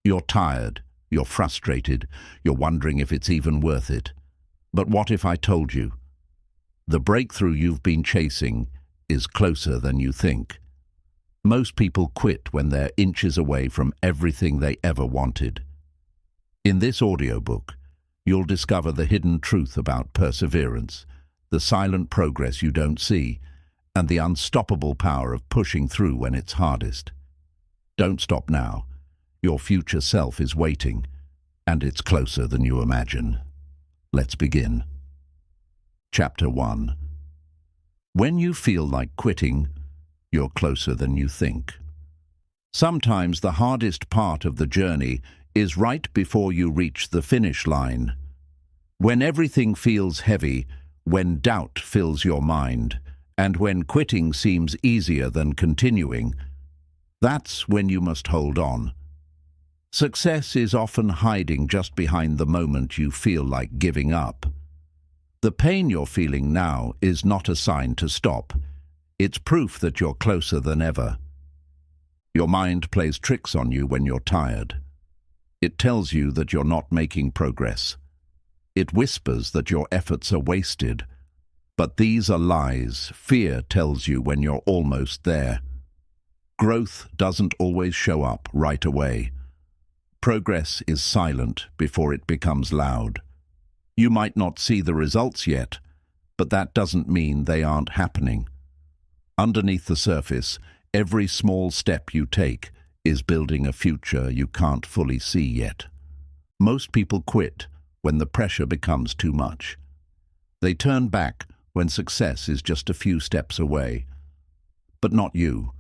You're tired, you're frustrated, you're wondering if it's even worth it. But what if I told you? The breakthrough you've been chasing is closer than you think. Most people quit when they're inches away from everything they ever wanted. In this audiobook, you'll discover the hidden truth about perseverance, the silent progress you don't see, and the unstoppable power of pushing through when it's hardest. Don't stop now. Your future self is waiting, and it's closer than you imagine. Let's begin. Chapter 1. When you feel like quitting, you're closer than you think. Sometimes the hardest part of the journey is right before you reach the finish line. When everything feels heavy, when doubt fills your mind, and when quitting seems easier than continuing, that's when you must hold on. Success is often hiding just behind the moment you feel like giving up. The pain you're feeling now is not a sign to stop. It's proof that you're closer than ever. Your mind plays tricks on you when you're tired. It tells you that you're not making progress. It whispers that your efforts are wasted. But these are lies. Fear tells you when you're almost there. Growth doesn't always show up right away. Progress is silent before it becomes loud. You might not see the results yet, but that doesn't mean they aren't happening. Underneath the surface, every small step you take is building a future you can't fully see yet. Most people quit when the pressure becomes too much. They turn back when success is just a few steps away. But not you.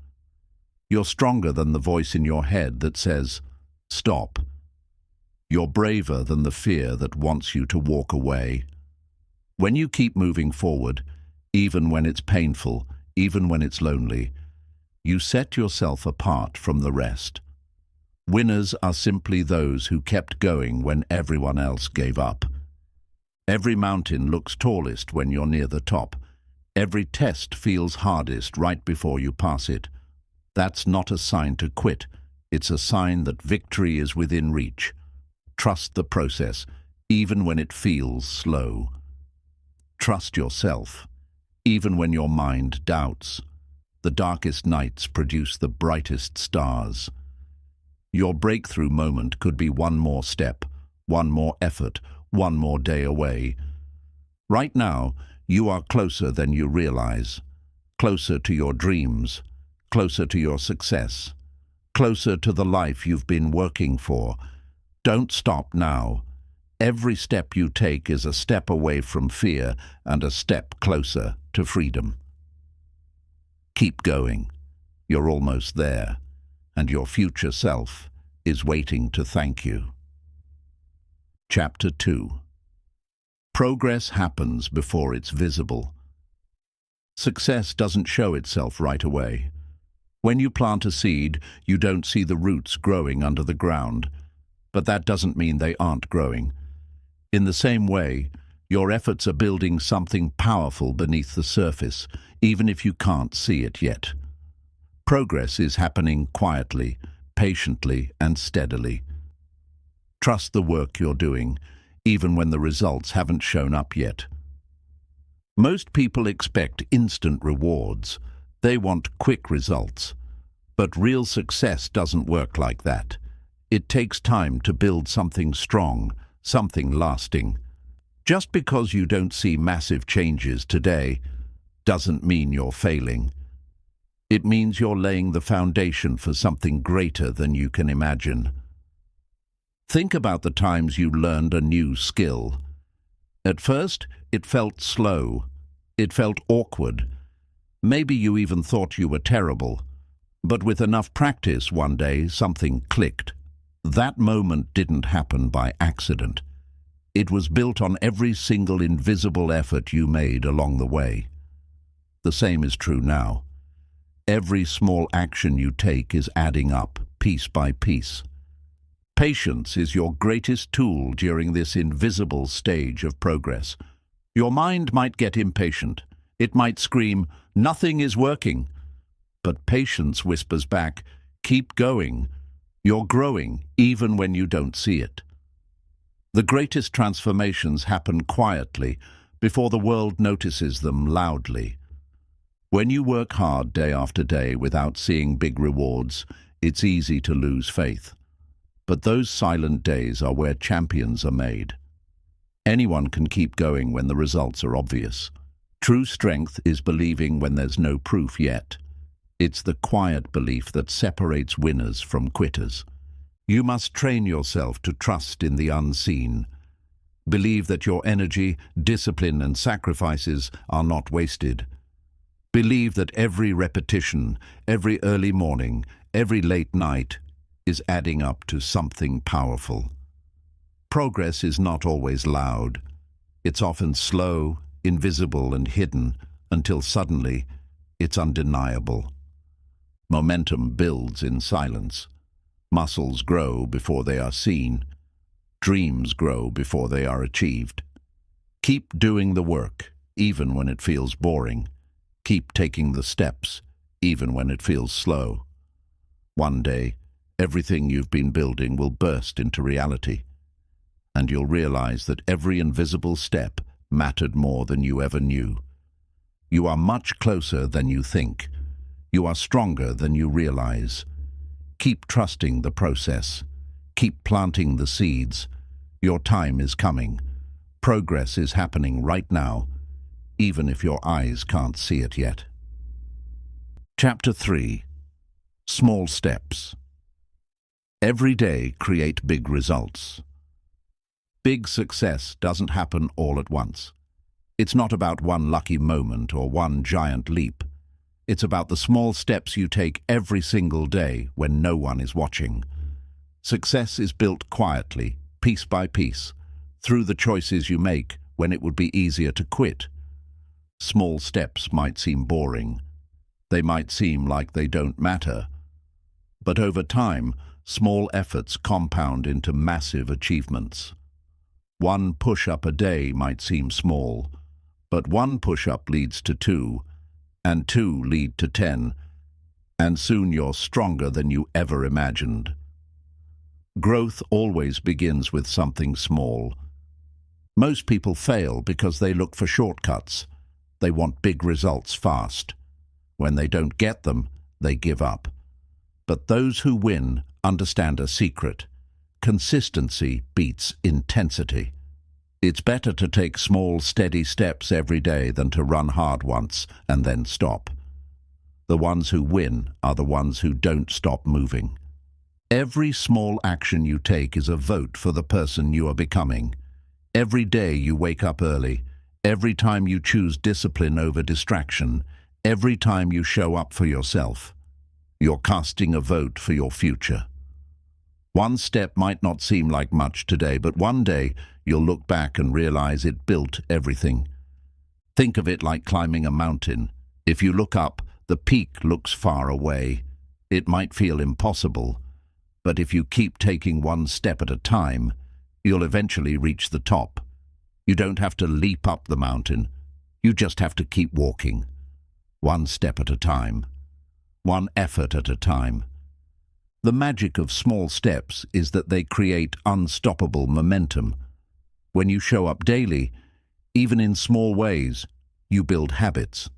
You're stronger than the voice in your head that says, "Stop." You're braver than the fear that wants you to walk away. When you keep moving forward, even when it's painful, even when it's lonely, you set yourself apart from the rest. Winners are simply those who kept going when everyone else gave up. Every mountain looks tallest when you're near the top. Every test feels hardest right before you pass it. That's not a sign to quit. It's a sign that victory is within reach. Trust the process, even when it feels slow. Trust yourself, even when your mind doubts. The darkest nights produce the brightest stars. Your breakthrough moment could be one more step, one more effort, one more day away. Right now, you are closer than you realize. Closer to your dreams, closer to your success, closer to the life you've been working for. Don't stop now. Every step you take is a step away from fear and a step closer to freedom. Keep going. You're almost there, and your future self is waiting to thank you. Chapter 2. Progress happens before it's visible. Success doesn't show itself right away. When you plant a seed, you don't see the roots growing under the ground, but that doesn't mean they aren't growing. In the same way, your efforts are building something powerful beneath the surface, even if you can't see it yet. Progress is happening quietly, patiently, and steadily. Trust the work you're doing, even when the results haven't shown up yet. Most people expect instant rewards. They want quick results. But real success doesn't work like that. It takes time to build something strong, something lasting. Just because you don't see massive changes today doesn't mean you're failing. It means you're laying the foundation for something greater than you can imagine. Think about the times you learned a new skill. At first, it felt slow. It felt awkward. Maybe you even thought you were terrible. But with enough practice, one day, something clicked. That moment didn't happen by accident. It was built on every single invisible effort you made along the way. The same is true now. Every small action you take is adding up, piece by piece. Patience is your greatest tool during this invisible stage of progress. Your mind might get impatient. It might scream, "Nothing is working." But patience whispers back, "Keep going. You're growing even when you don't see it. The greatest transformations happen quietly before the world notices them loudly. When you work hard day after day without seeing big rewards, it's easy to lose faith. But those silent days are where champions are made. Anyone can keep going when the results are obvious. True strength is believing when there's no proof yet. It's the quiet belief that separates winners from quitters. You must train yourself to trust in the unseen. Believe that your energy, discipline, and sacrifices are not wasted. Believe that every repetition, every early morning, every late night is adding up to something powerful. Progress is not always loud. It's often slow, invisible, and hidden until suddenly it's undeniable. Momentum builds in silence. Muscles grow before they are seen. Dreams grow before they are achieved. Keep doing the work, even when it feels boring. Keep taking the steps, even when it feels slow. One day, everything you've been building will burst into reality, and you'll realize that every invisible step mattered more than you ever knew. You are much closer than you think. You are stronger than you realize. Keep trusting the process. Keep planting the seeds. Your time is coming. Progress is happening right now, even if your eyes can't see it yet. Chapter 3. Small Steps. Every day create big results. Big success doesn't happen all at once. It's not about one lucky moment or one giant leap. It's about the small steps you take every single day when no one is watching. Success is built quietly, piece by piece, through the choices you make when it would be easier to quit. Small steps might seem boring. They might seem like they don't matter. But over time, small efforts compound into massive achievements. One push-up a day might seem small, but one push-up leads to 2, and 2 lead to 10, and soon you're stronger than you ever imagined. Growth always begins with something small. Most people fail because they look for shortcuts. They want big results fast. When they don't get them, they give up. But those who win understand a secret. Consistency beats intensity. It's better to take small, steady steps every day than to run hard once and then stop. The ones who win are the ones who don't stop moving. Every small action you take is a vote for the person you are becoming. Every day you wake up early, every time you choose discipline over distraction, every time you show up for yourself, you're casting a vote for your future. One step might not seem like much today, but one day you'll look back and realize it built everything. Think of it like climbing a mountain. If you look up, the peak looks far away. It might feel impossible, but if you keep taking one step at a time, you'll eventually reach the top. You don't have to leap up the mountain. You just have to keep walking. One step at a time. One effort at a time. The magic of small steps is that they create unstoppable momentum. When you show up daily, even in small ways, you build habits.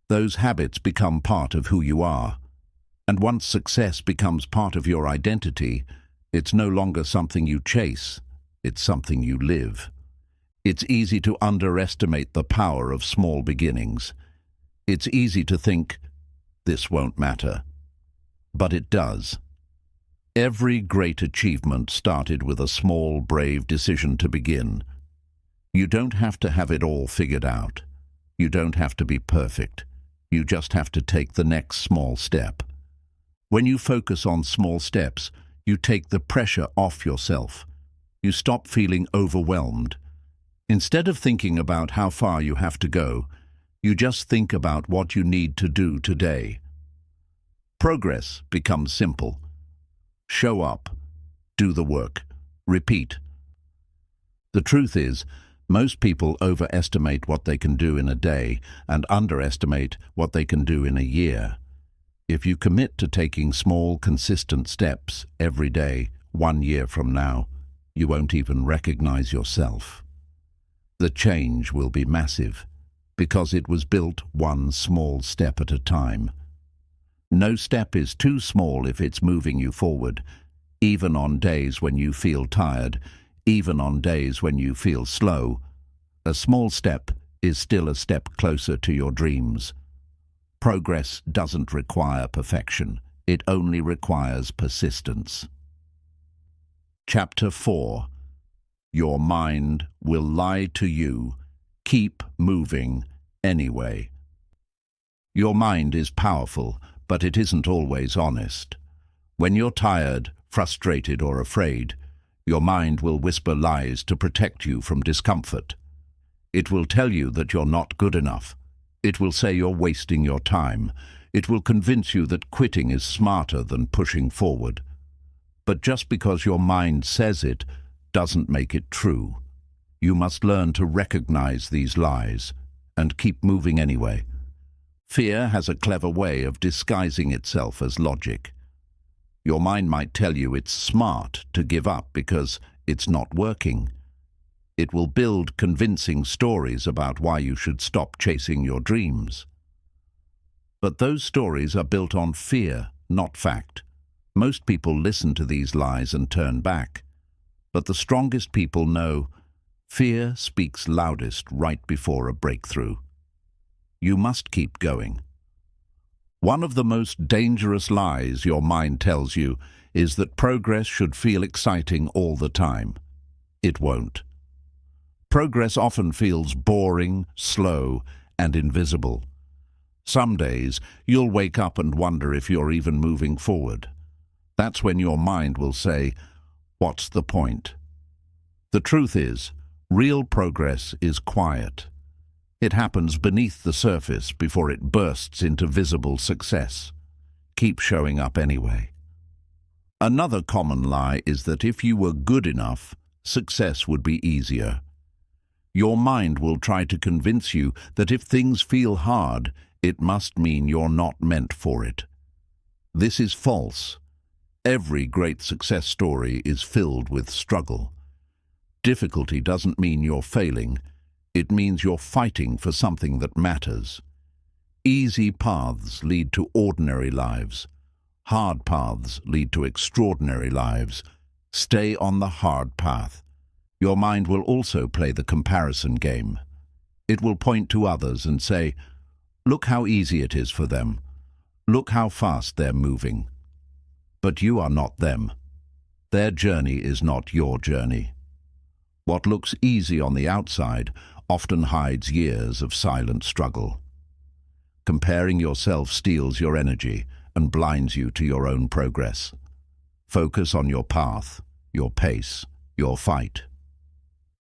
Those habits become part of who you are. And once success becomes part of your identity, it's no longer something you chase, it's something you live. It's easy to underestimate the power of small beginnings. It's easy to think, this won't matter. But it does. Every great achievement started with a small, brave decision to begin. You don't have to have it all figured out. You don't have to be perfect. You just have to take the next small step. When you focus on small steps, you take the pressure off yourself. You stop feeling overwhelmed. Instead of thinking about how far you have to go, you just think about what you need to do today. Progress becomes simple. Show up, do the work, repeat. The truth is, most people overestimate what they can do in a day and underestimate what they can do in a year. If you commit to taking small, consistent steps every day, 1 year from now, you won't even recognize yourself. The change will be massive, because it was built one small step at a time. No step is too small if it's moving you forward, even on days when you feel tired, even on days when you feel slow. A small step is still a step closer to your dreams. Progress doesn't require perfection. It only requires persistence. Chapter 4. Your mind will lie to you. Keep moving anyway. Your mind is powerful, but it isn't always honest. When you're tired, frustrated, or afraid, your mind will whisper lies to protect you from discomfort. It will tell you that you're not good enough. It will say you're wasting your time. It will convince you that quitting is smarter than pushing forward. But just because your mind says it doesn't make it true. You must learn to recognize these lies and keep moving anyway. Fear has a clever way of disguising itself as logic. Your mind might tell you it's smart to give up because it's not working. It will build convincing stories about why you should stop chasing your dreams. But those stories are built on fear, not fact. Most people listen to these lies and turn back. But the strongest people know fear speaks loudest right before a breakthrough. You must keep going. One of the most dangerous lies your mind tells you is that progress should feel exciting all the time. It won't. Progress often feels boring, slow, and invisible. Some days, you'll wake up and wonder if you're even moving forward. That's when your mind will say, "What's the point?" The truth is, real progress is quiet. It happens beneath the surface before it bursts into visible success. Keep showing up anyway. Another common lie is that if you were good enough, success would be easier. Your mind will try to convince you that if things feel hard, it must mean you're not meant for it. This is false. Every great success story is filled with struggle. Difficulty doesn't mean you're failing. It means you're fighting for something that matters. Easy paths lead to ordinary lives. Hard paths lead to extraordinary lives. Stay on the hard path. Your mind will also play the comparison game. It will point to others and say, "Look how easy it is for them. Look how fast they're moving." But you are not them. Their journey is not your journey. What looks easy on the outside often hides years of silent struggle. Comparing yourself steals your energy and blinds you to your own progress. Focus on your path, your pace, your fight.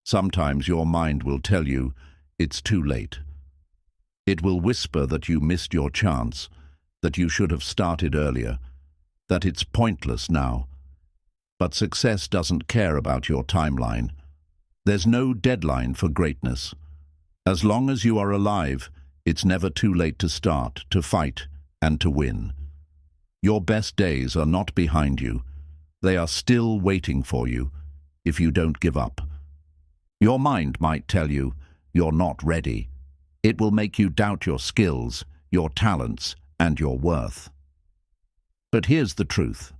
Sometimes your mind will tell you it's too late. It will whisper that you missed your chance, that you should have started earlier, that it's pointless now. But success doesn't care about your timeline. There's no deadline for greatness. As long as you are alive, it's never too late to start, to fight, and to win. Your best days are not behind you. They are still waiting for you if you don't give up. Your mind might tell you you're not ready. It will make you doubt your skills, your talents, and your worth. But here's the truth.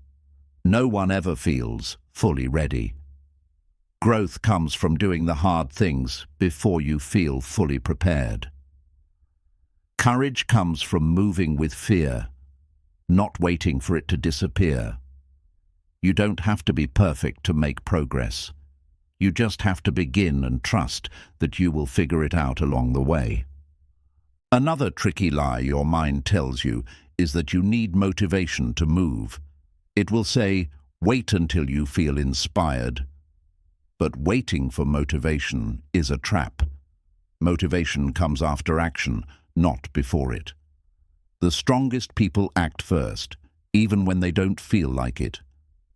No one ever feels fully ready. Growth comes from doing the hard things before you feel fully prepared. Courage comes from moving with fear, not waiting for it to disappear. You don't have to be perfect to make progress. You just have to begin and trust that you will figure it out along the way. Another tricky lie your mind tells you is that you need motivation to move. It will say, "Wait until you feel inspired." But waiting for motivation is a trap. Motivation comes after action, not before it. The strongest people act first, even when they don't feel like it.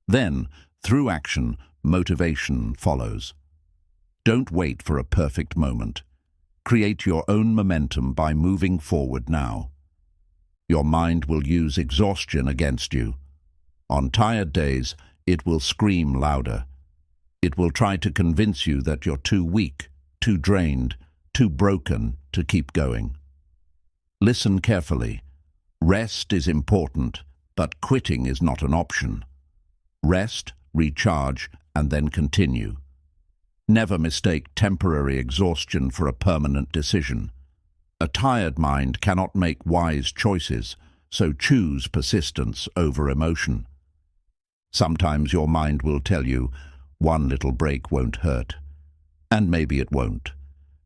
Then, through action, motivation follows. Don't wait for a perfect moment. Create your own momentum by moving forward now. Your mind will use exhaustion against you. On tired days, it will scream louder. It will try to convince you that you're too weak, too drained, too broken to keep going. Listen carefully. Rest is important, but quitting is not an option. Rest, recharge, and then continue. Never mistake temporary exhaustion for a permanent decision. A tired mind cannot make wise choices, so choose persistence over emotion. Sometimes your mind will tell you, one little break won't hurt. And maybe it won't.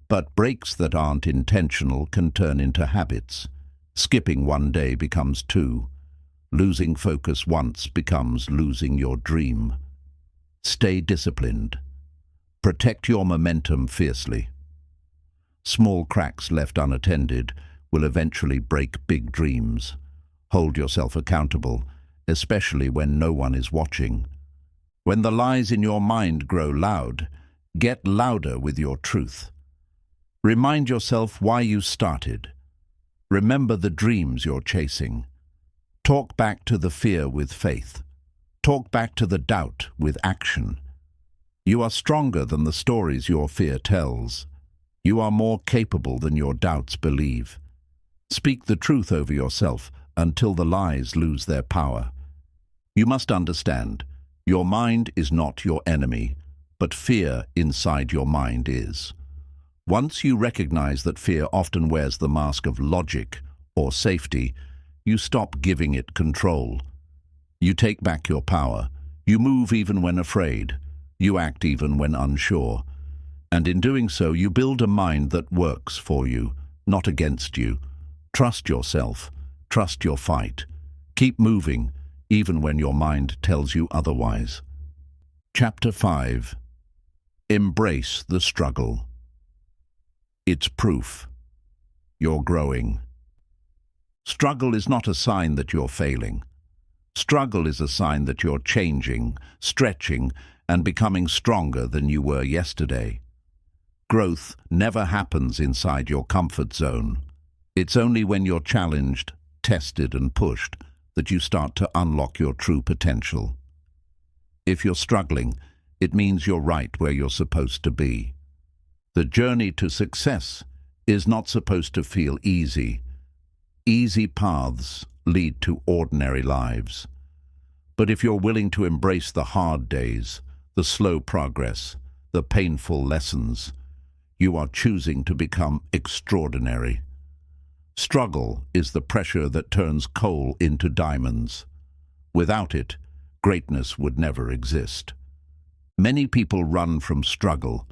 But breaks that aren't intentional can turn into habits. Skipping one day becomes two. Losing focus once becomes losing your dream. Stay disciplined. Protect your momentum fiercely. Small cracks left unattended will eventually break big dreams. Hold yourself accountable, especially when no one is watching. When the lies in your mind grow loud, get louder with your truth. Remind yourself why you started. Remember the dreams you're chasing. Talk back to the fear with faith. Talk back to the doubt with action. You are stronger than the stories your fear tells. You are more capable than your doubts believe. Speak the truth over yourself until the lies lose their power. You must understand, your mind is not your enemy, but fear inside your mind is. Once you recognize that fear often wears the mask of logic or safety, you stop giving it control. You take back your power. You move even when afraid. You act even when unsure. And in doing so, you build a mind that works for you, not against you. Trust yourself. Trust your fight. Keep moving, even when your mind tells you otherwise. Chapter 5. Embrace the struggle. It's proof. You're growing. Struggle is not a sign that you're failing. Struggle is a sign that you're changing, stretching, and becoming stronger than you were yesterday. Growth never happens inside your comfort zone. It's only when you're challenged, tested, and pushed that you start to unlock your true potential. If you're struggling, it means you're right where you're supposed to be. The journey to success is not supposed to feel easy. Easy paths lead to ordinary lives. But if you're willing to embrace the hard days, the slow progress, the painful lessons, you are choosing to become extraordinary. Struggle is the pressure that turns coal into diamonds. Without it, greatness would never exist. Many people run from struggle.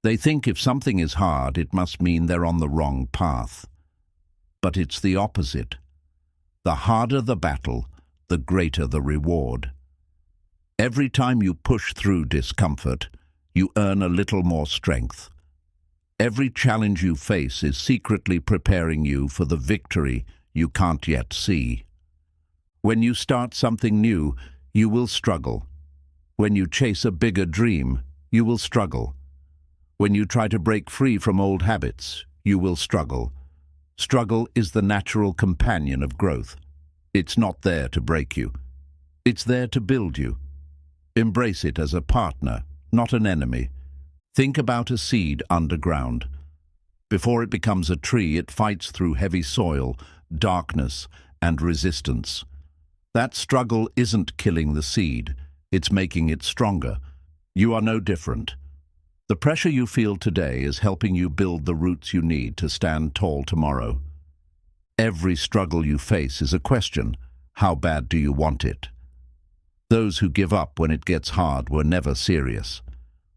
They think if something is hard, it must mean they're on the wrong path. But it's the opposite. The harder the battle, the greater the reward. Every time you push through discomfort, you earn a little more strength. Every challenge you face is secretly preparing you for the victory you can't yet see. When you start something new, you will struggle. When you chase a bigger dream, you will struggle. When you try to break free from old habits, you will struggle. Struggle is the natural companion of growth. It's not there to break you. It's there to build you. Embrace it as a partner, not an enemy. Think about a seed underground. Before it becomes a tree, it fights through heavy soil, darkness, and resistance. That struggle isn't killing the seed, it's making it stronger. You are no different. The pressure you feel today is helping you build the roots you need to stand tall tomorrow. Every struggle you face is a question. How bad do you want it? Those who give up when it gets hard were never serious.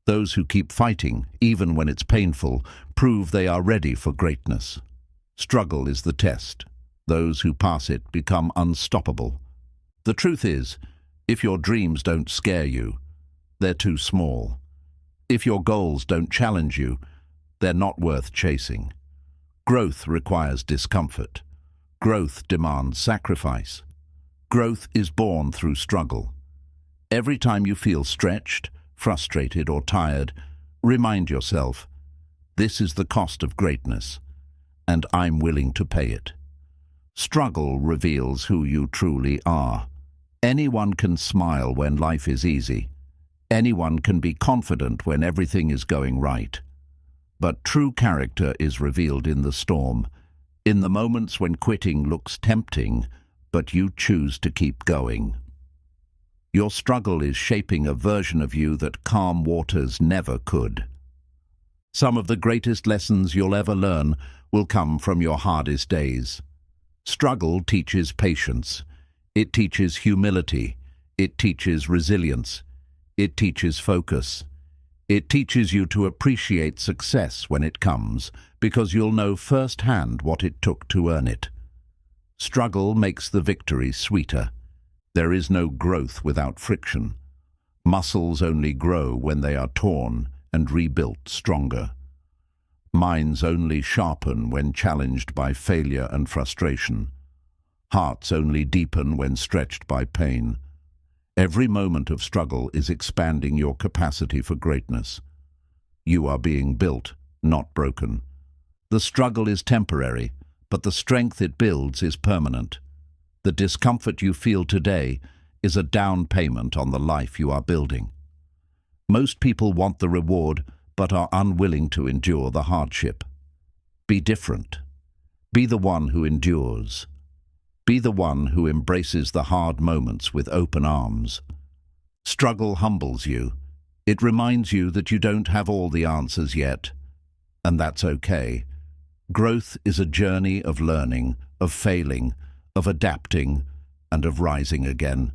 Those who keep fighting, even when it's painful, prove they are ready for greatness. Struggle is the test. Those who pass it become unstoppable. The truth is, if your dreams don't scare you, they're too small. If your goals don't challenge you, they're not worth chasing. Growth requires discomfort. Growth demands sacrifice. Growth is born through struggle. Every time you feel stretched, frustrated, or tired, remind yourself, this is the cost of greatness, and I'm willing to pay it. Struggle reveals who you truly are. Anyone can smile when life is easy. Anyone can be confident when everything is going right. But true character is revealed in the storm, in the moments when quitting looks tempting, but you choose to keep going. Your struggle is shaping a version of you that calm waters never could. Some of the greatest lessons you'll ever learn will come from your hardest days. Struggle teaches patience. It teaches humility. It teaches resilience. It teaches focus. It teaches you to appreciate success when it comes, because you'll know firsthand what it took to earn it. Struggle makes the victory sweeter. There is no growth without friction. Muscles only grow when they are torn and rebuilt stronger. Minds only sharpen when challenged by failure and frustration. Hearts only deepen when stretched by pain. Every moment of struggle is expanding your capacity for greatness. You are being built, not broken. The struggle is temporary, but the strength it builds is permanent. The discomfort you feel today is a down payment on the life you are building. Most people want the reward, but are unwilling to endure the hardship. Be different. Be the one who endures. Be the one who embraces the hard moments with open arms. Struggle humbles you. It reminds you that you don't have all the answers yet, and that's okay. Growth is a journey of learning, of failing, of adapting, and of rising again.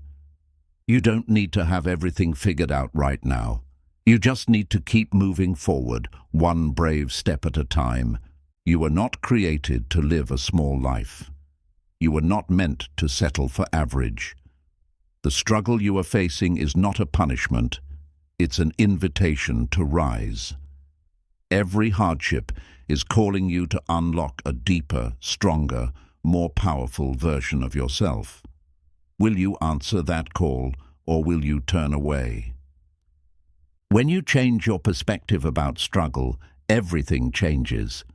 You don't need to have everything figured out right now. You just need to keep moving forward, one brave step at a time. You were not created to live a small life. You were not meant to settle for average. The struggle you are facing is not a punishment. It's an invitation to rise. Every hardship is calling you to unlock a deeper, stronger, more powerful version of yourself. Will you answer that call, or will you turn away? When you change your perspective about struggle, everything changes.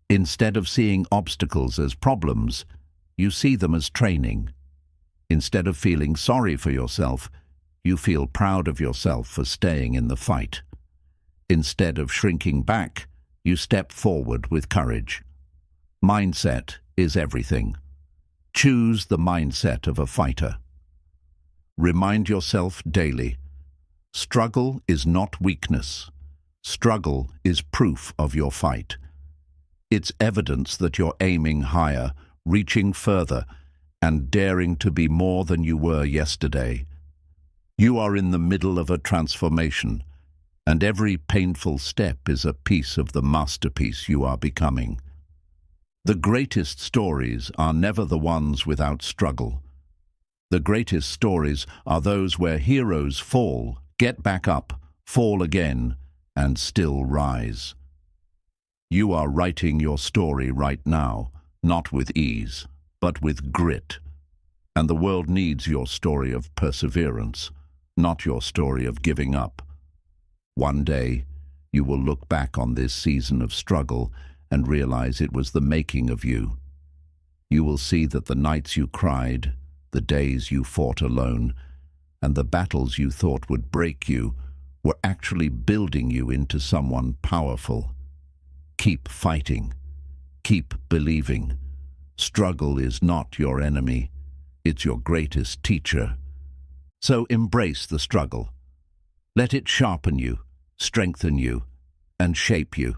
Instead of seeing obstacles as problems, you see them as training. Instead of feeling sorry for yourself, you feel proud of yourself for staying in the fight. Instead of shrinking back, you step forward with courage. Mindset is everything. Choose the mindset of a fighter. Remind yourself daily, struggle is not weakness. Struggle is proof of your fight. It's evidence that you're aiming higher, reaching further, and daring to be more than you were yesterday. You are in the middle of a transformation, and every painful step is a piece of the masterpiece you are becoming. The greatest stories are never the ones without struggle. The greatest stories are those where heroes fall, get back up, fall again, and still rise. You are writing your story right now, not with ease, but with grit. And the world needs your story of perseverance, not your story of giving up. One day, you will look back on this season of struggle and realize it was the making of you. You will see that the nights you cried, the days you fought alone, and the battles you thought would break you were actually building you into someone powerful. Keep fighting. Keep believing. Struggle is not your enemy. It's your greatest teacher. So embrace the struggle. Let it sharpen you, strengthen you, and shape you.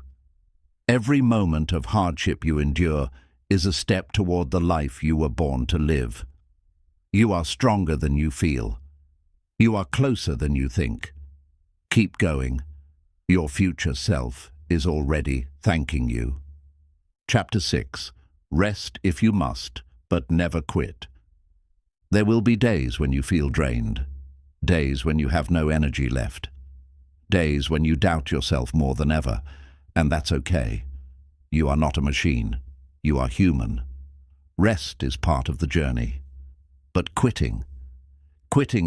Every moment of hardship you endure is a step toward the life you were born to live. You are stronger than you feel. You are closer than you think. Keep going. Your future self is already thanking you. Chapter 6. Rest if you must, but never quit. There will be days when you feel drained. Days when you have no energy left. Days when you doubt yourself more than ever. And that's okay. You are not a machine. You are human. Rest is part of the journey. But quitting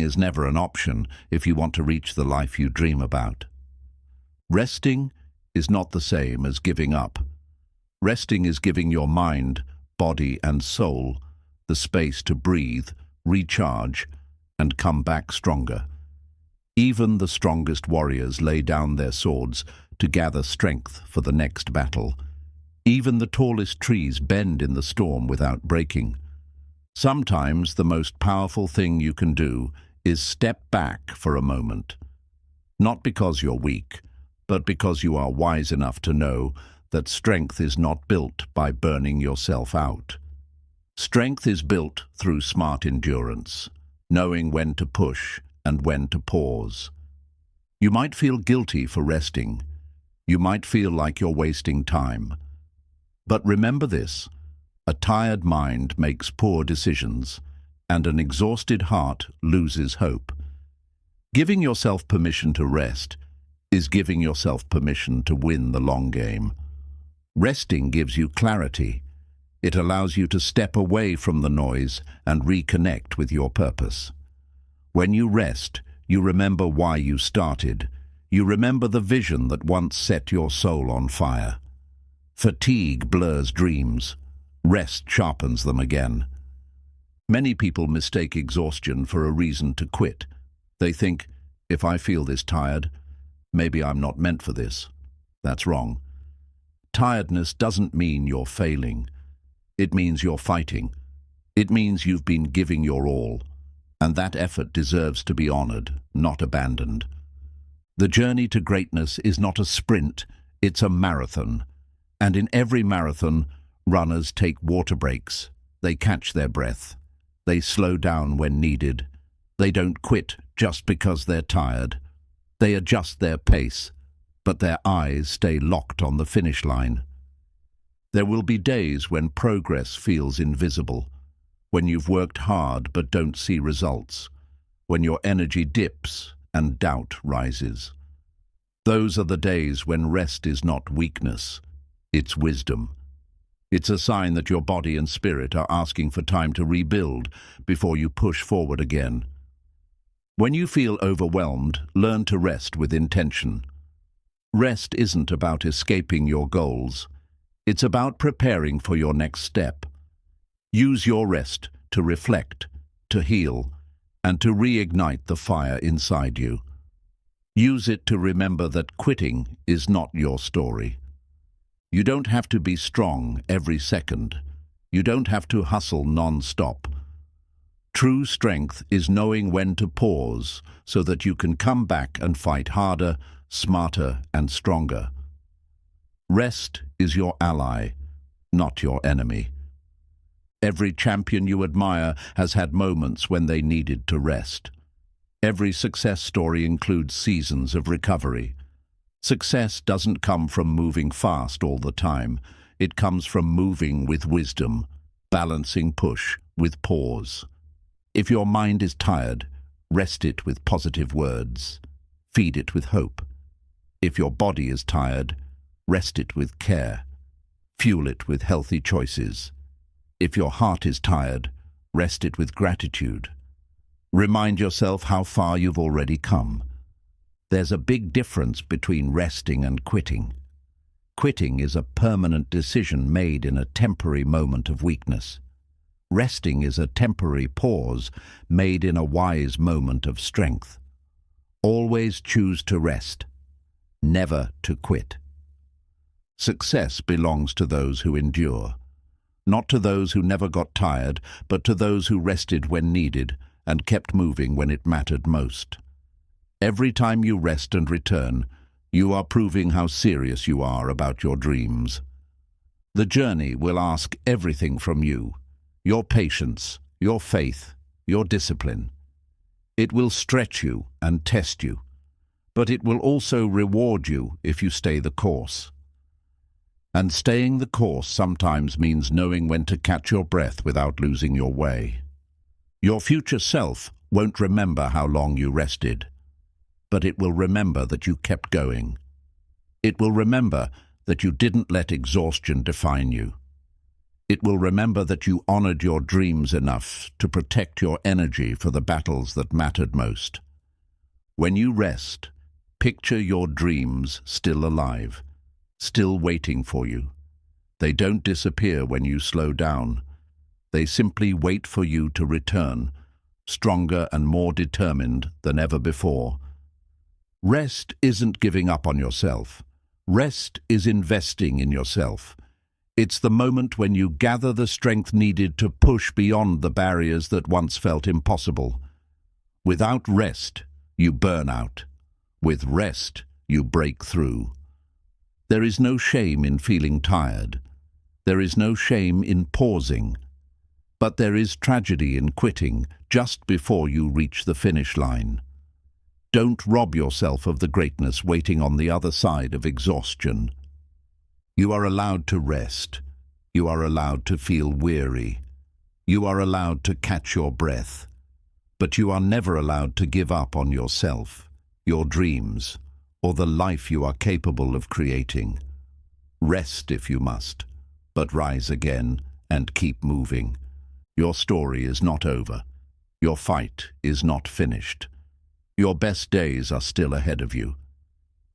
is never an option if you want to reach the life you dream about. Resting is not the same as giving up. Resting is giving your mind, body and soul the space to breathe, recharge, and come back stronger. Even the strongest warriors lay down their swords to gather strength for the next battle. Even the tallest trees bend in the storm without breaking. Sometimes the most powerful thing you can do is step back for a moment. Not because you're weak, but because you are wise enough to know that strength is not built by burning yourself out. Strength is built through smart endurance, knowing when to push and when to pause. You might feel guilty for resting. You might feel like you're wasting time. But remember this: a tired mind makes poor decisions, and an exhausted heart loses hope. Giving yourself permission to rest is giving yourself permission to win the long game. Resting gives you clarity. It allows you to step away from the noise and reconnect with your purpose. When you rest, you remember why you started. You remember the vision that once set your soul on fire. Fatigue blurs dreams. Rest sharpens them again. Many people mistake exhaustion for a reason to quit. They think, if I feel this tired, maybe I'm not meant for this. That's wrong. Tiredness doesn't mean you're failing. It means you're fighting. It means you've been giving your all, and that effort deserves to be honored, not abandoned. The journey to greatness is not a sprint, it's a marathon. And in every marathon, runners take water breaks. They catch their breath. They slow down when needed. They don't quit just because they're tired. They adjust their pace, but their eyes stay locked on the finish line. There will be days when progress feels invisible, when you've worked hard but don't see results, when your energy dips and doubt rises. Those are the days when rest is not weakness, it's wisdom. It's a sign that your body and spirit are asking for time to rebuild before you push forward again. When you feel overwhelmed, learn to rest with intention. Rest isn't about escaping your goals. It's about preparing for your next step. Use your rest to reflect, to heal, and to reignite the fire inside you. Use it to remember that quitting is not your story. You don't have to be strong every second. You don't have to hustle non-stop. True strength is knowing when to pause so that you can come back and fight harder, smarter, and stronger. Rest is your ally, not your enemy. Every champion you admire has had moments when they needed to rest. Every success story includes seasons of recovery. Success doesn't come from moving fast all the time. It comes from moving with wisdom, balancing push with pause. If your mind is tired, rest it with positive words. Feed it with hope. If your body is tired, rest it with care. Fuel it with healthy choices. If your heart is tired, rest it with gratitude. Remind yourself how far you've already come. There's a big difference between resting and quitting. Quitting is a permanent decision made in a temporary moment of weakness. Resting is a temporary pause made in a wise moment of strength. Always choose to rest, never to quit. Success belongs to those who endure, not to those who never got tired, but to those who rested when needed and kept moving when it mattered most. Every time you rest and return, you are proving how serious you are about your dreams. The journey will ask everything from you: your patience, your faith, your discipline. It will stretch you and test you, but it will also reward you if you stay the course. And staying the course sometimes means knowing when to catch your breath without losing your way. Your future self won't remember how long you rested, but it will remember that you kept going. It will remember that you didn't let exhaustion define you. It will remember that you honored your dreams enough to protect your energy for the battles that mattered most. When you rest, picture your dreams still alive, still waiting for you. They don't disappear when you slow down. They simply wait for you to return, stronger and more determined than ever before. Rest isn't giving up on yourself. Rest is investing in yourself. It's the moment when you gather the strength needed to push beyond the barriers that once felt impossible. Without rest, you burn out. With rest, you break through. There is no shame in feeling tired. There is no shame in pausing. But there is tragedy in quitting just before you reach the finish line. Don't rob yourself of the greatness waiting on the other side of exhaustion. You are allowed to rest. You are allowed to feel weary. You are allowed to catch your breath. But you are never allowed to give up on yourself, your dreams, or the life you are capable of creating. Rest if you must, but rise again and keep moving. Your story is not over. Your fight is not finished. Your best days are still ahead of you.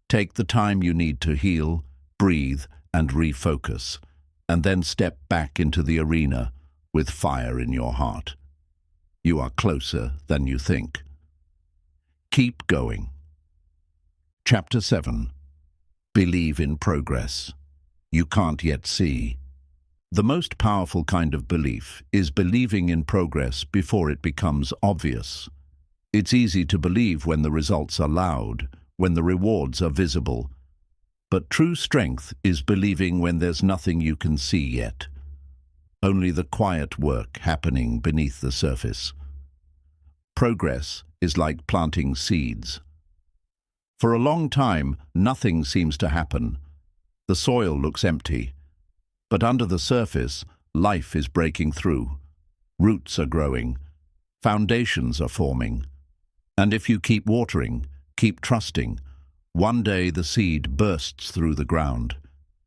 Take the time you need to heal, breathe, and refocus, and then step back into the arena with fire in your heart. You are closer than you think. Keep going. Chapter 7. Believe in progress. You can't yet see. The most powerful kind of belief is believing in progress before it becomes obvious. It's easy to believe when the results are loud, when the rewards are visible. But true strength is believing when there's nothing you can see yet. Only the quiet work happening beneath the surface. Progress is like planting seeds. For a long time, nothing seems to happen. The soil looks empty. But under the surface, life is breaking through. Roots are growing. Foundations are forming. And if you keep watering, keep trusting, one day the seed bursts through the ground,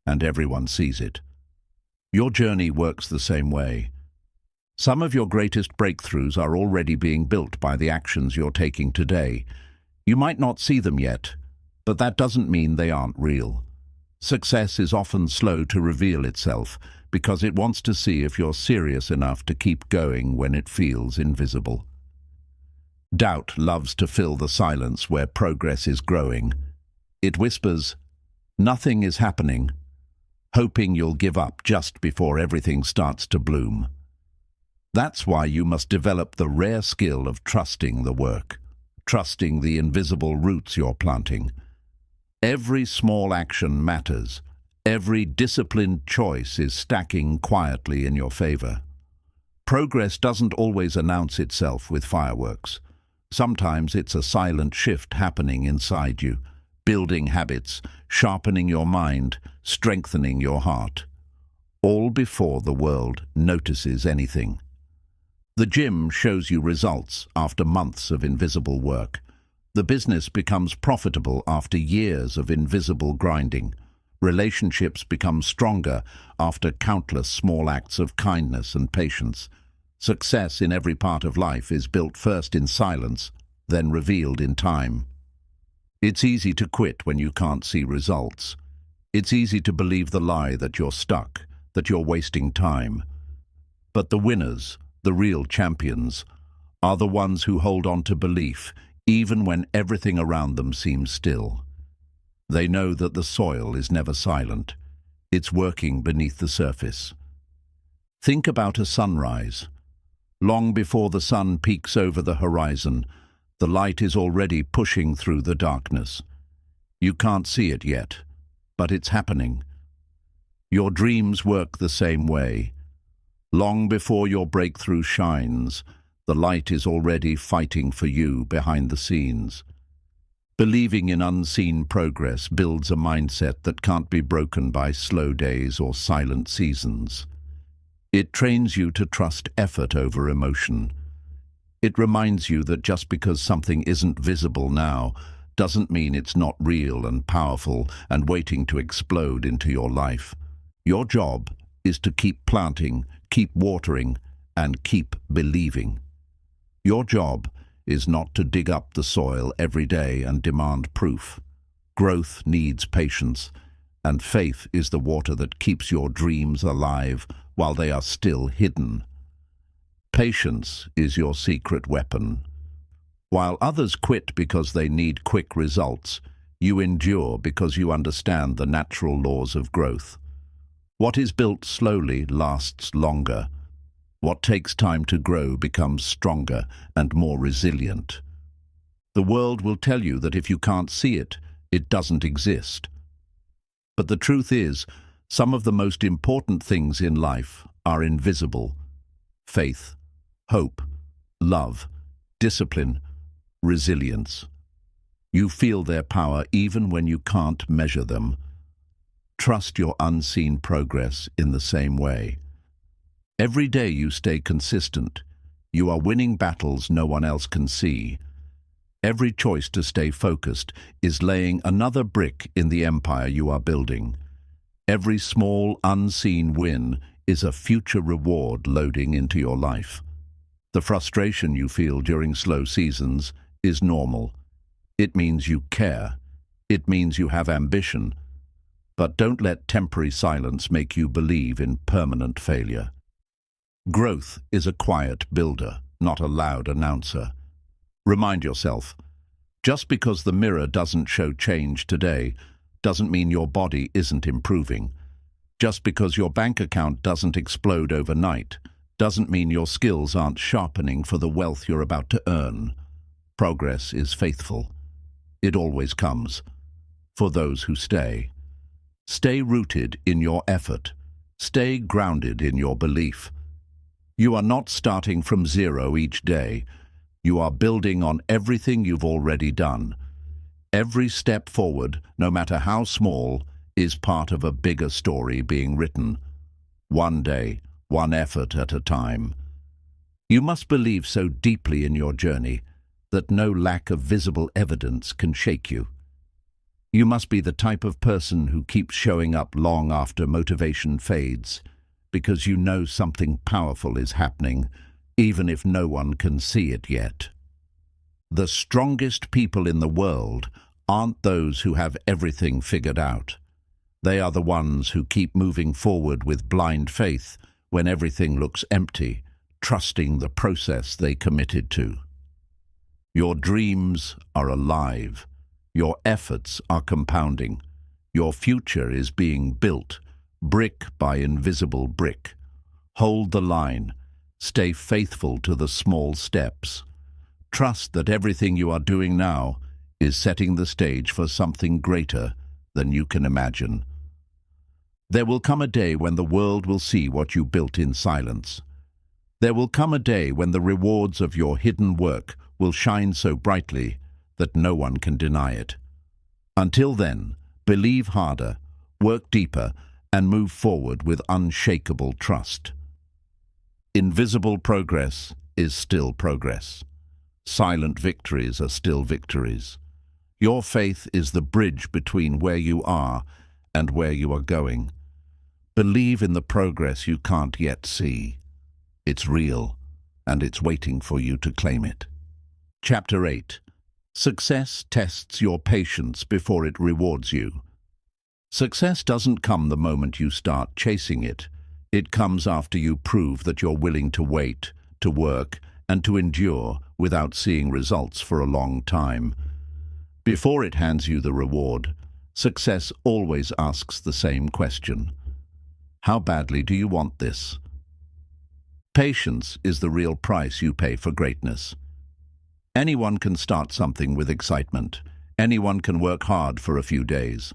and everyone sees it. Your journey works the same way. Some of your greatest breakthroughs are already being built by the actions you're taking today. You might not see them yet, but that doesn't mean they aren't real. Success is often slow to reveal itself because it wants to see if you're serious enough to keep going when it feels invisible. Doubt loves to fill the silence where progress is growing. It whispers, "Nothing is happening," hoping you'll give up just before everything starts to bloom. That's why you must develop the rare skill of trusting the work, trusting the invisible roots you're planting. Every small action matters. Every disciplined choice is stacking quietly in your favor. Progress doesn't always announce itself with fireworks. Sometimes it's a silent shift happening inside you, building habits, sharpening your mind, strengthening your heart. All before the world notices anything. The gym shows you results after months of invisible work. The business becomes profitable after years of invisible grinding. Relationships become stronger after countless small acts of kindness and patience. Success in every part of life is built first in silence, then revealed in time. It's easy to quit when you can't see results. It's easy to believe the lie that you're stuck, that you're wasting time. But the winners, the real champions, are the ones who hold on to belief, even when everything around them seems still. They know that the soil is never silent. It's working beneath the surface. Think about a sunrise. Long before the sun peeks over the horizon, the light is already pushing through the darkness. You can't see it yet, but it's happening. Your dreams work the same way. Long before your breakthrough shines, the light is already fighting for you behind the scenes. Believing in unseen progress builds a mindset that can't be broken by slow days or silent seasons. It trains you to trust effort over emotion. It reminds you that just because something isn't visible now doesn't mean it's not real and powerful and waiting to explode into your life. Your job is to keep planting, keep watering, and keep believing. Your job is not to dig up the soil every day and demand proof. Growth needs patience, and faith is the water that keeps your dreams alive while they are still hidden. Patience is your secret weapon. While others quit because they need quick results, you endure because you understand the natural laws of growth. What is built slowly lasts longer. What takes time to grow becomes stronger and more resilient. The world will tell you that if you can't see it, it doesn't exist. But the truth is, some of the most important things in life are invisible. Faith, hope, love, discipline, resilience. You feel their power even when you can't measure them. Trust your unseen progress in the same way. Every day you stay consistent. You are winning battles no one else can see. Every choice to stay focused is laying another brick in the empire you are building. Every small, unseen win is a future reward loading into your life. The frustration you feel during slow seasons is normal. It means you care. It means you have ambition. But don't let temporary silence make you believe in permanent failure. Growth is a quiet builder, not a loud announcer. Remind yourself, just because the mirror doesn't show change today doesn't mean your body isn't improving. Just because your bank account doesn't explode overnight doesn't mean your skills aren't sharpening for the wealth you're about to earn. Progress is faithful. It always comes. For those who stay. Stay rooted in your effort. Stay grounded in your belief. You are not starting from zero each day. You are building on everything you've already done. Every step forward, no matter how small, is part of a bigger story being written. One day, one effort at a time. You must believe so deeply in your journey that no lack of visible evidence can shake you. You must be the type of person who keeps showing up long after motivation fades, because you know something powerful is happening, even if no one can see it yet. The strongest people in the world aren't those who have everything figured out. They are the ones who keep moving forward with blind faith when everything looks empty, trusting the process they committed to. Your dreams are alive. Your efforts are compounding. Your future is being built, brick by invisible brick. Hold the line. Stay faithful to the small steps. Trust that everything you are doing now is setting the stage for something greater than you can imagine. There will come a day when the world will see what you built in silence. There will come a day when the rewards of your hidden work will shine so brightly that no one can deny it. Until then, believe harder, work deeper, and move forward with unshakable trust. Invisible progress is still progress. Silent victories are still victories. Your faith is the bridge between where you are and where you are going. Believe in the progress you can't yet see. It's real, and it's waiting for you to claim it. Chapter 8. Success tests your patience before it rewards you. Success doesn't come the moment you start chasing it. It comes after you prove that you're willing to wait, to work, and to endure without seeing results for a long time. Before it hands you the reward, success always asks the same question. How badly do you want this? Patience is the real price you pay for greatness. Anyone can start something with excitement. Anyone can work hard for a few days.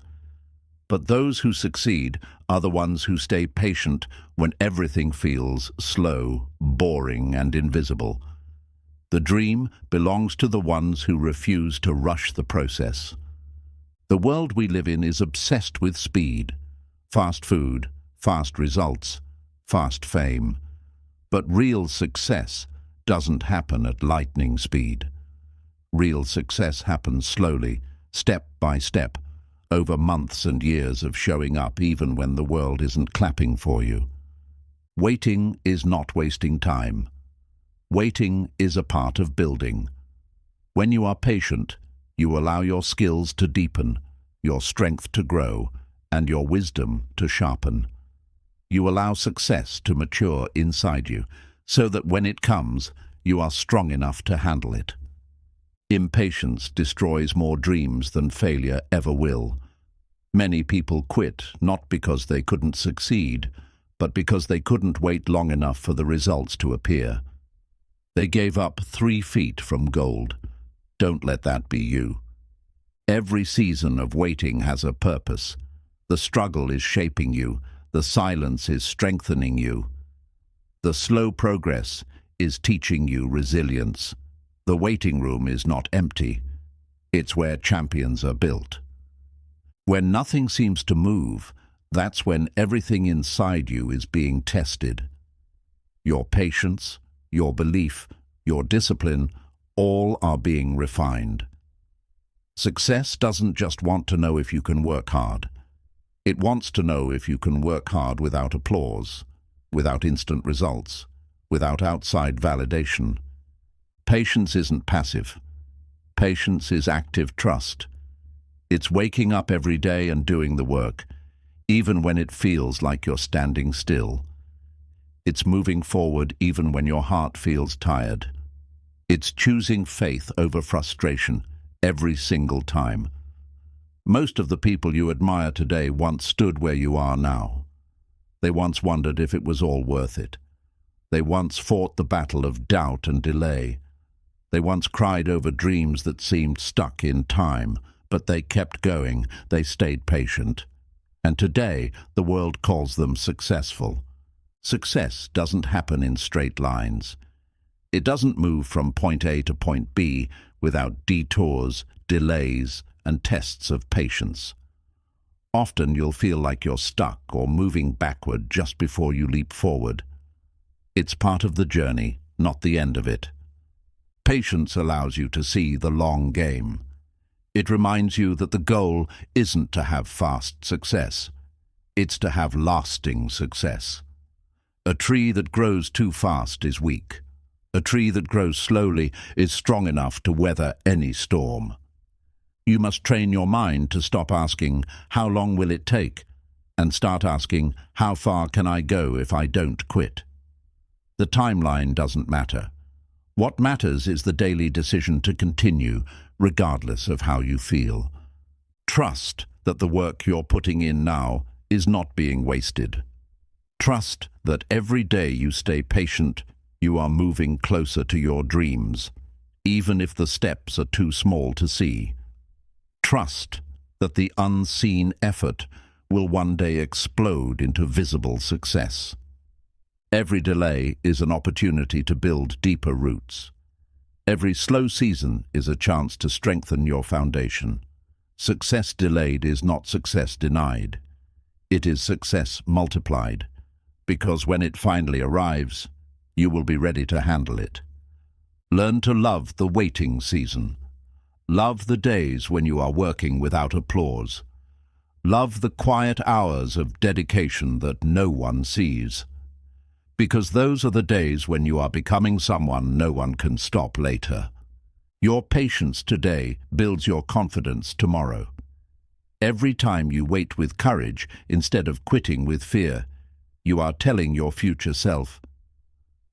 But those who succeed are the ones who stay patient when everything feels slow, boring, and invisible. The dream belongs to the ones who refuse to rush the process. The world we live in is obsessed with speed. Fast food, fast results, fast fame. But real success doesn't happen at lightning speed. Real success happens slowly, step by step, over months and years of showing up even when the world isn't clapping for you. Waiting is not wasting time. Waiting is a part of building. When you are patient, you allow your skills to deepen, your strength to grow, and your wisdom to sharpen. You allow success to mature inside you, so that when it comes, you are strong enough to handle it. Impatience destroys more dreams than failure ever will. Many people quit not because they couldn't succeed, but because they couldn't wait long enough for the results to appear. They gave up 3 feet from gold. Don't let that be you. Every season of waiting has a purpose. The struggle is shaping you. The silence is strengthening you. The slow progress is teaching you resilience. The waiting room is not empty. It's where champions are built. When nothing seems to move, that's when everything inside you is being tested. Your patience, your belief, your discipline, all are being refined. Success doesn't just want to know if you can work hard. It wants to know if you can work hard without applause, without instant results, without outside validation. Patience isn't passive. Patience is active trust. It's waking up every day and doing the work, even when it feels like you're standing still. It's moving forward even when your heart feels tired. It's choosing faith over frustration every single time. Most of the people you admire today once stood where you are now. They once wondered if it was all worth it. They once fought the battle of doubt and delay. They once cried over dreams that seemed stuck in time, but they kept going, they stayed patient. And today, the world calls them successful. Success doesn't happen in straight lines. It doesn't move from point A to point B without detours, delays, and tests of patience. Often you'll feel like you're stuck or moving backward just before you leap forward. It's part of the journey, not the end of it. Patience allows you to see the long game. It reminds you that the goal isn't to have fast success. It's to have lasting success. A tree that grows too fast is weak. A tree that grows slowly is strong enough to weather any storm. You must train your mind to stop asking, "How long will it take?" and start asking, "How far can I go if I don't quit?" The timeline doesn't matter. What matters is the daily decision to continue, regardless of how you feel. Trust that the work you're putting in now is not being wasted. Trust that every day you stay patient, you are moving closer to your dreams, even if the steps are too small to see. Trust that the unseen effort will one day explode into visible success. Every delay is an opportunity to build deeper roots. Every slow season is a chance to strengthen your foundation. Success delayed is not success denied. It is success multiplied, because when it finally arrives, you will be ready to handle it. Learn to love the waiting season. Love the days when you are working without applause. Love the quiet hours of dedication that no one sees. Because those are the days when you are becoming someone no one can stop later. Your patience today builds your confidence tomorrow. Every time you wait with courage instead of quitting with fear, you are telling your future self,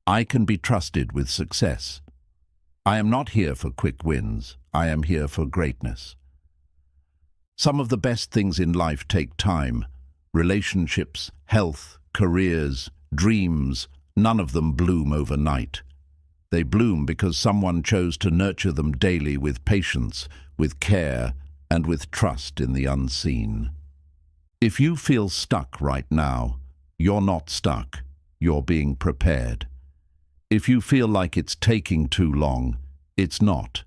"I can be trusted with success. I am not here for quick wins. I am here for greatness." Some of the best things in life take time. Relationships, health, careers, dreams, none of them bloom overnight. They bloom because someone chose to nurture them daily with patience, with care, and with trust in the unseen. If you feel stuck right now, you're not stuck. You're being prepared. If you feel like it's taking too long, it's not.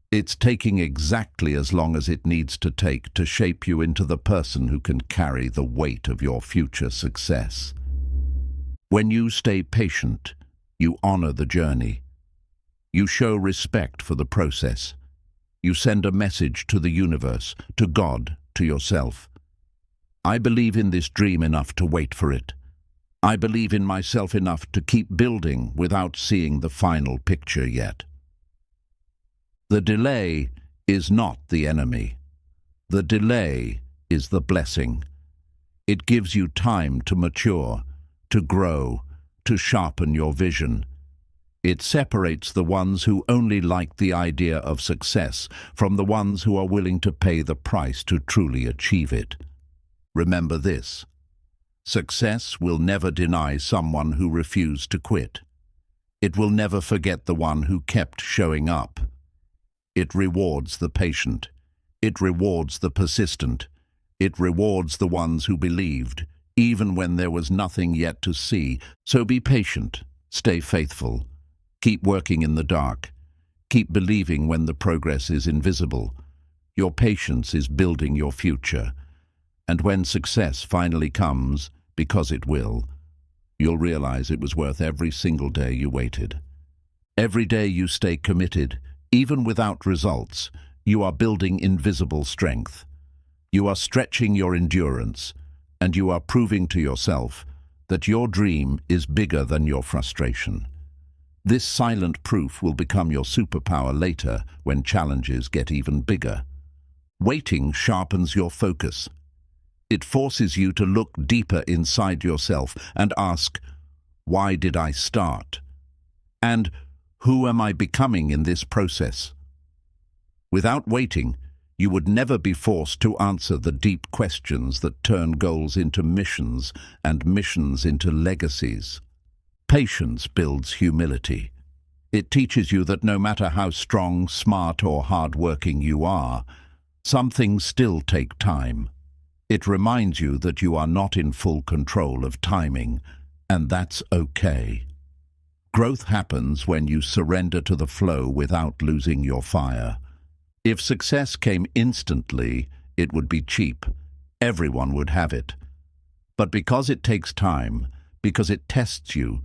It's taking exactly as long as it needs to take to shape you into the person who can carry the weight of your future success. When you stay patient, you honor the journey. You show respect for the process. You send a message to the universe, to God, to yourself. I believe in this dream enough to wait for it. I believe in myself enough to keep building without seeing the final picture yet. The delay is not the enemy. The delay is the blessing. It gives you time to mature, to grow, to sharpen your vision. It separates the ones who only like the idea of success from the ones who are willing to pay the price to truly achieve it. Remember this: success will never deny someone who refused to quit. It will never forget the one who kept showing up. It rewards the patient. It rewards the persistent. It rewards the ones who believed, even when there was nothing yet to see. So be patient, stay faithful, keep working in the dark, keep believing when the progress is invisible. Your patience is building your future. And when success finally comes, because it will, you'll realize it was worth every single day you waited. Every day you stay committed, even without results, you are building invisible strength. You are stretching your endurance, and you are proving to yourself that your dream is bigger than your frustration. This silent proof will become your superpower later when challenges get even bigger. Waiting sharpens your focus. It forces you to look deeper inside yourself and ask, why did I start? And who am I becoming in this process? Without waiting, you would never be forced to answer the deep questions that turn goals into missions and missions into legacies. Patience builds humility. It teaches you that no matter how strong, smart, or hard-working you are, some things still take time. It reminds you that you are not in full control of timing, and that's okay. Growth happens when you surrender to the flow without losing your fire. If success came instantly, it would be cheap. Everyone would have it. But because it takes time, because it tests you,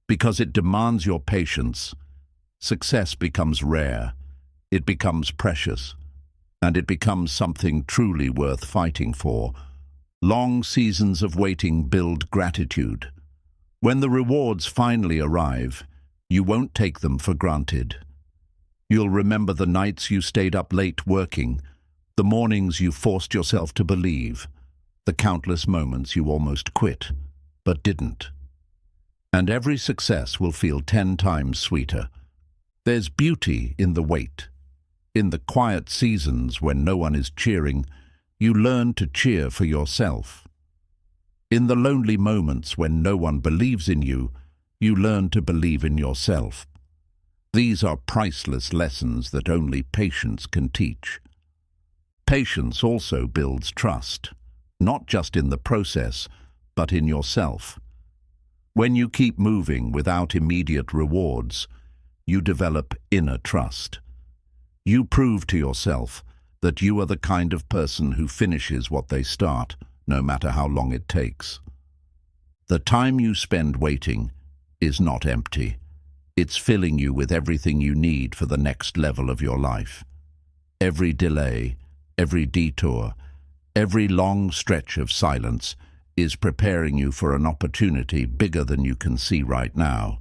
because it demands your patience, success becomes rare, it becomes precious, and it becomes something truly worth fighting for. Long seasons of waiting build gratitude. When the rewards finally arrive, you won't take them for granted. You'll remember the nights you stayed up late working, the mornings you forced yourself to believe, the countless moments you almost quit, but didn't. And every success will feel 10 times sweeter. There's beauty in the wait. In the quiet seasons when no one is cheering, you learn to cheer for yourself. In the lonely moments when no one believes in you, you learn to believe in yourself. These are priceless lessons that only patience can teach. Patience also builds trust, not just in the process, but in yourself. When you keep moving without immediate rewards, you develop inner trust. You prove to yourself that you are the kind of person who finishes what they start, no matter how long it takes. The time you spend waiting is not empty. It's filling you with everything you need for the next level of your life. Every delay, every detour, every long stretch of silence is preparing you for an opportunity bigger than you can see right now.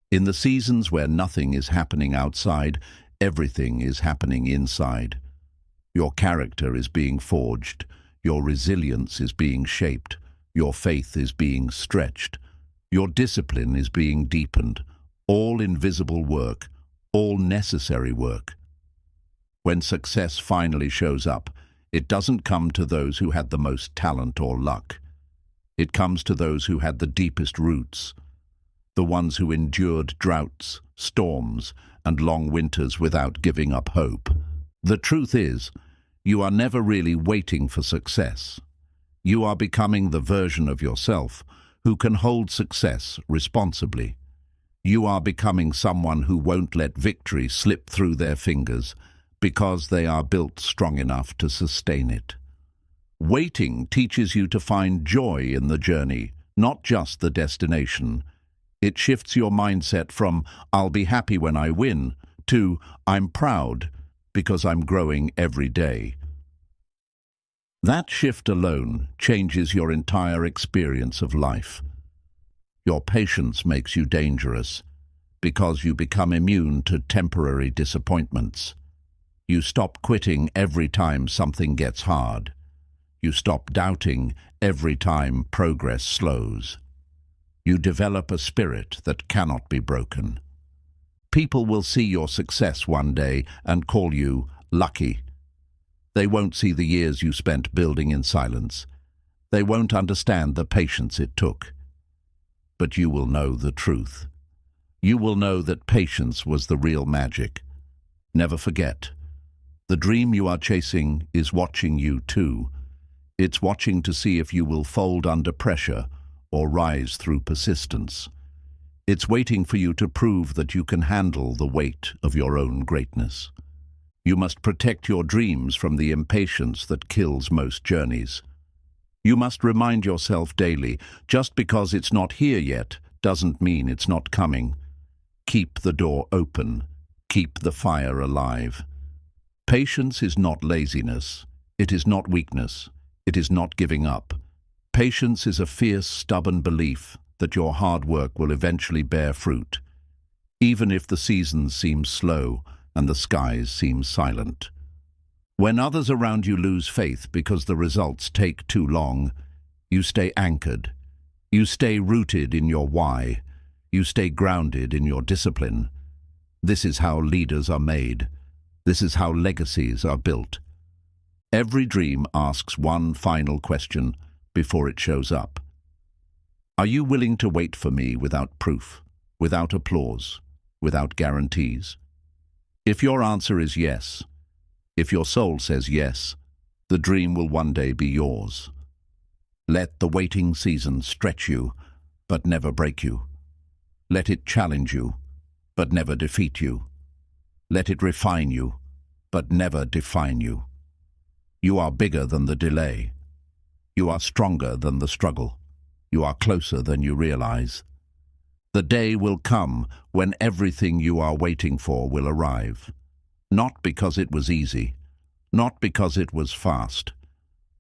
In the seasons where nothing is happening outside, everything is happening inside. Your character is being forged, your resilience is being shaped, your faith is being stretched, your discipline is being deepened, all invisible work, all necessary work. When success finally shows up, it doesn't come to those who had the most talent or luck. It comes to those who had the deepest roots, the ones who endured droughts, storms, and long winters without giving up hope. The truth is, you are never really waiting for success. You are becoming the version of yourself who can hold success responsibly. You are becoming someone who won't let victory slip through their fingers because they are built strong enough to sustain it. Waiting teaches you to find joy in the journey, not just the destination. It shifts your mindset from "I'll be happy when I win" to "I'm proud because I'm growing every day." That shift alone changes your entire experience of life. Your patience makes you dangerous because you become immune to temporary disappointments. You stop quitting every time something gets hard. You stop doubting every time progress slows. You develop a spirit that cannot be broken. People will see your success one day and call you lucky. They won't see the years you spent building in silence. They won't understand the patience it took. But you will know the truth. You will know that patience was the real magic. Never forget, the dream you are chasing is watching you too. It's watching to see if you will fold under pressure or rise through persistence. It's waiting for you to prove that you can handle the weight of your own greatness. You must protect your dreams from the impatience that kills most journeys. You must remind yourself daily, just because it's not here yet doesn't mean it's not coming. Keep the door open. Keep the fire alive. Patience is not laziness. It is not weakness. It is not giving up. Patience is a fierce, stubborn belief that your hard work will eventually bear fruit, even if the seasons seem slow and the skies seem silent. When others around you lose faith because the results take too long, you stay anchored. You stay rooted in your why. You stay grounded in your discipline. This is how leaders are made. This is how legacies are built. Every dream asks one final question before it shows up. Are you willing to wait for me without proof, without applause, without guarantees? If your answer is yes, if your soul says yes, the dream will one day be yours. Let the waiting season stretch you, but never break you. Let it challenge you, but never defeat you. Let it refine you, but never define you. You are bigger than the delay. You are stronger than the struggle. You are closer than you realize. The day will come when everything you are waiting for will arrive. Not because it was easy, not because it was fast,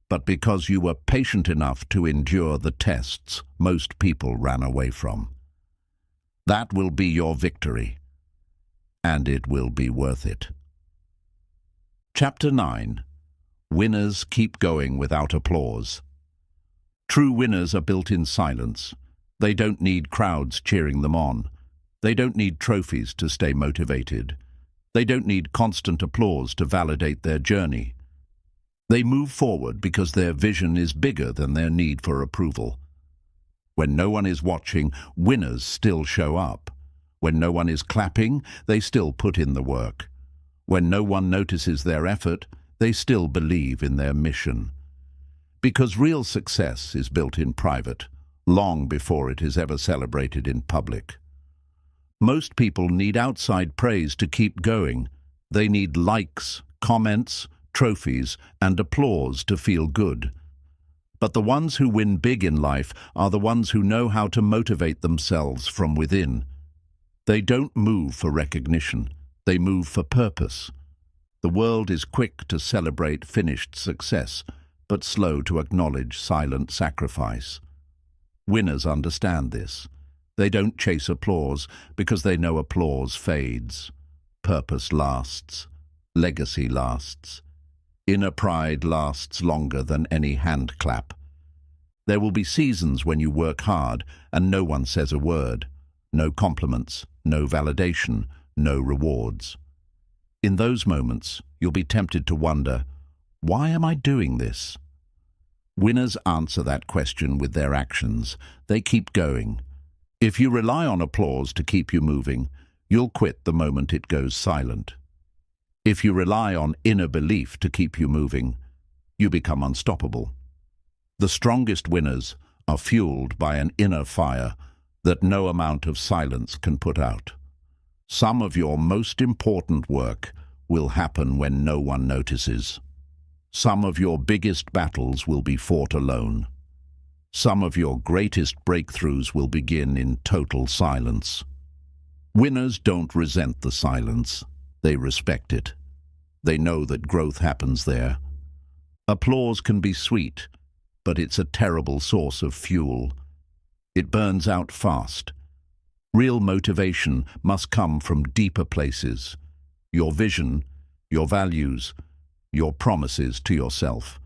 but because you were patient enough to endure the tests most people ran away from. That will be your victory, and it will be worth it. Chapter 9. Winners keep going without applause. True winners are built in silence. They don't need crowds cheering them on. They don't need trophies to stay motivated. They don't need constant applause to validate their journey. They move forward because their vision is bigger than their need for approval. When no one is watching, winners still show up. When no one is clapping, they still put in the work. When no one notices their effort, they still believe in their mission. Because real success is built in private, long before it is ever celebrated in public. Most people need outside praise to keep going. They need likes, comments, trophies, and applause to feel good. But the ones who win big in life are the ones who know how to motivate themselves from within. They don't move for recognition. They move for purpose. The world is quick to celebrate finished success, but slow to acknowledge silent sacrifice. Winners understand this. They don't chase applause because they know applause fades. Purpose lasts. Legacy lasts. Inner pride lasts longer than any hand clap. There will be seasons when you work hard and no one says a word. No compliments, no validation, no rewards. In those moments, you'll be tempted to wonder, why am I doing this? Winners answer that question with their actions. They keep going. If you rely on applause to keep you moving, you'll quit the moment it goes silent. If you rely on inner belief to keep you moving, you become unstoppable. The strongest winners are fueled by an inner fire that no amount of silence can put out. Some of your most important work will happen when no one notices. Some of your biggest battles will be fought alone. Some of your greatest breakthroughs will begin in total silence. Winners don't resent the silence. They respect it. They know that growth happens there. Applause can be sweet, but it's a terrible source of fuel. It burns out fast. Real motivation must come from deeper places. Your vision, your values, your promises to yourself.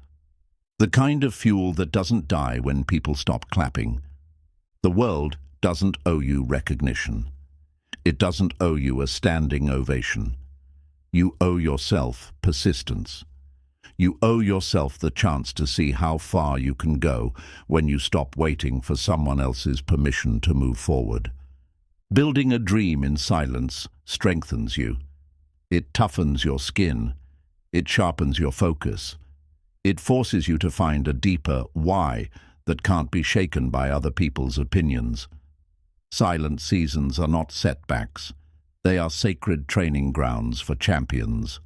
The kind of fuel that doesn't die when people stop clapping. The world doesn't owe you recognition. It doesn't owe you a standing ovation. You owe yourself persistence. You owe yourself the chance to see how far you can go when you stop waiting for someone else's permission to move forward. Building a dream in silence strengthens you. It toughens your skin. It sharpens your focus. It forces you to find a deeper why that can't be shaken by other people's opinions. Silent seasons are not setbacks. They are sacred training grounds for champions.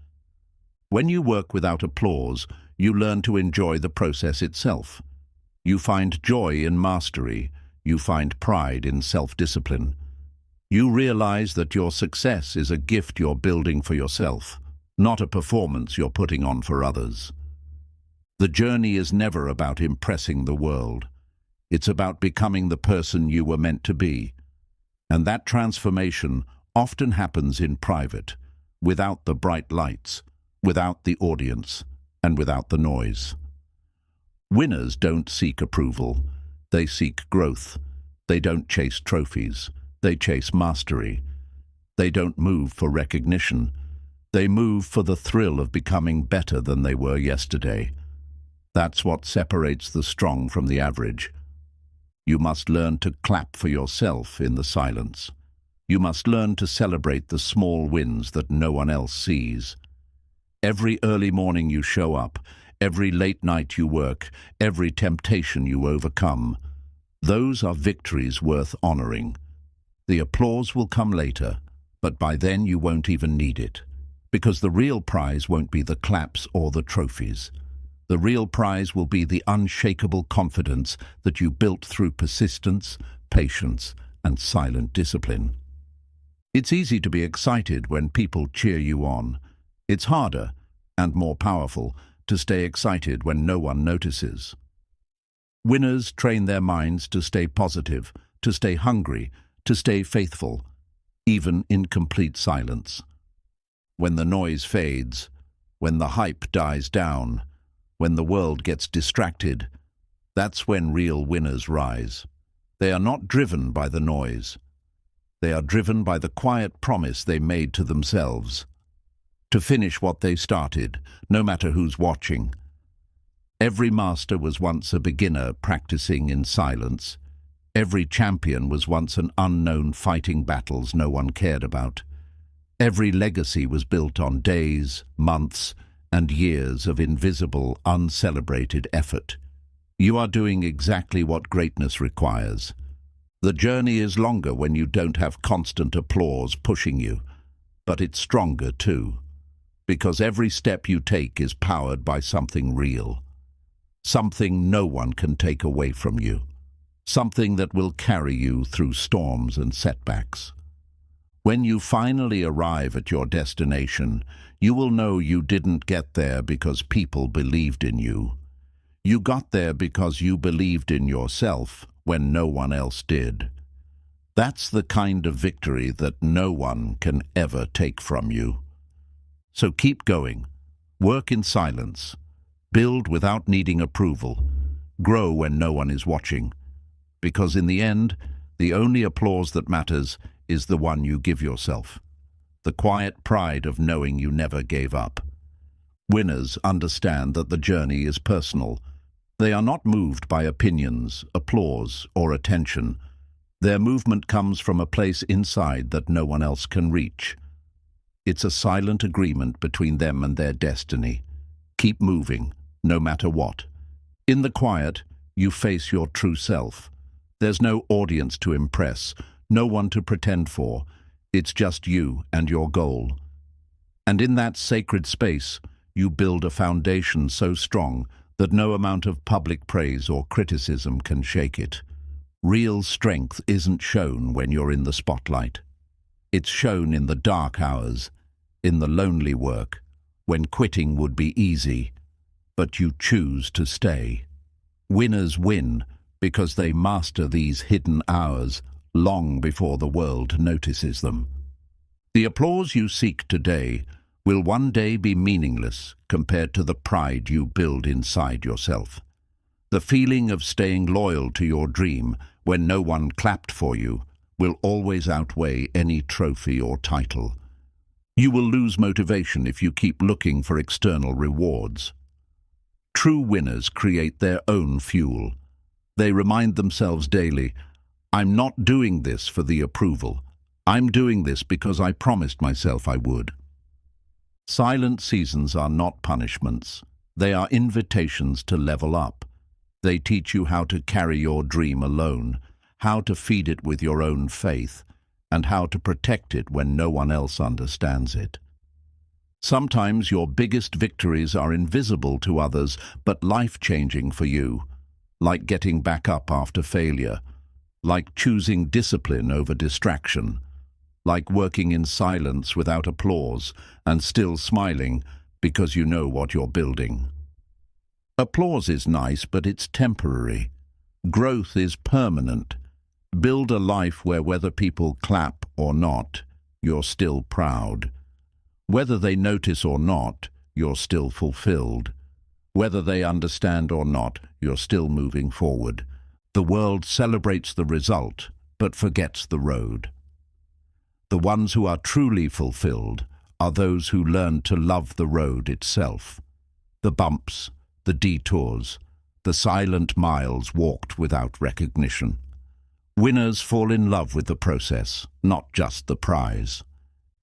When you work without applause, you learn to enjoy the process itself. You find joy in mastery. You find pride in self-discipline. You realize that your success is a gift you're building for yourself, not a performance you're putting on for others. The journey is never about impressing the world. It's about becoming the person you were meant to be. And that transformation often happens in private, without the bright lights, without the audience, and without the noise. Winners don't seek approval. They seek growth. They don't chase trophies. They chase mastery. They don't move for recognition. They move for the thrill of becoming better than they were yesterday. That's what separates the strong from the average. You must learn to clap for yourself in the silence. You must learn to celebrate the small wins that no one else sees. Every early morning you show up, every late night you work, every temptation you overcome, those are victories worth honoring. The applause will come later, but by then you won't even need it, because the real prize won't be the claps or the trophies. The real prize will be the unshakable confidence that you built through persistence, patience, and silent discipline. It's easy to be excited when people cheer you on. It's harder, and more powerful, to stay excited when no one notices. Winners train their minds to stay positive, to stay hungry, to stay faithful, even in complete silence. When the noise fades, when the hype dies down, when the world gets distracted, that's when real winners rise. They are not driven by the noise. They are driven by the quiet promise they made to themselves, to finish what they started, no matter who's watching. Every master was once a beginner practicing in silence. Every champion was once an unknown fighting battles no one cared about. Every legacy was built on days, months, and years of invisible, uncelebrated effort. You are doing exactly what greatness requires. The journey is longer when you don't have constant applause pushing you, but it's stronger too, because every step you take is powered by something real, something no one can take away from you, something that will carry you through storms and setbacks. When you finally arrive at your destination, you will know you didn't get there because people believed in you. You got there because you believed in yourself when no one else did. That's the kind of victory that no one can ever take from you. So keep going. Work in silence. Build without needing approval. Grow when no one is watching. Because in the end, the only applause that matters is the one you give yourself. The quiet pride of knowing you never gave up. Winners understand that the journey is personal. They are not moved by opinions, applause, or attention. Their movement comes from a place inside that no one else can reach. It's a silent agreement between them and their destiny. Keep moving, no matter what. In the quiet, you face your true self. There's no audience to impress, no one to pretend for. It's just you and your goal. And in that sacred space, you build a foundation so strong that no amount of public praise or criticism can shake it. Real strength isn't shown when you're in the spotlight. It's shown in the dark hours, in the lonely work, when quitting would be easy, but you choose to stay. Winners win because they master these hidden hours long before the world notices them. The applause you seek today will one day be meaningless compared to the pride you build inside yourself. The feeling of staying loyal to your dream when no one clapped for you will always outweigh any trophy or title. You will lose motivation if you keep looking for external rewards. True winners create their own fuel. They remind themselves daily, "I'm not doing this for the approval. I'm doing this because I promised myself I would." Silent seasons are not punishments. They are invitations to level up. They teach you how to carry your dream alone, how to feed it with your own faith, and how to protect it when no one else understands it. Sometimes your biggest victories are invisible to others, but life-changing for you, like getting back up after failure, like choosing discipline over distraction, like working in silence without applause and still smiling because you know what you're building. Applause is nice, but it's temporary. Growth is permanent. Build a life where whether people clap or not, you're still proud. Whether they notice or not, you're still fulfilled. Whether they understand or not, you're still moving forward. The world celebrates the result, but forgets the road. The ones who are truly fulfilled are those who learn to love the road itself. The bumps, the detours, the silent miles walked without recognition. Winners fall in love with the process, not just the prize.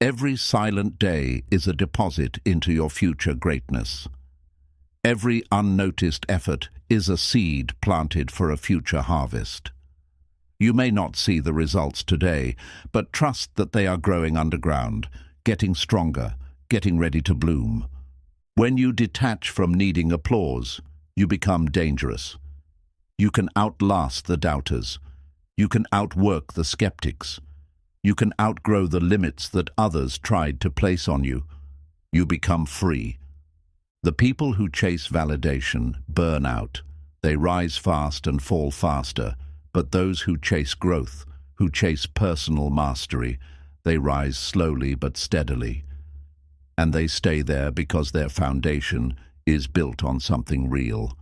Every silent day is a deposit into your future greatness. Every unnoticed effort is a seed planted for a future harvest. You may not see the results today, but trust that they are growing underground, getting stronger, getting ready to bloom. When you detach from needing applause, you become dangerous. You can outlast the doubters. You can outwork the skeptics. You can outgrow the limits that others tried to place on you. You become free. The people who chase validation burn out. They rise fast and fall faster, but those who chase growth, who chase personal mastery, they rise slowly but steadily. And they stay there because their foundation is built on something real.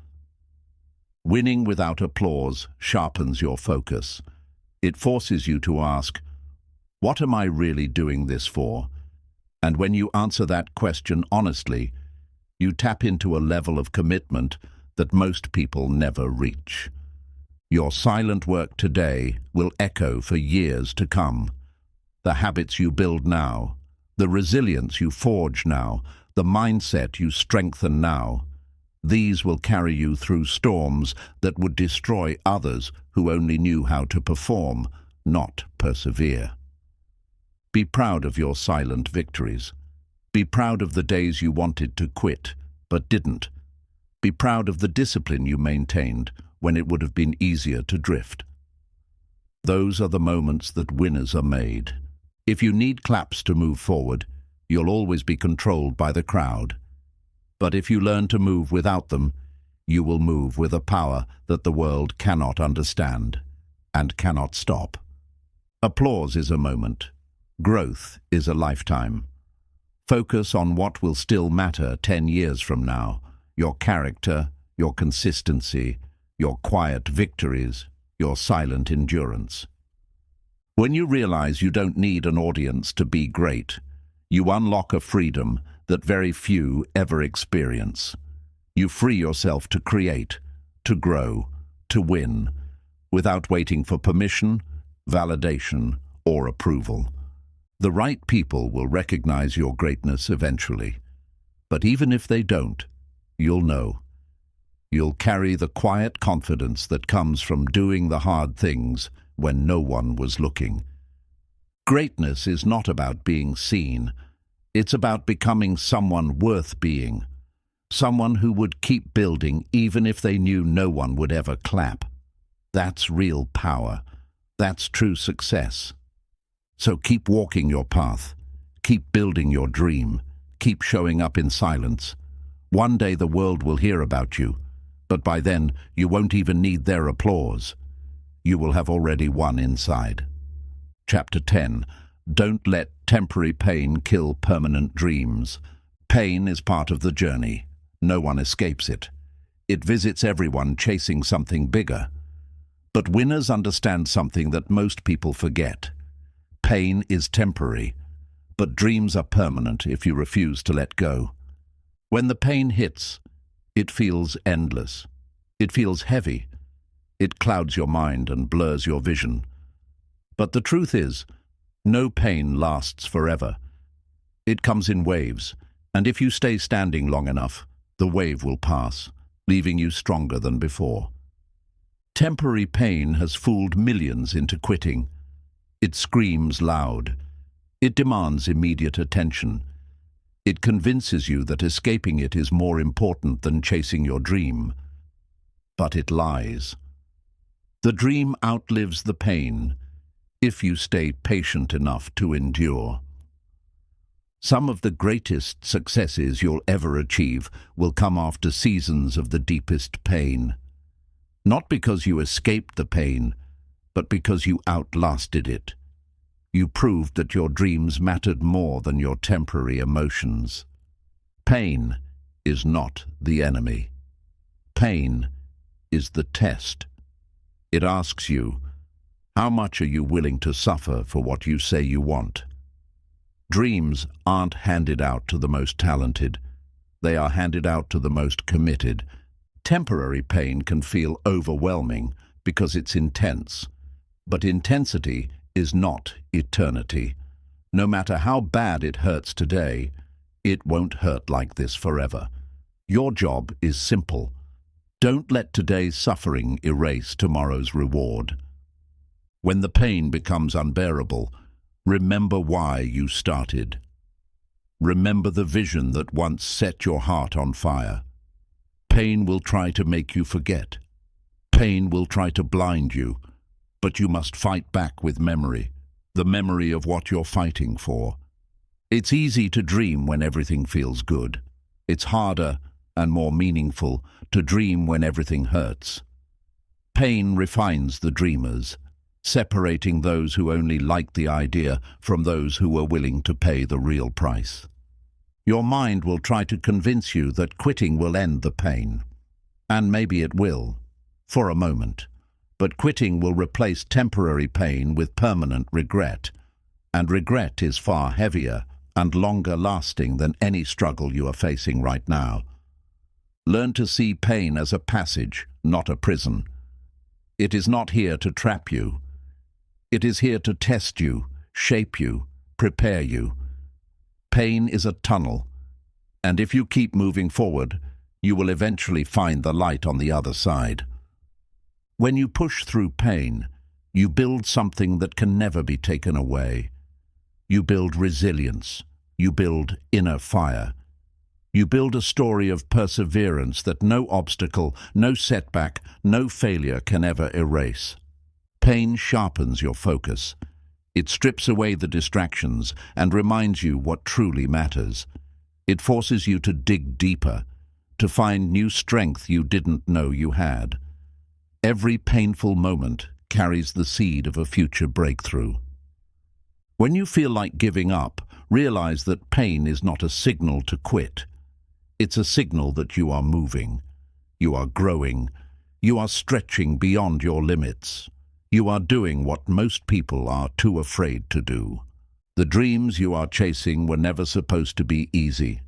Winning without applause sharpens your focus. It forces you to ask, what am I really doing this for? And when you answer that question honestly, you tap into a level of commitment that most people never reach. Your silent work today will echo for years to come. The habits you build now, the resilience you forge now, the mindset you strengthen now, these will carry you through storms that would destroy others who only knew how to perform, not persevere. Be proud of your silent victories. Be proud of the days you wanted to quit, but didn't. Be proud of the discipline you maintained when it would have been easier to drift. Those are the moments that winners are made. If you need claps to move forward, you'll always be controlled by the crowd. But if you learn to move without them, you will move with a power that the world cannot understand and cannot stop. Applause is a moment. Growth is a lifetime. Focus on what will still matter 10 years from now. Your character, your consistency, your quiet victories, your silent endurance. When you realize you don't need an audience to be great, you unlock a freedom that very few ever experience. You free yourself to create, to grow, to win, without waiting for permission, validation, or approval. The right people will recognize your greatness eventually. But even if they don't, you'll know. You'll carry the quiet confidence that comes from doing the hard things when no one was looking. Greatness is not about being seen. It's about becoming someone worth being. Someone who would keep building even if they knew no one would ever clap. That's real power. That's true success. So keep walking your path. Keep building your dream. Keep showing up in silence. One day the world will hear about you, but by then you won't even need their applause. You will have already won inside. Chapter 10. Don't let temporary pain kill permanent dreams. Pain is part of the journey. No one escapes it. It visits everyone chasing something bigger. But winners understand something that most people forget. Pain is temporary, but dreams are permanent if you refuse to let go. When the pain hits, it feels endless. It feels heavy. It clouds your mind and blurs your vision. But the truth is, no pain lasts forever. It comes in waves, and if you stay standing long enough, the wave will pass, leaving you stronger than before. Temporary pain has fooled millions into quitting. It screams loud. It demands immediate attention. It convinces you that escaping it is more important than chasing your dream. But it lies. The dream outlives the pain if you stay patient enough to endure. Some of the greatest successes you'll ever achieve will come after seasons of the deepest pain. Not because you escaped the pain, but because you outlasted it. You proved that your dreams mattered more than your temporary emotions. Pain is not the enemy. Pain is the test. It asks you, how much are you willing to suffer for what you say you want? Dreams aren't handed out to the most talented. They are handed out to the most committed. Temporary pain can feel overwhelming because it's intense. But intensity is not eternity. No matter how bad it hurts today, it won't hurt like this forever. Your job is simple. Don't let today's suffering erase tomorrow's reward. When the pain becomes unbearable, remember why you started. Remember the vision that once set your heart on fire. Pain will try to make you forget. Pain will try to blind you, but you must fight back with memory, the memory of what you're fighting for. It's easy to dream when everything feels good. It's harder and more meaningful to dream when everything hurts. Pain refines the dreamers, separating those who only like the idea from those who are willing to pay the real price. Your mind will try to convince you that quitting will end the pain. And maybe it will, for a moment. But quitting will replace temporary pain with permanent regret. And regret is far heavier and longer lasting than any struggle you are facing right now. Learn to see pain as a passage, not a prison. It is not here to trap you. It is here to test you, shape you, prepare you. Pain is a tunnel, and if you keep moving forward, you will eventually find the light on the other side. When you push through pain, you build something that can never be taken away. You build resilience. You build inner fire. You build a story of perseverance that no obstacle, no setback, no failure can ever erase. Pain sharpens your focus. It strips away the distractions and reminds you what truly matters. It forces you to dig deeper, to find new strength you didn't know you had. Every painful moment carries the seed of a future breakthrough. When you feel like giving up, realize that pain is not a signal to quit. It's a signal that you are moving. You are growing. You are stretching beyond your limits. You are doing what most people are too afraid to do. The dreams you are chasing were never supposed to be easy.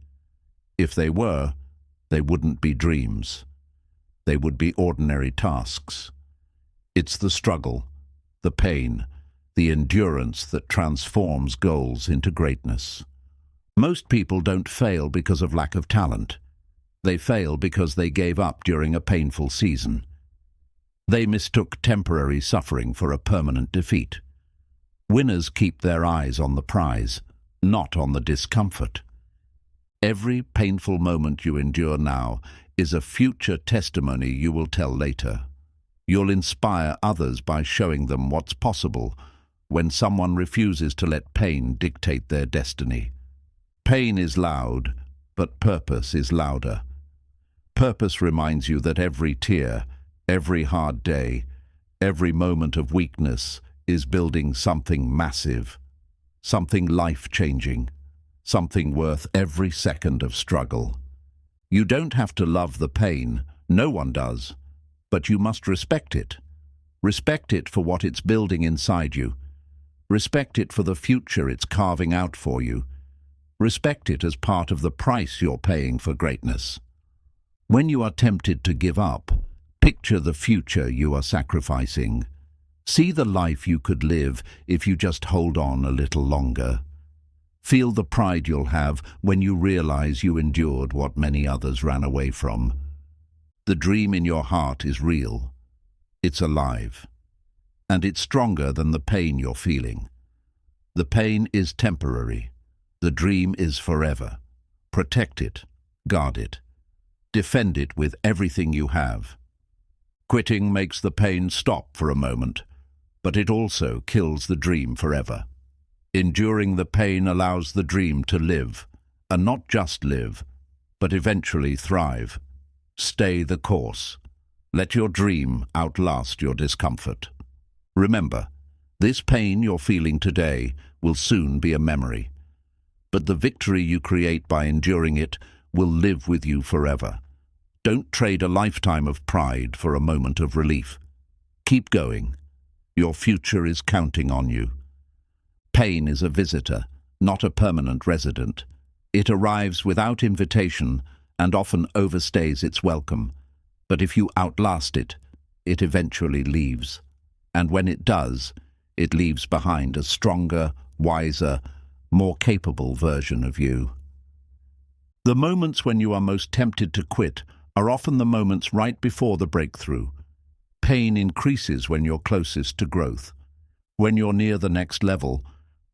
If they were, they wouldn't be dreams. They would be ordinary tasks. It's the struggle, the pain, the endurance that transforms goals into greatness. Most people don't fail because of lack of talent. They fail because they gave up during a painful season. They mistook temporary suffering for a permanent defeat. Winners keep their eyes on the prize, not on the discomfort. Every painful moment you endure now is a future testimony you will tell later. You'll inspire others by showing them what's possible when someone refuses to let pain dictate their destiny. Pain is loud, but purpose is louder. Purpose reminds you that every tear, every hard day, every moment of weakness is building something massive, something life-changing, something worth every second of struggle. You don't have to love the pain, No one does. But you must respect it. Respect it for what it's building inside you. Respect it for the future it's carving out for you. Respect it as part of the price you're paying for greatness. When you are tempted to give up, picture the future you are sacrificing. See the life you could live if you just hold on a little longer. Feel the pride you'll have when you realize you endured what many others ran away from. The dream in your heart is real. It's alive. And it's stronger than the pain you're feeling. The pain is temporary. The dream is forever. Protect it. Guard it. Defend it with everything you have. Quitting makes the pain stop for a moment, but it also kills the dream forever. Enduring the pain allows the dream to live, and not just live, but eventually thrive. Stay the course. Let your dream outlast your discomfort. Remember, this pain you're feeling today will soon be a memory, but the victory you create by enduring it will live with you forever. Don't trade a lifetime of pride for a moment of relief. Keep going. Your future is counting on you. Pain is a visitor, not a permanent resident. It arrives without invitation and often overstays its welcome. But if you outlast it, it eventually leaves. And when it does, it leaves behind a stronger, wiser, more capable version of you. The moments when you are most tempted to quit are often the moments right before the breakthrough. Pain increases when you're closest to growth. When you're near the next level,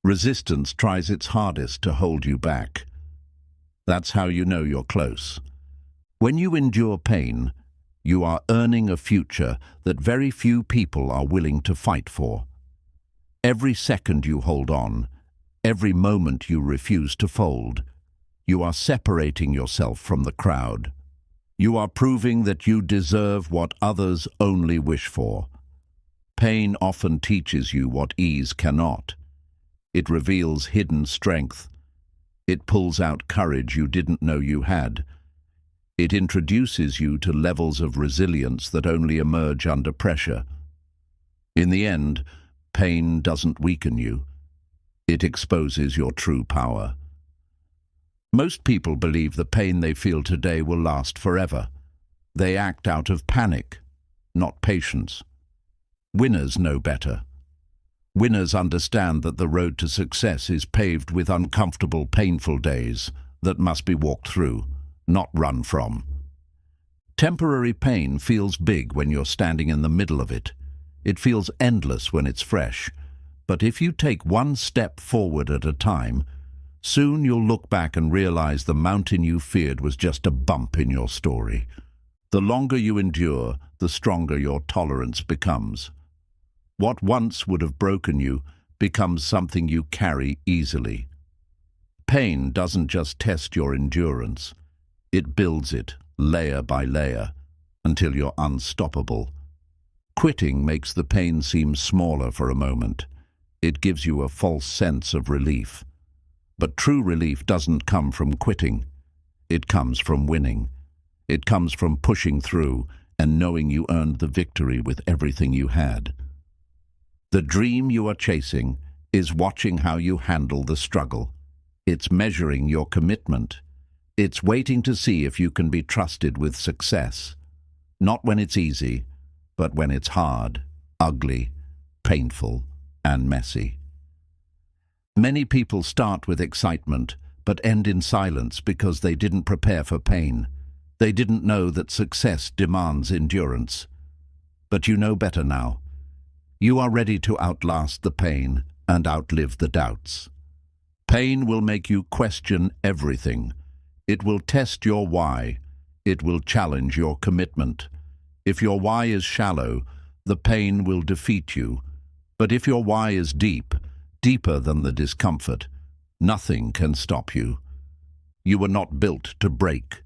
resistance tries its hardest to hold you back. That's how you know you're close. When you endure pain, you are earning a future that very few people are willing to fight for. Every second you hold on, every moment you refuse to fold, you are separating yourself from the crowd. You are proving that you deserve what others only wish for. Pain often teaches you what ease cannot. It reveals hidden strength. It pulls out courage you didn't know you had. It introduces you to levels of resilience that only emerge under pressure. In the end, pain doesn't weaken you. It exposes your true power. Most people believe the pain they feel today will last forever. They act out of panic, not patience. Winners know better. Winners understand that the road to success is paved with uncomfortable, painful days that must be walked through, not run from. Temporary pain feels big when you're standing in the middle of it. It feels endless when it's fresh. But if you take one step forward at a time, soon you'll look back and realize the mountain you feared was just a bump in your story. The longer you endure, the stronger your tolerance becomes. What once would have broken you becomes something you carry easily. Pain doesn't just test your endurance. It builds it, layer by layer, until you're unstoppable. Quitting makes the pain seem smaller for a moment. It gives you a false sense of relief. But true relief doesn't come from quitting. It comes from winning. It comes from pushing through and knowing you earned the victory with everything you had. The dream you are chasing is watching how you handle the struggle. It's measuring your commitment. It's waiting to see if you can be trusted with success. Not when it's easy, but when it's hard, ugly, painful, and messy. Many people start with excitement, but end in silence because they didn't prepare for pain. They didn't know that success demands endurance. But you know better now. You are ready to outlast the pain and outlive the doubts. Pain will make you question everything. It will test your why. It will challenge your commitment. If your why is shallow, the pain will defeat you. But if your why is deep, deeper than the discomfort, nothing can stop you. You were not built to break.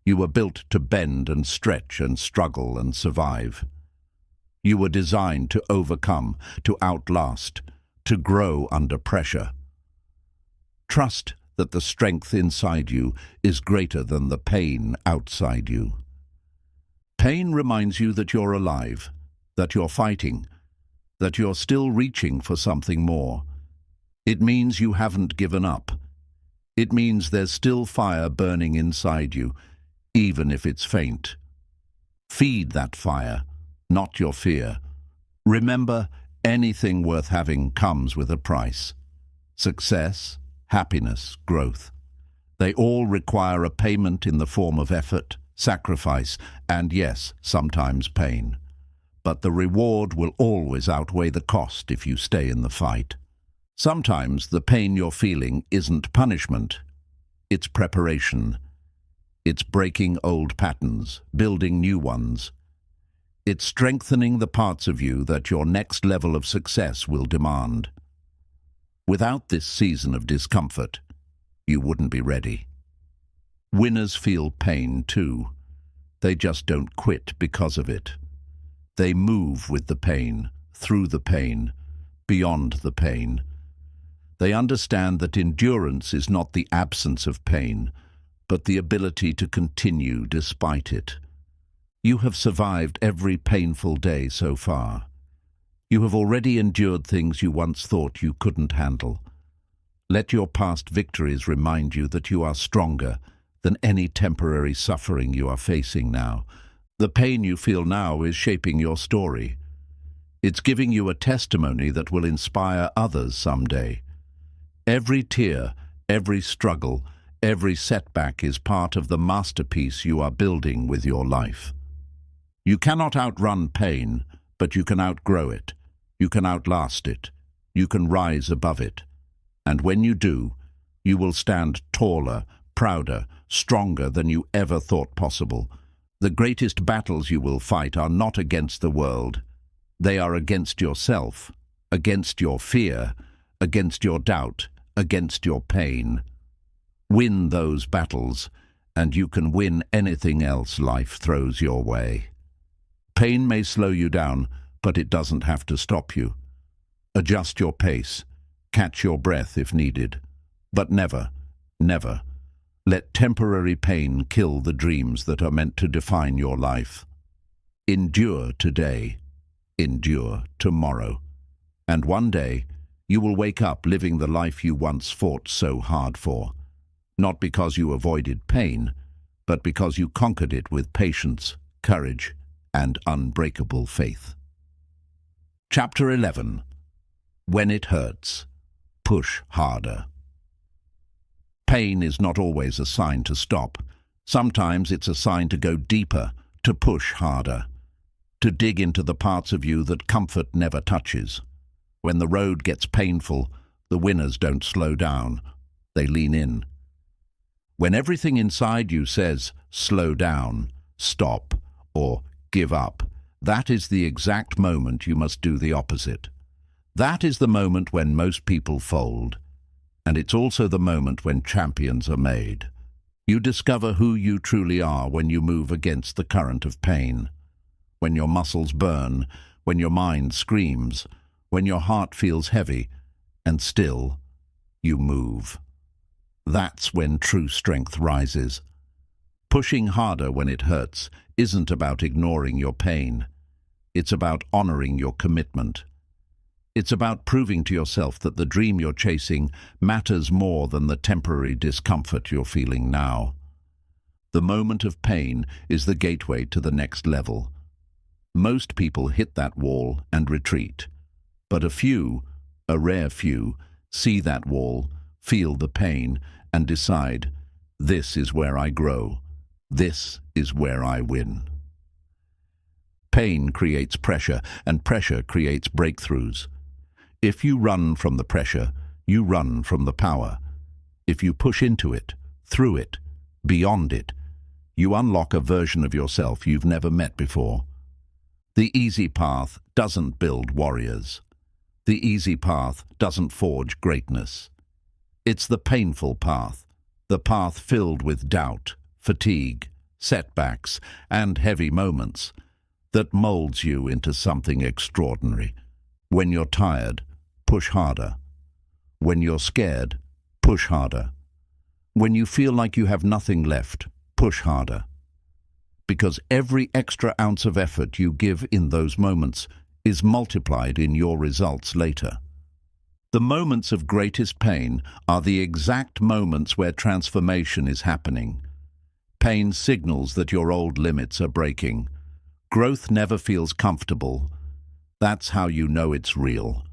You were built to bend and stretch and struggle and survive. You were designed to overcome, to outlast, to grow under pressure. Trust that the strength inside you is greater than the pain outside you. Pain reminds you that you're alive, that you're fighting, that you're still reaching for something more. It means you haven't given up. It means there's still fire burning inside you, even if it's faint. Feed that fire, not your fear. Remember, anything worth having comes with a price. Success, happiness, growth. They all require a payment in the form of effort, sacrifice, and yes, sometimes pain. But the reward will always outweigh the cost if you stay in the fight. Sometimes the pain you're feeling isn't punishment. It's preparation. It's breaking old patterns, building new ones. It's strengthening the parts of you that your next level of success will demand. Without this season of discomfort, you wouldn't be ready. Winners feel pain too. They just don't quit because of it. They move with the pain, through the pain, beyond the pain. They understand that endurance is not the absence of pain, but the ability to continue despite it. You have survived every painful day so far. You have already endured things you once thought you couldn't handle. Let your past victories remind you that you are stronger than any temporary suffering you are facing now. The pain you feel now is shaping your story. It's giving you a testimony that will inspire others someday. Every tear, every struggle, every setback is part of the masterpiece you are building with your life. You cannot outrun pain, but you can outgrow it. You can outlast it. You can rise above it. And when you do, you will stand taller, prouder, stronger than you ever thought possible. The greatest battles you will fight are not against the world. They are against yourself, against your fear, against your doubt, against your pain. Win those battles, and you can win anything else life throws your way. Pain may slow you down, but it doesn't have to stop you. Adjust your pace. Catch your breath if needed. But never, never, let temporary pain kill the dreams that are meant to define your life. Endure today. Endure tomorrow. And one day, you will wake up living the life you once fought so hard for. Not because you avoided pain, but because you conquered it with patience, courage, and unbreakable faith. Chapter 11. When it hurts, push harder. Pain is not always a sign to stop. Sometimes it's a sign to go deeper, to push harder, to dig into the parts of you that comfort never touches. When the road gets painful, the winners don't slow down, they lean in. When everything inside you says, slow down, stop, or give up, that is the exact moment you must do the opposite. That is the moment when most people fold, and it's also the moment when champions are made. You discover who you truly are when you move against the current of pain. When your muscles burn, when your mind screams, when your heart feels heavy, and still, you move. That's when true strength rises. Pushing harder when it hurts isn't about ignoring your pain. It's about honoring your commitment. It's about proving to yourself that the dream you're chasing matters more than the temporary discomfort you're feeling now. The moment of pain is the gateway to the next level. Most people hit that wall and retreat, but a few, a rare few, see that wall, feel the pain, and decide, this is where I grow, this is where I win. Pain creates pressure, and pressure creates breakthroughs. If you run from the pressure, you run from the power. If you push into it, through it, beyond it, you unlock a version of yourself you've never met before. The easy path doesn't build warriors. The easy path doesn't forge greatness. It's the painful path, the path filled with doubt, fatigue, setbacks, and heavy moments, that molds you into something extraordinary. When you're tired, push harder. When you're scared, push harder. When you feel like you have nothing left, push harder. because every extra ounce of effort you give in those moments is multiplied in your results later. The moments of greatest pain are the exact moments where transformation is happening. Pain signals that your old limits are breaking. Growth never feels comfortable. That's how you know it's real.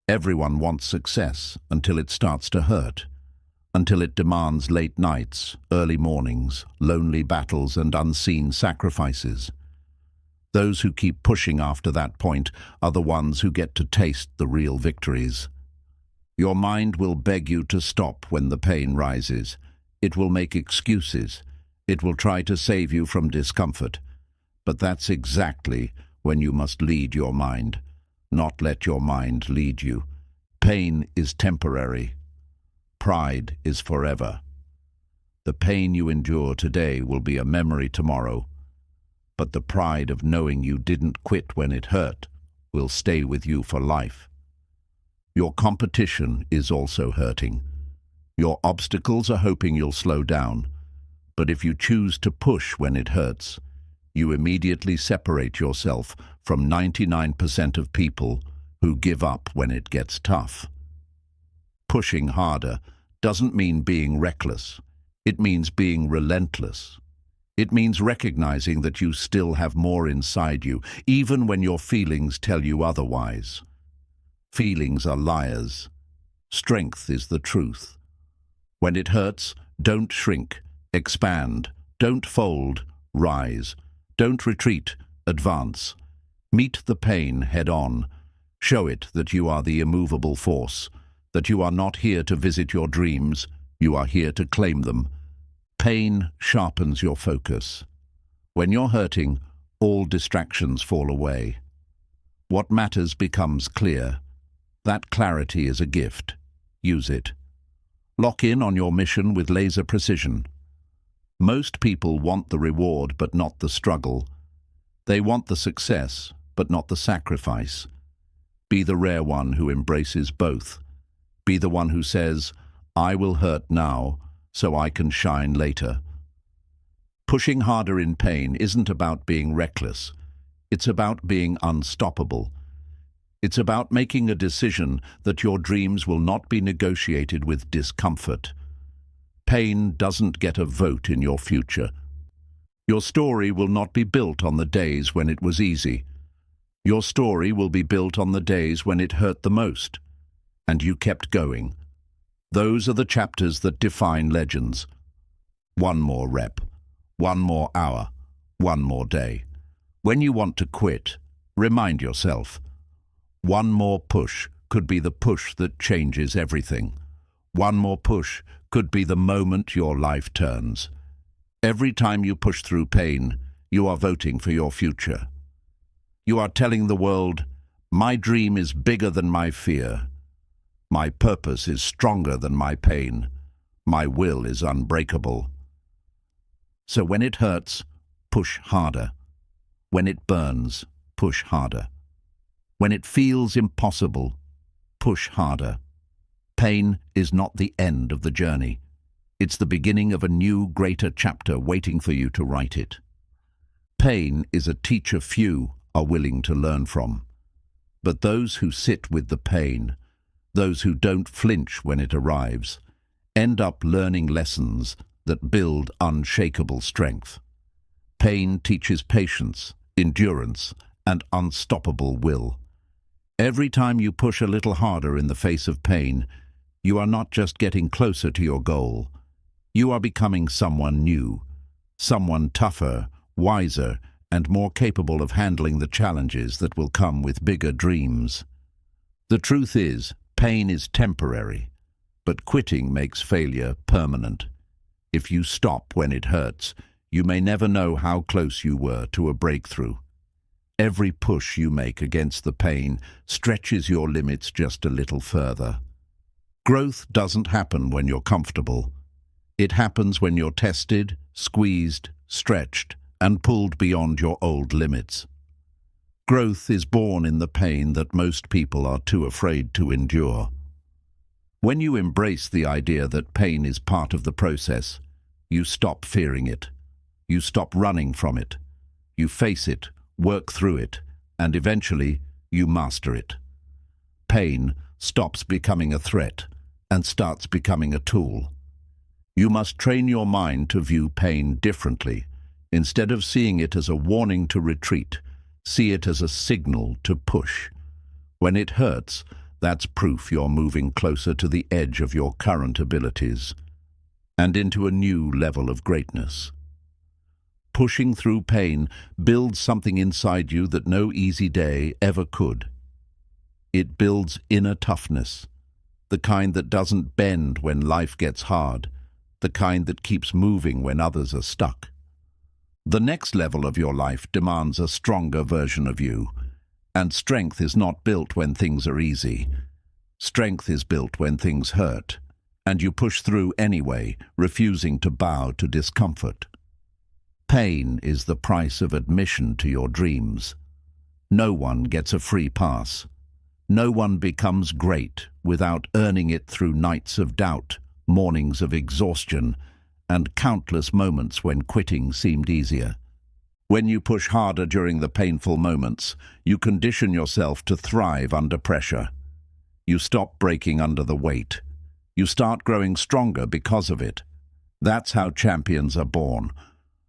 Everyone wants success until it starts to hurt, until it demands late nights, early mornings, lonely battles, and unseen sacrifices. Those who keep pushing after that point are the ones who get to taste the real victories. Your mind will beg you to stop when the pain rises. It will make excuses. It will try to save you from discomfort. But that's exactly when you must lead your mind, not let your mind lead you. Pain is temporary. Pride is forever. The pain you endure today will be a memory tomorrow, but the pride of knowing you didn't quit when it hurt will stay with you for life. Your competition is also hurting. Your obstacles are hoping you'll slow down, but if you choose to push when it hurts, you immediately separate yourself from 99% of people who give up when it gets tough. Pushing harder doesn't mean being reckless. It means being relentless. It means recognizing that you still have more inside you, even when your feelings tell you otherwise. Feelings are liars. Strength is the truth. When it hurts, don't shrink, expand. Don't fold, rise. Don't retreat, advance. Meet the pain head-on. Show it that you are the immovable force, that you are not here to visit your dreams, you are here to claim them. Pain sharpens your focus. When you're hurting, all distractions fall away. What matters becomes clear. That clarity is a gift. Use it. Lock in on your mission with laser precision. Most people want the reward but not the struggle. They want the success but not the sacrifice. Be the rare one who embraces both. Be the one who says, I will hurt now so I can shine later. Pushing harder in pain isn't about being reckless. It's about being unstoppable. It's about making a decision that your dreams will not be negotiated with discomfort. Pain doesn't get a vote in your future. Your story will not be built on the days when it was easy. Your story will be built on the days when it hurt the most, and you kept going. Those are the chapters that define legends. One more rep, one more hour, one more day. When you want to quit, remind yourself, one more push could be the push that changes everything. One more push could be the moment your life turns. Every time you push through pain, you are voting for your future. You are telling the world, my dream is bigger than my fear. My purpose is stronger than my pain. My will is unbreakable. So when it hurts, push harder. When it burns, push harder. When it feels impossible, push harder. Pain is not the end of the journey. It's the beginning of a new, greater chapter waiting for you to write it. Pain is a teacher few are willing to learn from. But those who sit with the pain, those who don't flinch when it arrives, end up learning lessons that build unshakable strength. Pain teaches patience, endurance, and unstoppable will. Every time you push a little harder in the face of pain, you are not just getting closer to your goal. You are becoming someone new, someone tougher, wiser, and more capable of handling the challenges that will come with bigger dreams. The truth is, pain is temporary, but quitting makes failure permanent. If you stop when it hurts, you may never know how close you were to a breakthrough. Every push you make against the pain stretches your limits just a little further. Growth doesn't happen when you're comfortable. It happens when you're tested, squeezed, stretched, and pulled beyond your old limits. Growth is born in the pain that most people are too afraid to endure. When you embrace the idea that pain is part of the process, you stop fearing it. You stop running from it. You face it, work through it, and eventually you master it. Pain stops becoming a threat and starts becoming a tool. You must train your mind to view pain differently. Instead of seeing it as a warning to retreat, see it as a signal to push. When it hurts, that's proof you're moving closer to the edge of your current abilities and into a new level of greatness. Pushing through pain builds something inside you that no easy day ever could. It builds inner toughness, the kind that doesn't bend when life gets hard, the kind that keeps moving when others are stuck. The next level of your life demands a stronger version of you, and strength is not built when things are easy. Strength is built when things hurt, and you push through anyway, refusing to bow to discomfort. Pain is the price of admission to your dreams. No one gets a free pass. No one becomes great without earning it through nights of doubt, mornings of exhaustion, and countless moments when quitting seemed easier. When you push harder during the painful moments, you condition yourself to thrive under pressure. You stop breaking under the weight. You start growing stronger because of it. That's how champions are born,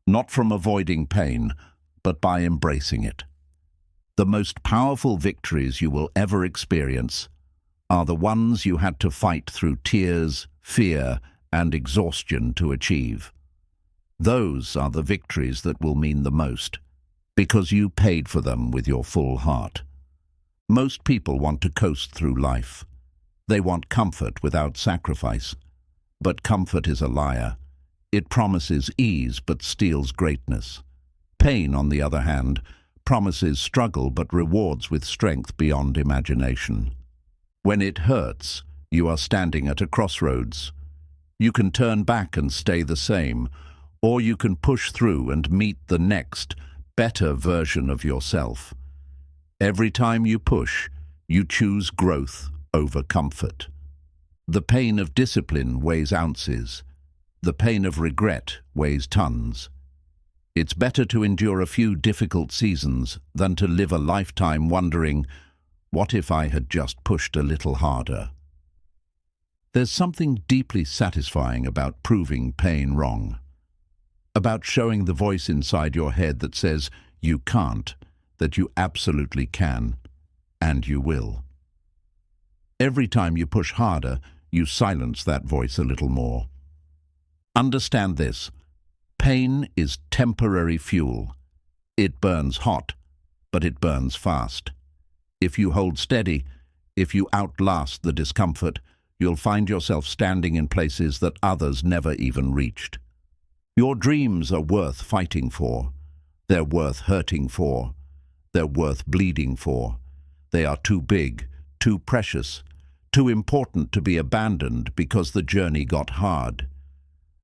not from avoiding pain, but by embracing it. The most powerful victories you will ever experience are the ones you had to fight through tears, fear, and exhaustion to achieve. Those are the victories that will mean the most, because you paid for them with your full heart. Most people want to coast through life. They want comfort without sacrifice. But comfort is a liar. It promises ease but steals greatness. Pain, on the other hand, promises struggle but rewards with strength beyond imagination. When it hurts, you are standing at a crossroads. You can turn back and stay the same, or you can push through and meet the next, better version of yourself. Every time you push, you choose growth over comfort. The pain of discipline weighs ounces. The pain of regret weighs tons. It's better to endure a few difficult seasons than to live a lifetime wondering, what if I had just pushed a little harder? There's something deeply satisfying about proving pain wrong. About showing the voice inside your head that says you can't, that you absolutely can, and you will. Every time you push harder, you silence that voice a little more. Understand this. Pain is temporary fuel. It burns hot, but it burns fast. If you hold steady, if you outlast the discomfort, you'll find yourself standing in places that others never even reached. Your dreams are worth fighting for. They're worth hurting for. They're worth bleeding for. They are too big, too precious, too important to be abandoned because the journey got hard.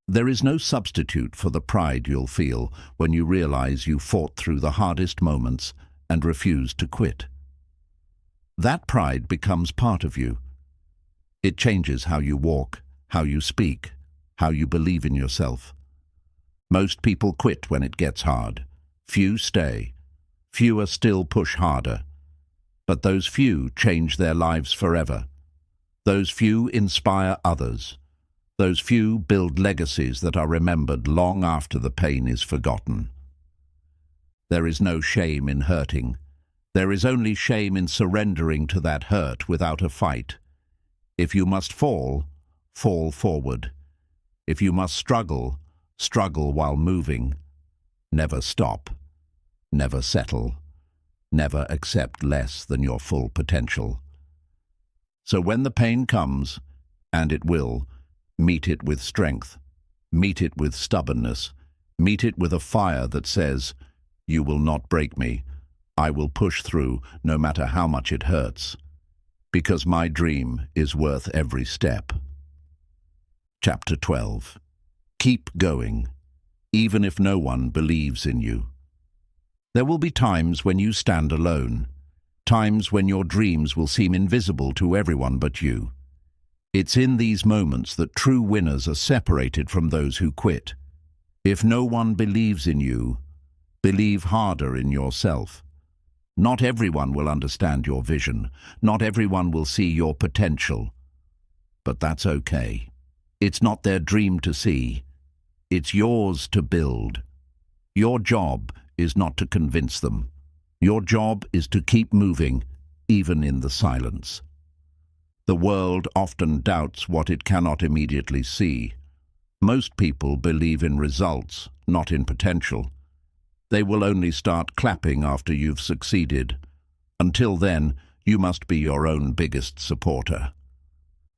There is no substitute for the pride you'll feel when you realize you fought through the hardest moments and refused to quit. That pride becomes part of you. It changes how you walk, how you speak, how you believe in yourself. Most people quit when it gets hard. Few stay. Fewer still push harder. But those few change their lives forever. Those few inspire others. Those few build legacies that are remembered long after the pain is forgotten. There is no shame in hurting. There is only shame in surrendering to that hurt without a fight. If you must fall, fall forward. If you must struggle, struggle while moving. Never stop. Never settle. Never accept less than your full potential. So when the pain comes, and it will, meet it with strength. Meet it with stubbornness. Meet it with a fire that says, "You will not break me. I will push through no matter how much it hurts. Because my dream is worth every step." Chapter 12. Keep going, even if no one believes in you. There will be times when you stand alone, times when your dreams will seem invisible to everyone but you. It's in these moments that true winners are separated from those who quit. If no one believes in you, believe harder in yourself. Not everyone will understand your vision. Not everyone will see your potential. But that's okay. It's not their dream to see. It's yours to build. Your job is not to convince them. Your job is to keep moving, even in the silence. The world often doubts what it cannot immediately see. Most people believe in results, not in potential. They will only start clapping after you've succeeded. Until then, you must be your own biggest supporter.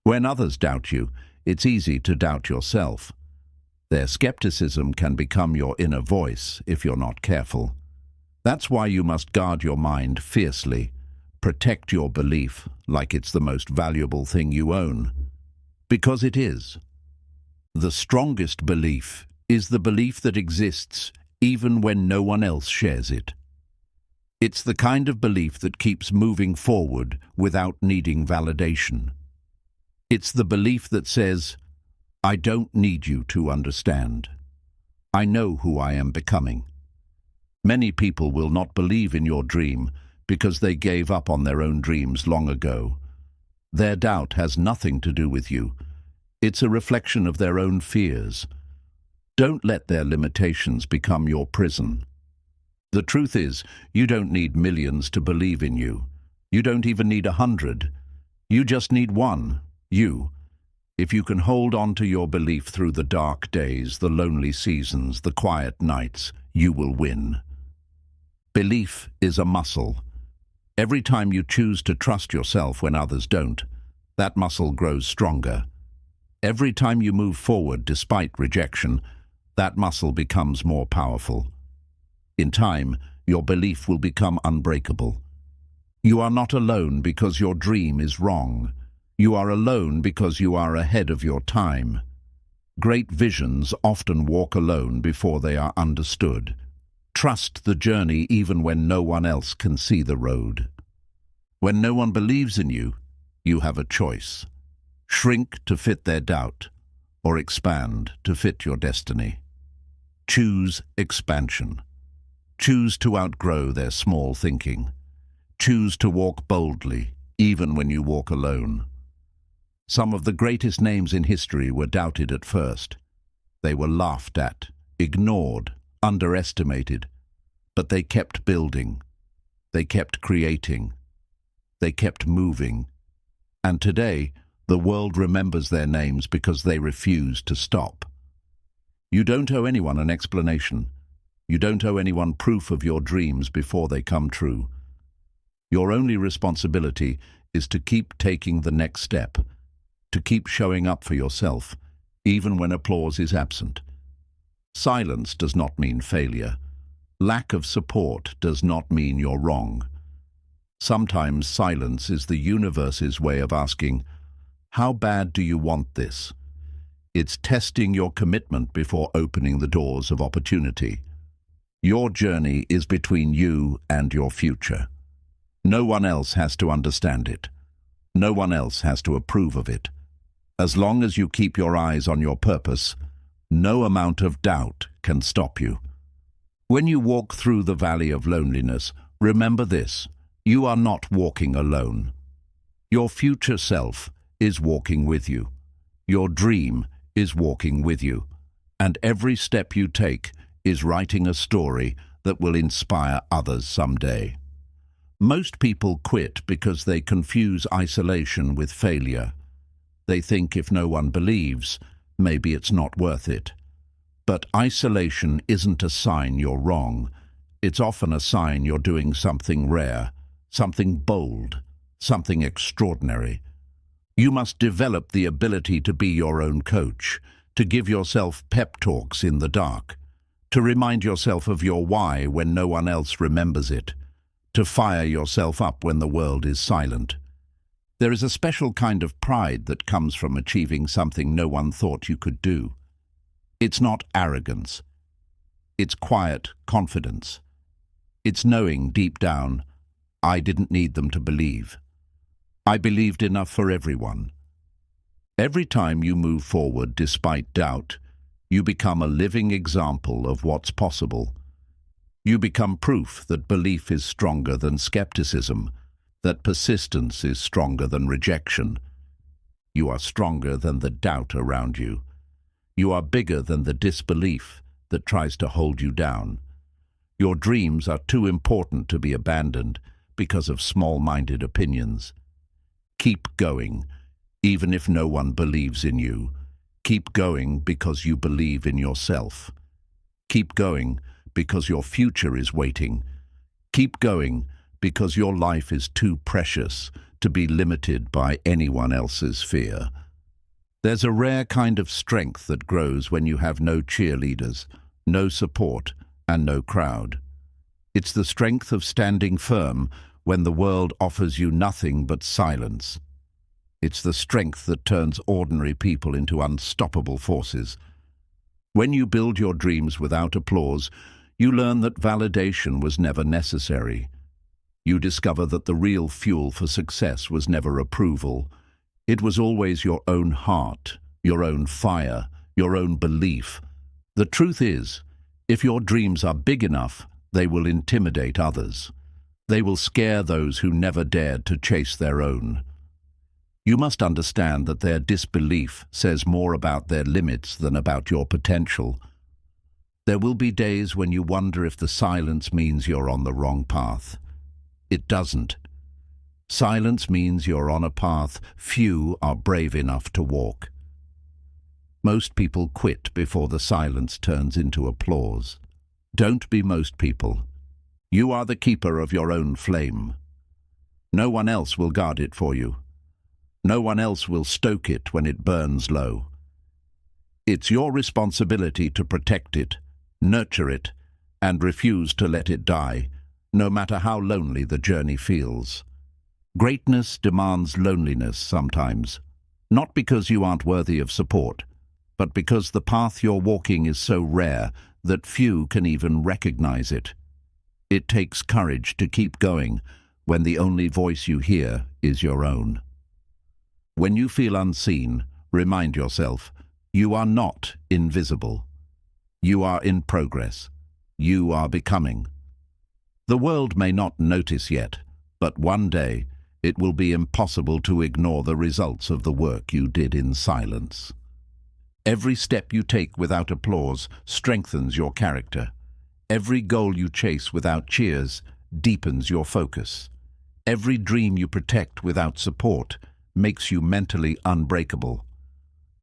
When others doubt you, it's easy to doubt yourself. Their skepticism can become your inner voice if you're not careful. That's why you must guard your mind fiercely. Protect your belief like it's the most valuable thing you own. Because it is. The strongest belief is the belief that exists even when no one else shares it. It's the kind of belief that keeps moving forward without needing validation. It's the belief that says, I don't need you to understand. I know who I am becoming. Many people will not believe in your dream because they gave up on their own dreams long ago. Their doubt has nothing to do with you. It's a reflection of their own fears. Don't let their limitations become your prison. The truth is, you don't need millions to believe in you. You don't even need 100. You just need one, you. If you can hold on to your belief through the dark days, the lonely seasons, the quiet nights, you will win. Belief is a muscle. Every time you choose to trust yourself when others don't, that muscle grows stronger. Every time you move forward despite rejection, that muscle becomes more powerful. In time, your belief will become unbreakable. You are not alone because your dream is wrong. You are alone because you are ahead of your time. Great visions often walk alone before they are understood. Trust the journey even when no one else can see the road. When no one believes in you, you have a choice. Shrink to fit their doubt, or expand to fit your destiny. Choose expansion. Choose to outgrow their small thinking. Choose to walk boldly, even when you walk alone. Some of the greatest names in history were doubted at first. They were laughed at, ignored, underestimated. But they kept building. They kept creating. They kept moving. And today, the world remembers their names because they refused to stop. You don't owe anyone an explanation. You don't owe anyone proof of your dreams before they come true. Your only responsibility is to keep taking the next step, to keep showing up for yourself, even when applause is absent. Silence does not mean failure. Lack of support does not mean you're wrong. Sometimes silence is the universe's way of asking, how bad do you want this? It's testing your commitment before opening the doors of opportunity. Your journey is between you and your future. No one else has to understand it. No one else has to approve of it. As long as you keep your eyes on your purpose, no amount of doubt can stop you. When you walk through the valley of loneliness, remember this: you are not walking alone. Your future self is walking with you. Your dream is walking with you. And every step you take is writing a story that will inspire others someday. Most people quit because they confuse isolation with failure. They think if no one believes, maybe it's not worth it. But isolation isn't a sign you're wrong. It's often a sign you're doing something rare, something bold, something extraordinary. You must develop the ability to be your own coach, to give yourself pep talks in the dark, to remind yourself of your why when no one else remembers it, to fire yourself up when the world is silent. There is a special kind of pride that comes from achieving something no one thought you could do. It's not arrogance. It's quiet confidence. It's knowing deep down, I didn't need them to believe. I believed enough for everyone. Every time you move forward despite doubt, You become a living example of what's possible. You become proof that belief is stronger than skepticism, that persistence is stronger than rejection. You are stronger than the doubt around you. You are bigger than the disbelief that tries to hold you down. Your dreams are too important to be abandoned because of small-minded opinions. Keep going, even if no one believes in you. Keep going because you believe in yourself. Keep going because your future is waiting. Keep going because your life is too precious to be limited by anyone else's fear. There's a rare kind of strength that grows when you have no cheerleaders, no support, and no crowd. It's the strength of standing firm when the world offers you nothing but silence. It's the strength that turns ordinary people into unstoppable forces. When you build your dreams without applause, you learn that validation was never necessary. You discover that the real fuel for success was never approval. It was always your own heart, your own fire, your own belief. The truth is, if your dreams are big enough, they will intimidate others. They will scare those who never dared to chase their own. You must understand that their disbelief says more about their limits than about your potential. There will be days when you wonder if the silence means you're on the wrong path. It doesn't. Silence means you're on a path few are brave enough to walk. Most people quit before the silence turns into applause. Don't be most people. You are the keeper of your own flame. No one else will guard it for you. No one else will stoke it when it burns low. It's your responsibility to protect it, nurture it, and refuse to let it die, no matter how lonely the journey feels. Greatness demands loneliness sometimes, not because you aren't worthy of support, but because the path you're walking is so rare that few can even recognize it. It takes courage to keep going when the only voice you hear is your own. When you feel unseen, remind yourself, you are not invisible. You are in progress. You are becoming. The world may not notice yet, but one day it will be impossible to ignore the results of the work you did in silence. Every step you take without applause strengthens your character. Every goal you chase without cheers deepens your focus. Every dream you protect without support makes you mentally unbreakable.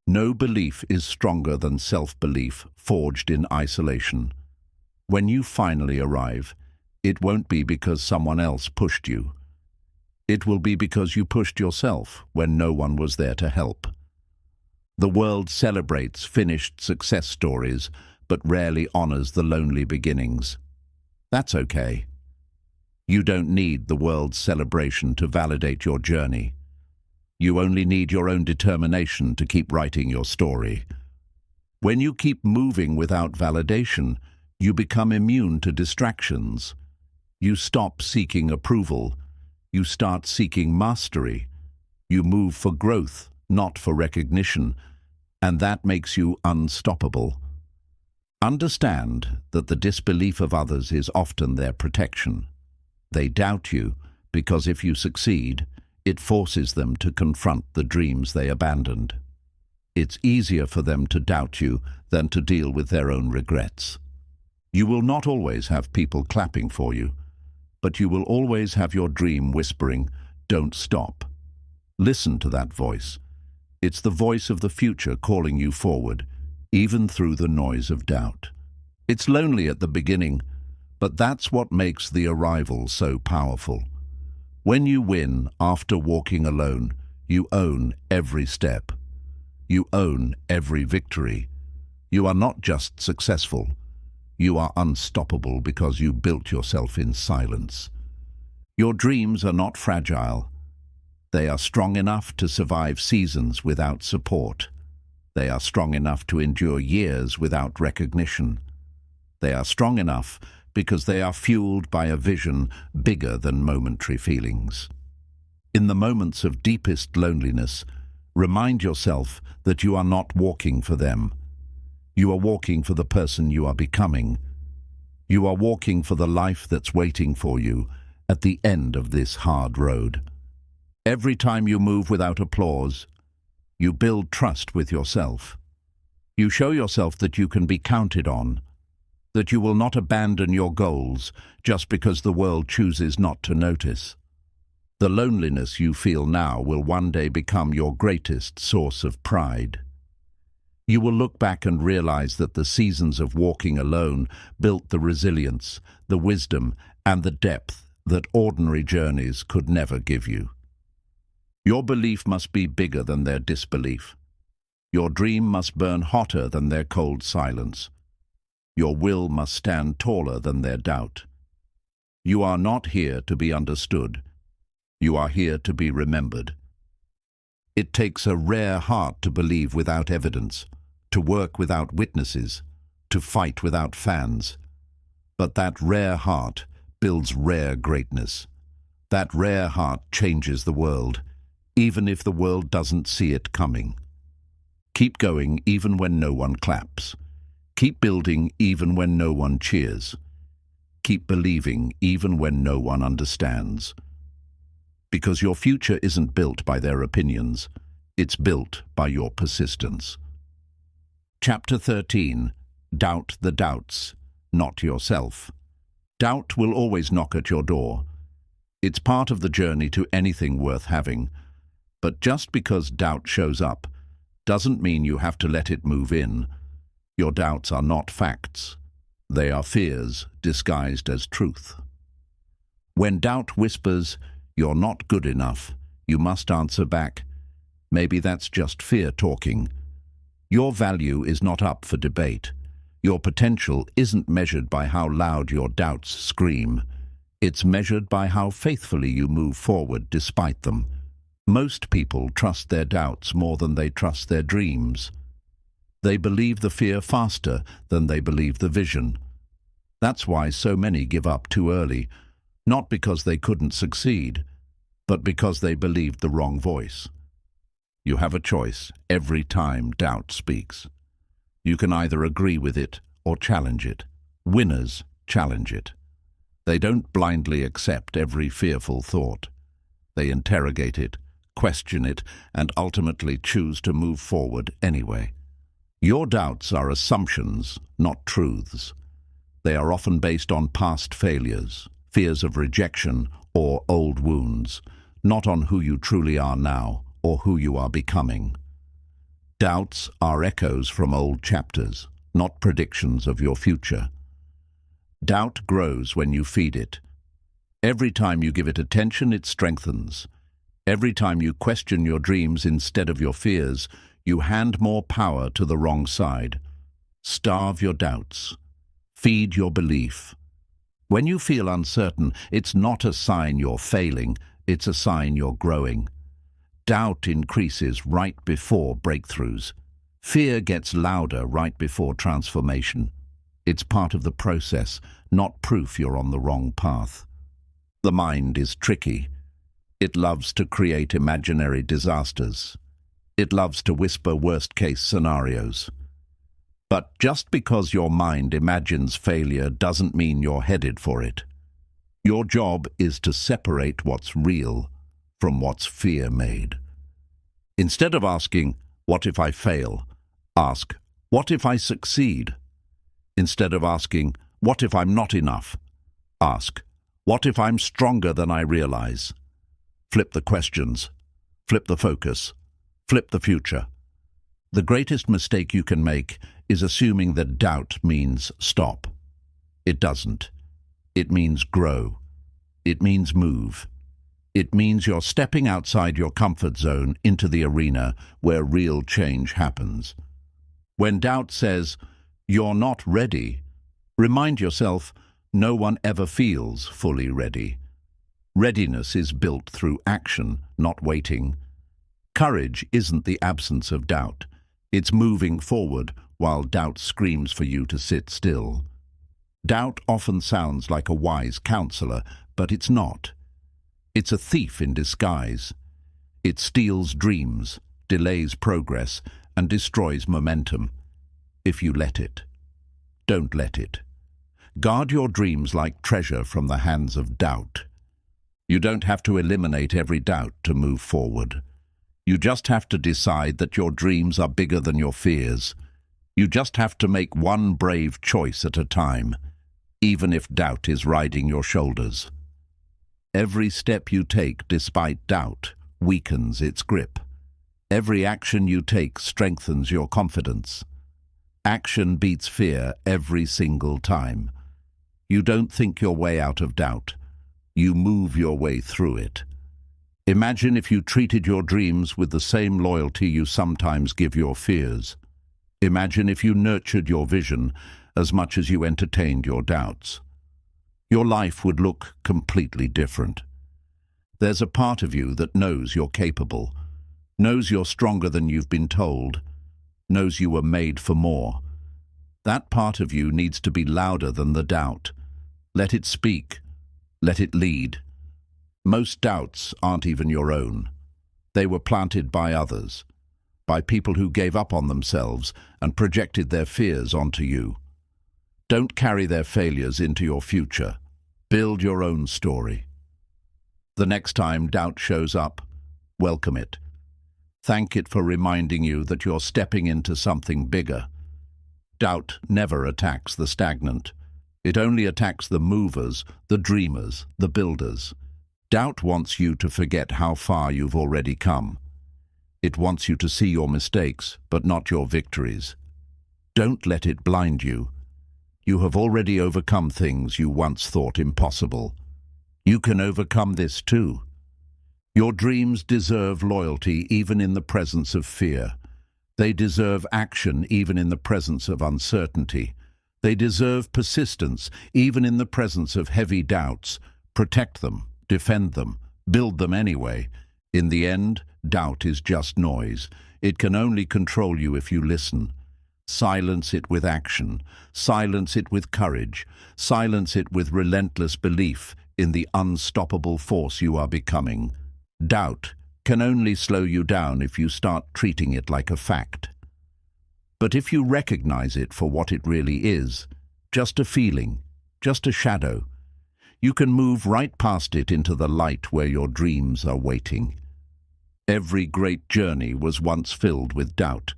No belief is stronger than self-belief forged in isolation. When you finally arrive, it won't be because someone else pushed you. It will be because you pushed yourself when no one was there to help. The world celebrates finished success stories, but rarely honors the lonely beginnings. That's okay. You don't need the world's celebration to validate your journey. You only need your own determination to keep writing your story. When you keep moving without validation, you become immune to distractions. You stop seeking approval. You start seeking mastery. You move for growth, not for recognition, and that makes you unstoppable. Understand that the disbelief of others is often their protection. They doubt you because if you succeed, it forces them to confront the dreams they abandoned. It's easier for them to doubt you than to deal with their own regrets. You will not always have people clapping for you, but you will always have your dream whispering, "Don't stop." Listen to that voice. It's the voice of the future calling you forward, even through the noise of doubt. It's lonely at the beginning, but that's what makes the arrival so powerful. When you win after walking alone, you own every step. You own every victory. You are not just successful. You are unstoppable because you built yourself in silence. Your dreams are not fragile. They are strong enough to survive seasons without support. They are strong enough to endure years without recognition. They are strong enough because they are fueled by a vision bigger than momentary feelings. In the moments of deepest loneliness, remind yourself that you are not walking for them. You are walking for the person you are becoming. You are walking for the life that's waiting for you at the end of this hard road. Every time you move without applause, you build trust with yourself. You show yourself that you can be counted on, that you will not abandon your goals just because the world chooses not to notice. The loneliness you feel now will one day become your greatest source of pride. You will look back and realize that the seasons of walking alone built the resilience, the wisdom, and the depth that ordinary journeys could never give you. Your belief must be bigger than their disbelief. Your dream must burn hotter than their cold silence. Your will must stand taller than their doubt. You are not here to be understood. You are here to be remembered. It takes a rare heart to believe without evidence, to work without witnesses, to fight without fans. But that rare heart builds rare greatness. That rare heart changes the world, even if the world doesn't see it coming. Keep going even when no one claps. Keep building even when no one cheers. Keep believing even when no one understands. Because your future isn't built by their opinions, it's built by your persistence. Chapter 13. Doubt the doubts, not yourself. Doubt will always knock at your door. It's part of the journey to anything worth having. But just because doubt shows up doesn't mean you have to let it move in. Your doubts are not facts. They are fears disguised as truth. When doubt whispers, "You're not good enough," you must answer back, "Maybe that's just fear talking." Your value is not up for debate. Your potential isn't measured by how loud your doubts scream. It's measured by how faithfully you move forward despite them. Most people trust their doubts more than they trust their dreams. They believe the fear faster than they believe the vision. That's why so many give up too early, not because they couldn't succeed, but because they believed the wrong voice. You have a choice every time doubt speaks. You can either agree with it or challenge it. Winners challenge it. They don't blindly accept every fearful thought. They interrogate it, question it, and ultimately choose to move forward anyway. Your doubts are assumptions, not truths. They are often based on past failures, fears of rejection, or old wounds, not on who you truly are now or who you are becoming. Doubts are echoes from old chapters, not predictions of your future. Doubt grows when you feed it. Every time you give it attention, it strengthens. Every time you question your dreams instead of your fears, you hand more power to the wrong side. Starve your doubts. Feed your belief. When you feel uncertain, it's not a sign you're failing, it's a sign you're growing. Doubt increases right before breakthroughs. Fear gets louder right before transformation. It's part of the process, not proof you're on the wrong path. The mind is tricky. It loves to create imaginary disasters. It loves to whisper worst-case scenarios. But just because your mind imagines failure doesn't mean you're headed for it. Your job is to separate what's real from what's fear-made. Instead of asking, "What if I fail?" ask, "What if I succeed?" Instead of asking, "What if I'm not enough?" ask, "What if I'm stronger than I realize?" Flip the questions. Flip the focus. Flip the future. The greatest mistake you can make is assuming that doubt means stop. It doesn't. It means grow. It means move. It means you're stepping outside your comfort zone into the arena where real change happens. When doubt says, "You're not ready," remind yourself, no one ever feels fully ready. Readiness is built through action, not waiting. Courage isn't the absence of doubt. It's moving forward while doubt screams for you to sit still. Doubt often sounds like a wise counselor, but it's not. It's a thief in disguise. It steals dreams, delays progress, and destroys momentum. if you let it. Don't let it. Guard your dreams like treasure from the hands of doubt. You don't have to eliminate every doubt to move forward. You just have to decide that your dreams are bigger than your fears. You just have to make one brave choice at a time, even if doubt is riding your shoulders. Every step you take despite doubt weakens its grip. Every action you take strengthens your confidence. Action beats fear every single time. You don't think your way out of doubt. You move your way through it. Imagine if you treated your dreams with the same loyalty you sometimes give your fears. Imagine if you nurtured your vision as much as you entertained your doubts. Your life would look completely different. There's a part of you that knows you're capable, knows you're stronger than you've been told, knows you were made for more. That part of you needs to be louder than the doubt. Let it speak. Let it lead. Most doubts aren't even your own. They were planted by others, by people who gave up on themselves and projected their fears onto you. Don't carry their failures into your future. Build your own story. The next time doubt shows up, welcome it. Thank it for reminding you that you're stepping into something bigger. Doubt never attacks the stagnant. It only attacks the movers, the dreamers, the builders. Doubt wants you to forget how far you've already come. It wants you to see your mistakes, but not your victories. Don't let it blind you. You have already overcome things you once thought impossible. You can overcome this too. Your dreams deserve loyalty even in the presence of fear. They deserve action even in the presence of uncertainty. They deserve persistence even in the presence of heavy doubts. Protect them, defend them, build them anyway. In the end, doubt is just noise. It can only control you if you listen. Silence it with action. Silence it with courage. Silence it with relentless belief in the unstoppable force you are becoming. Doubt can only slow you down if you start treating it like a fact. But if you recognize it for what it really is, just a feeling, just a shadow, you can move right past it into the light where your dreams are waiting. Every great journey was once filled with doubt.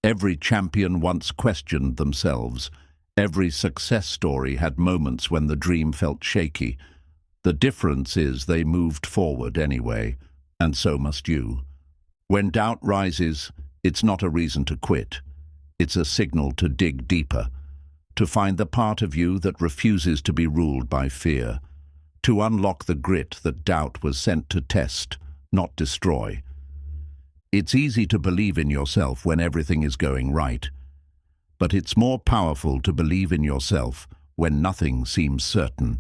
Every champion once questioned themselves. Every success story had moments when the dream felt shaky. The difference is they moved forward anyway, and so must you. When doubt rises, it's not a reason to quit. It's a signal to dig deeper, to find the part of you that refuses to be ruled by fear, to unlock the grit that doubt was sent to test, not destroy. It's easy to believe in yourself when everything is going right, but it's more powerful to believe in yourself when nothing seems certain.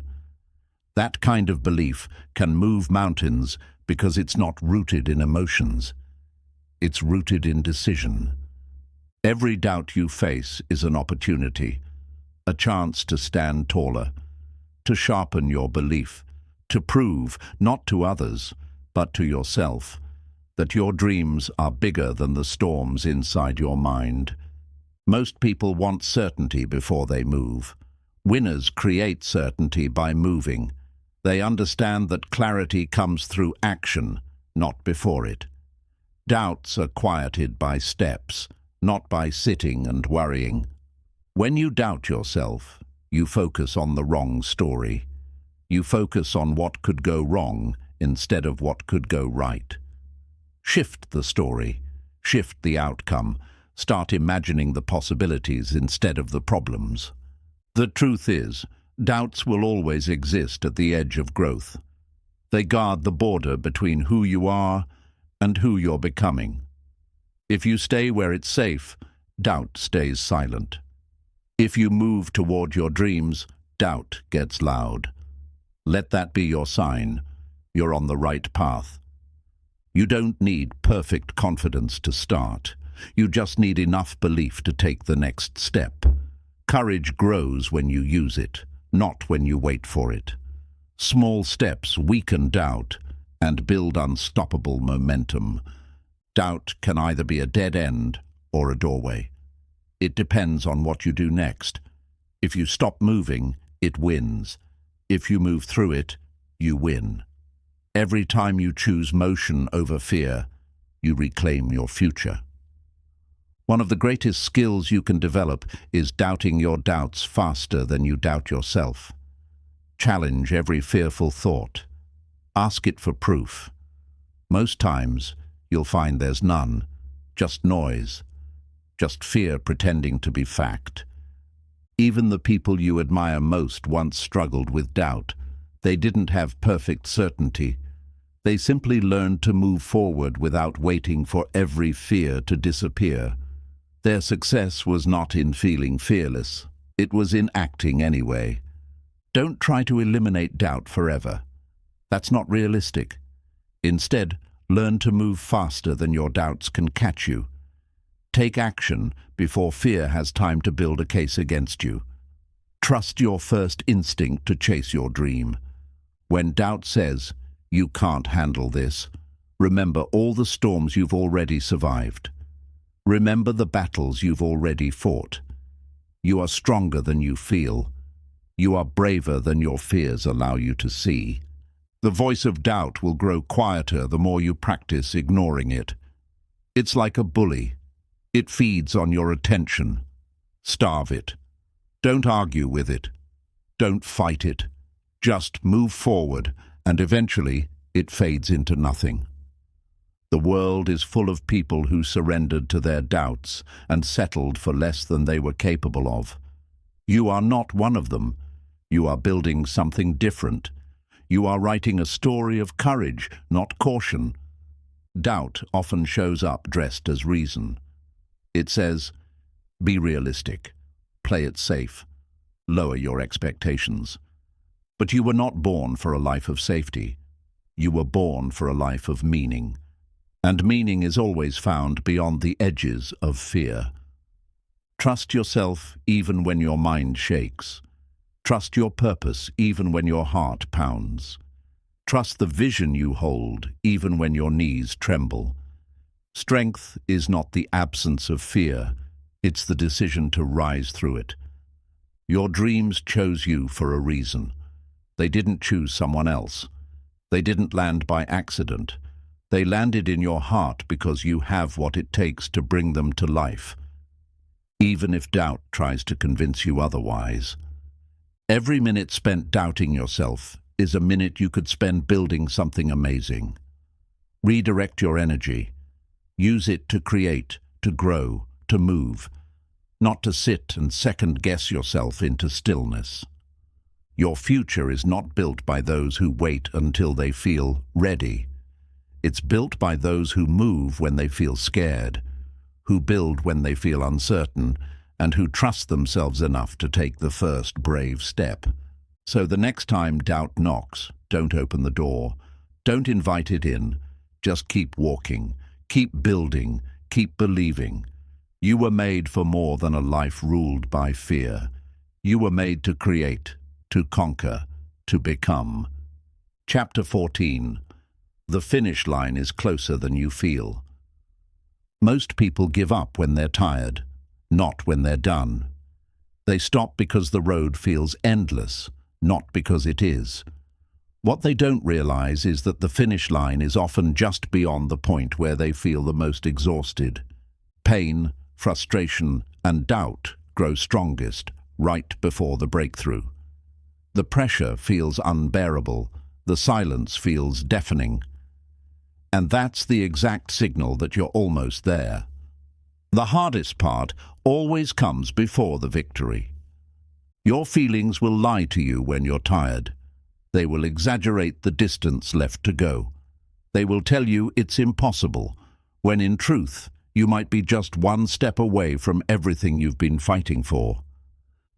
That kind of belief can move mountains because it's not rooted in emotions. It's rooted in decision. Every doubt you face is an opportunity, a chance to stand taller, to sharpen your belief, to prove, not to others, but to yourself, that your dreams are bigger than the storms inside your mind. Most people want certainty before they move. Winners create certainty by moving. They understand that clarity comes through action, not before it. Doubts are quieted by steps, not by sitting and worrying. When you doubt yourself, you focus on the wrong story. You focus on what could go wrong instead of what could go right. Shift the story, shift the outcome, start imagining the possibilities instead of the problems. The truth is, doubts will always exist at the edge of growth. They guard the border between who you are and who you're becoming. If you stay where it's safe, doubt stays silent. If you move toward your dreams, doubt gets loud. Let that be your sign. You're on the right path. You don't need perfect confidence to start. You just need enough belief to take the next step. Courage grows when you use it, not when you wait for it. Small steps weaken doubt and build unstoppable momentum. Doubt can either be a dead end or a doorway. It depends on what you do next. If you stop moving, it wins. If you move through it, you win. Every time you choose motion over fear, you reclaim your future. One of the greatest skills you can develop is doubting your doubts faster than you doubt yourself. Challenge every fearful thought. Ask it for proof. Most times, you'll find there's none, just noise, just fear pretending to be fact. Even the people you admire most once struggled with doubt. They didn't have perfect certainty. They simply learned to move forward without waiting for every fear to disappear. Their success was not in feeling fearless. It was in acting anyway. Don't try to eliminate doubt forever. That's not realistic. Instead, learn to move faster than your doubts can catch you. Take action before fear has time to build a case against you. Trust your first instinct to chase your dream. When doubt says, "You can't handle this," remember all the storms you've already survived. Remember the battles you've already fought. You are stronger than you feel. You are braver than your fears allow you to see. The voice of doubt will grow quieter the more you practice ignoring it. It's like a bully. It feeds on your attention. Starve it. Don't argue with it. Don't fight it. Just move forward, and eventually it fades into nothing. The world is full of people who surrendered to their doubts and settled for less than they were capable of. You are not one of them. You are building something different. You are writing a story of courage, not caution. Doubt often shows up dressed as reason. It says, "Be realistic. Play it safe. Lower your expectations." But you were not born for a life of safety. You were born for a life of meaning. And meaning is always found beyond the edges of fear. Trust yourself even when your mind shakes. Trust your purpose even when your heart pounds. Trust the vision you hold even when your knees tremble. Strength is not the absence of fear, it's the decision to rise through it. Your dreams chose you for a reason. They didn't choose someone else. They didn't land by accident. They landed in your heart because you have what it takes to bring them to life, even if doubt tries to convince you otherwise. Every minute spent doubting yourself is a minute you could spend building something amazing. Redirect your energy. Use it to create, to grow, to move, not to sit and second-guess yourself into stillness. Your future is not built by those who wait until they feel ready. It's built by those who move when they feel scared, who build when they feel uncertain, and who trust themselves enough to take the first brave step. So the next time doubt knocks, don't open the door. Don't invite it in. Just keep walking, keep building, keep believing. You were made for more than a life ruled by fear. You were made to create, to conquer, to become. Chapter 14. The finish line is closer than you feel. Most people give up when they're tired, not when they're done. They stop because the road feels endless, not because it is. What they don't realize is that the finish line is often just beyond the point where they feel the most exhausted. Pain, frustration, and doubt grow strongest right before the breakthrough. The pressure feels unbearable, the silence feels deafening. And that's the exact signal that you're almost there. The hardest part always comes before the victory. Your feelings will lie to you when you're tired. They will exaggerate the distance left to go. They will tell you it's impossible, when in truth, you might be just one step away from everything you've been fighting for.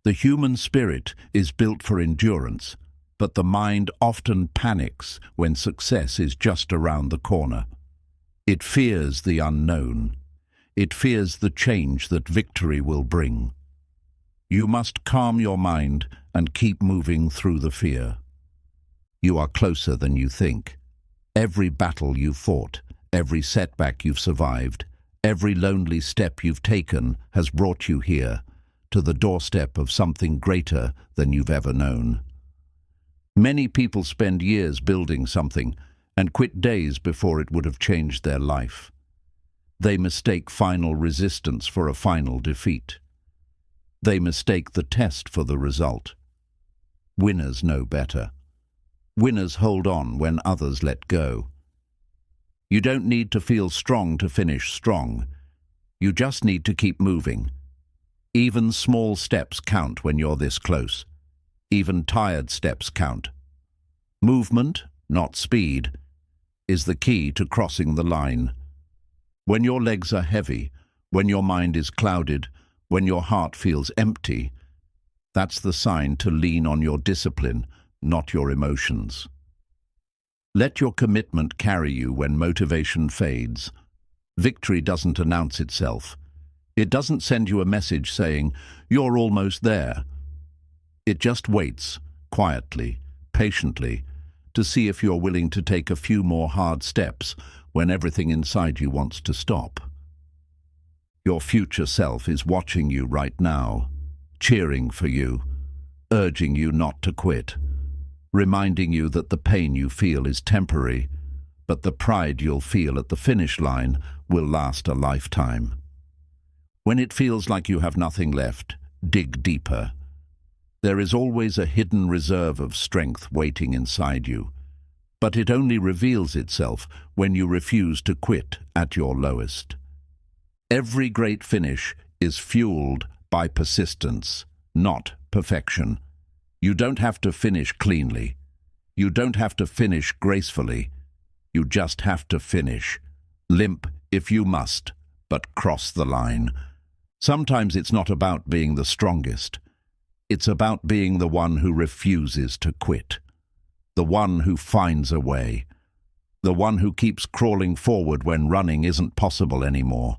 The human spirit is built for endurance, but the mind often panics when success is just around the corner. It fears the unknown. It fears the change that victory will bring. You must calm your mind and keep moving through the fear. You are closer than you think. Every battle you've fought, every setback you've survived, Every lonely step you've taken has brought you here, to the doorstep of something greater than you've ever known. Many people spend years building something and quit days before it would have changed their life. They mistake final resistance for a final defeat. They mistake the test for the result. Winners know better. Winners hold on when others let go. You don't need to feel strong to finish strong. You just need to keep moving. Even small steps count when you're this close. Even tired steps count. Movement, not speed, is the key to crossing the line. When your legs are heavy, when your mind is clouded, when your heart feels empty, that's the sign to lean on your discipline, not your emotions. Let your commitment carry you when motivation fades. Victory doesn't announce itself. It doesn't send you a message saying, "You're almost there." It just waits, quietly, patiently, to see if you're willing to take a few more hard steps when everything inside you wants to stop. Your future self is watching you right now, cheering for you, urging you not to quit, reminding you that the pain you feel is temporary, but the pride you'll feel at the finish line will last a lifetime. When it feels like you have nothing left, dig deeper. There is always a hidden reserve of strength waiting inside you, but it only reveals itself when you refuse to quit at your lowest. Every great finish is fueled by persistence, not perfection. You don't have to finish cleanly. You don't have to finish gracefully. You just have to finish. Limp if you must, but cross the line. Sometimes it's not about being the strongest. It's about being the one who refuses to quit. The one who finds a way. The one who keeps crawling forward when running isn't possible anymore.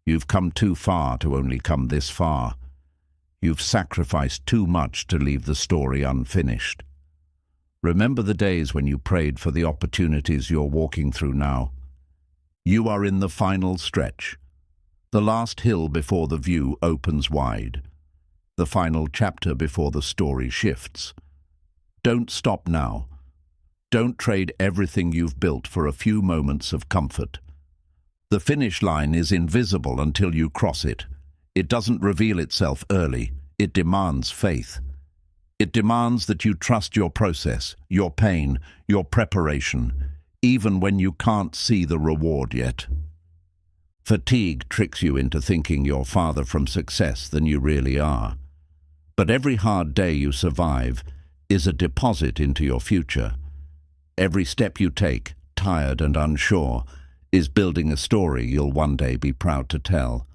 You've come too far to only come this far. You've sacrificed too much to leave the story unfinished. Remember the days when you prayed for the opportunities you're walking through now. You are in the final stretch. The last hill before the view opens wide. The final chapter before the story shifts. Don't stop now. Don't trade everything you've built for a few moments of comfort. The finish line is invisible until you cross it. It doesn't reveal itself early. It demands faith. It demands that you trust your process, your pain, your preparation, even when you can't see the reward yet. Fatigue tricks you into thinking you're farther from success than you really are. But every hard day you survive is a deposit into your future. Every step you take, tired and unsure, is building a story you'll one day be proud to tell.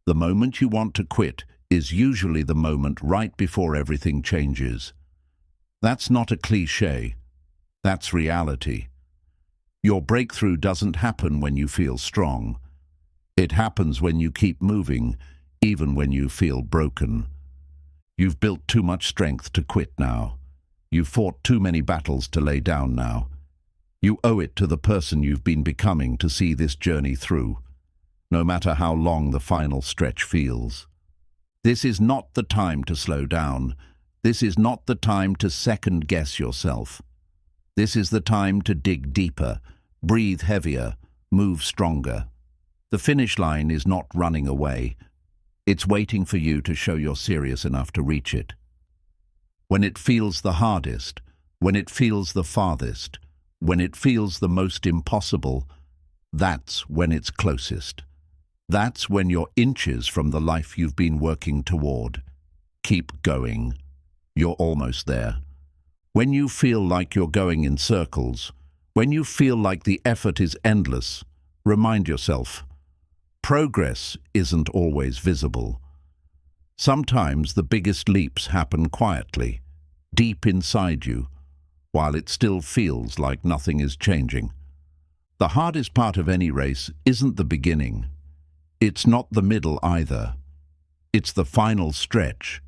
The moment you want to quit is usually the moment right before everything changes. That's not a cliché. That's reality. Your breakthrough doesn't happen when you feel strong. It happens when you keep moving, even when you feel broken. You've built too much strength to quit now. You've fought too many battles to lay down now. You owe it to the person you've been becoming to see this journey through, no matter how long the final stretch feels. This is not the time to slow down. This is not the time to second-guess yourself. This is the time to dig deeper, breathe heavier, move stronger. The finish line is not running away. It's waiting for you to show you're serious enough to reach it. When it feels the hardest, when it feels the farthest, when it feels the most impossible, that's when it's closest. That's when you're inches from the life you've been working toward. Keep going. You're almost there. When you feel like you're going in circles, when you feel like the effort is endless, remind yourself, progress isn't always visible. Sometimes the biggest leaps happen quietly, deep inside you, while it still feels like nothing is changing. The hardest part of any race isn't the beginning. It's not the middle either. It's the final stretch,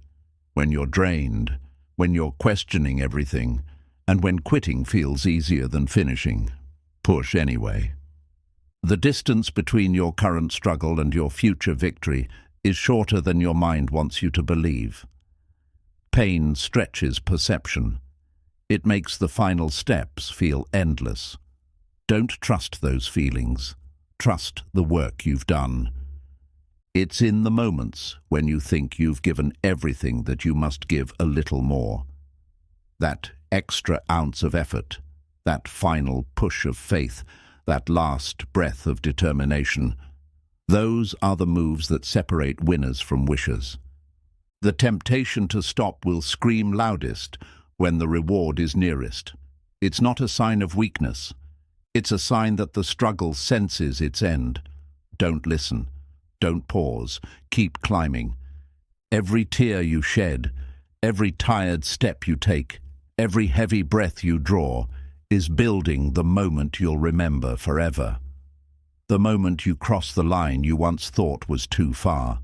when you're drained, when you're questioning everything, and when quitting feels easier than finishing. Push anyway. The distance between your current struggle and your future victory is shorter than your mind wants you to believe. Pain stretches perception. It makes the final steps feel endless. Don't trust those feelings. Trust the work you've done. It's in the moments when you think you've given everything that you must give a little more. That extra ounce of effort, that final push of faith, that last breath of determination, those are the moves that separate winners from wishers. The temptation to stop will scream loudest when the reward is nearest. It's not a sign of weakness. It's a sign that the struggle senses its end. Don't listen. Don't pause. Keep climbing. Every tear you shed, every tired step you take, every heavy breath you draw is building the moment you'll remember forever. The moment you cross the line you once thought was too far.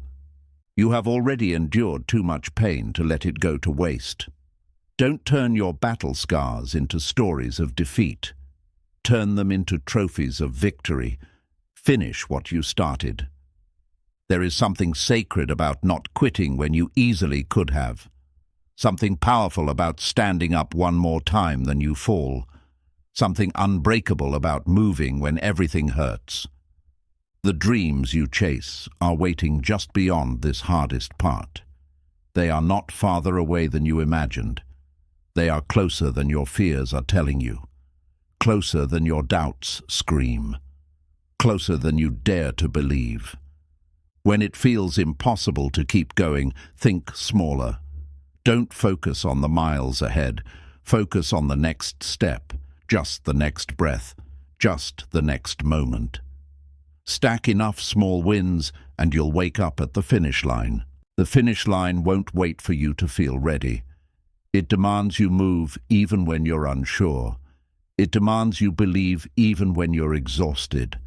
You have already endured too much pain to let it go to waste. Don't turn your battle scars into stories of defeat. Turn them into trophies of victory. Finish what you started. There is something sacred about not quitting when you easily could have. Something powerful about standing up one more time than you fall. Something unbreakable about moving when everything hurts. The dreams you chase are waiting just beyond this hardest part. They are not farther away than you imagined. They are closer than your fears are telling you. Closer than your doubts scream. Closer than you dare to believe. When it feels impossible to keep going, think smaller. Don't focus on the miles ahead. Focus on the next step, just the next breath, just the next moment. Stack enough small wins and you'll wake up at the finish line. The finish line won't wait for you to feel ready. It demands you move even when you're unsure. It demands you believe even when you're exhausted.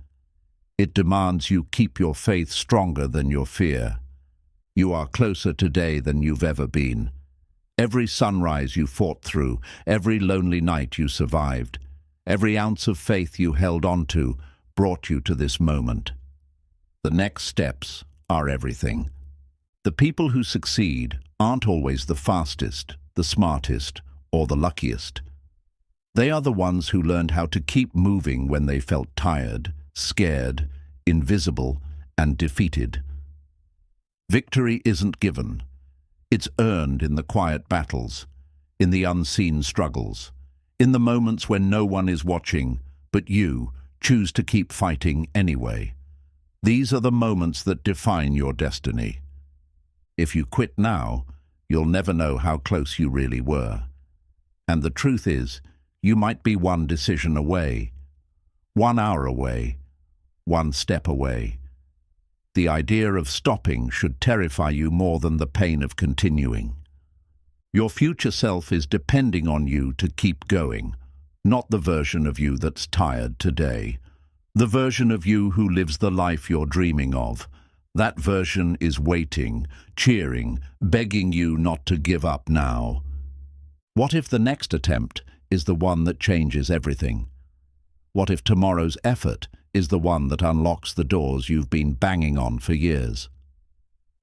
It demands you keep your faith stronger than your fear. You are closer today than you've ever been. Every sunrise you fought through, every lonely night you survived, every ounce of faith you held on to brought you to this moment. The next steps are everything. The people who succeed aren't always the fastest, the smartest, or the luckiest. They are the ones who learned how to keep moving when they felt tired, scared, invisible, and defeated. Victory isn't given. It's earned in the quiet battles, in the unseen struggles, in the moments when no one is watching, but you choose to keep fighting anyway. These are the moments that define your destiny. If you quit now, you'll never know how close you really were. And the truth is, you might be one decision away, 1 hour away, one step away. The idea of stopping should terrify you more than the pain of continuing. Your future self is depending on you to keep going, not the version of you that's tired today. The version of you who lives the life you're dreaming of. That version is waiting, cheering, begging you not to give up now. What if the next attempt is the one that changes everything? What if tomorrow's effort is the one that unlocks the doors you've been banging on for years?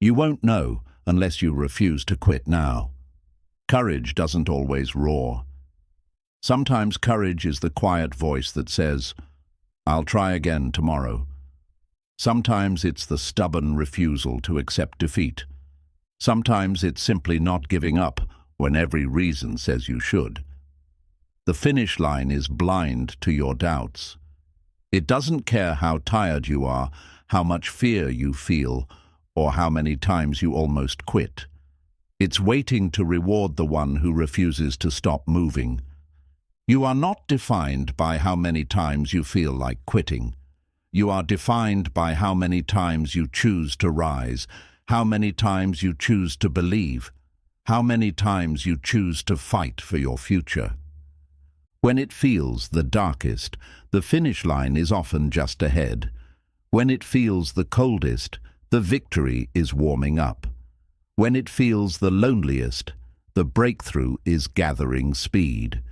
You won't know unless you refuse to quit now. Courage doesn't always roar. Sometimes courage is the quiet voice that says, "I'll try again tomorrow." Sometimes it's the stubborn refusal to accept defeat. Sometimes it's simply not giving up when every reason says you should. The finish line is blind to your doubts. It doesn't care how tired you are, how much fear you feel, or how many times you almost quit. It's waiting to reward the one who refuses to stop moving. You are not defined by how many times you feel like quitting. You are defined by how many times you choose to rise, how many times you choose to believe, how many times you choose to fight for your future. When it feels the darkest, the finish line is often just ahead. When it feels the coldest, the victory is warming up. When it feels the loneliest, the breakthrough is gathering speed.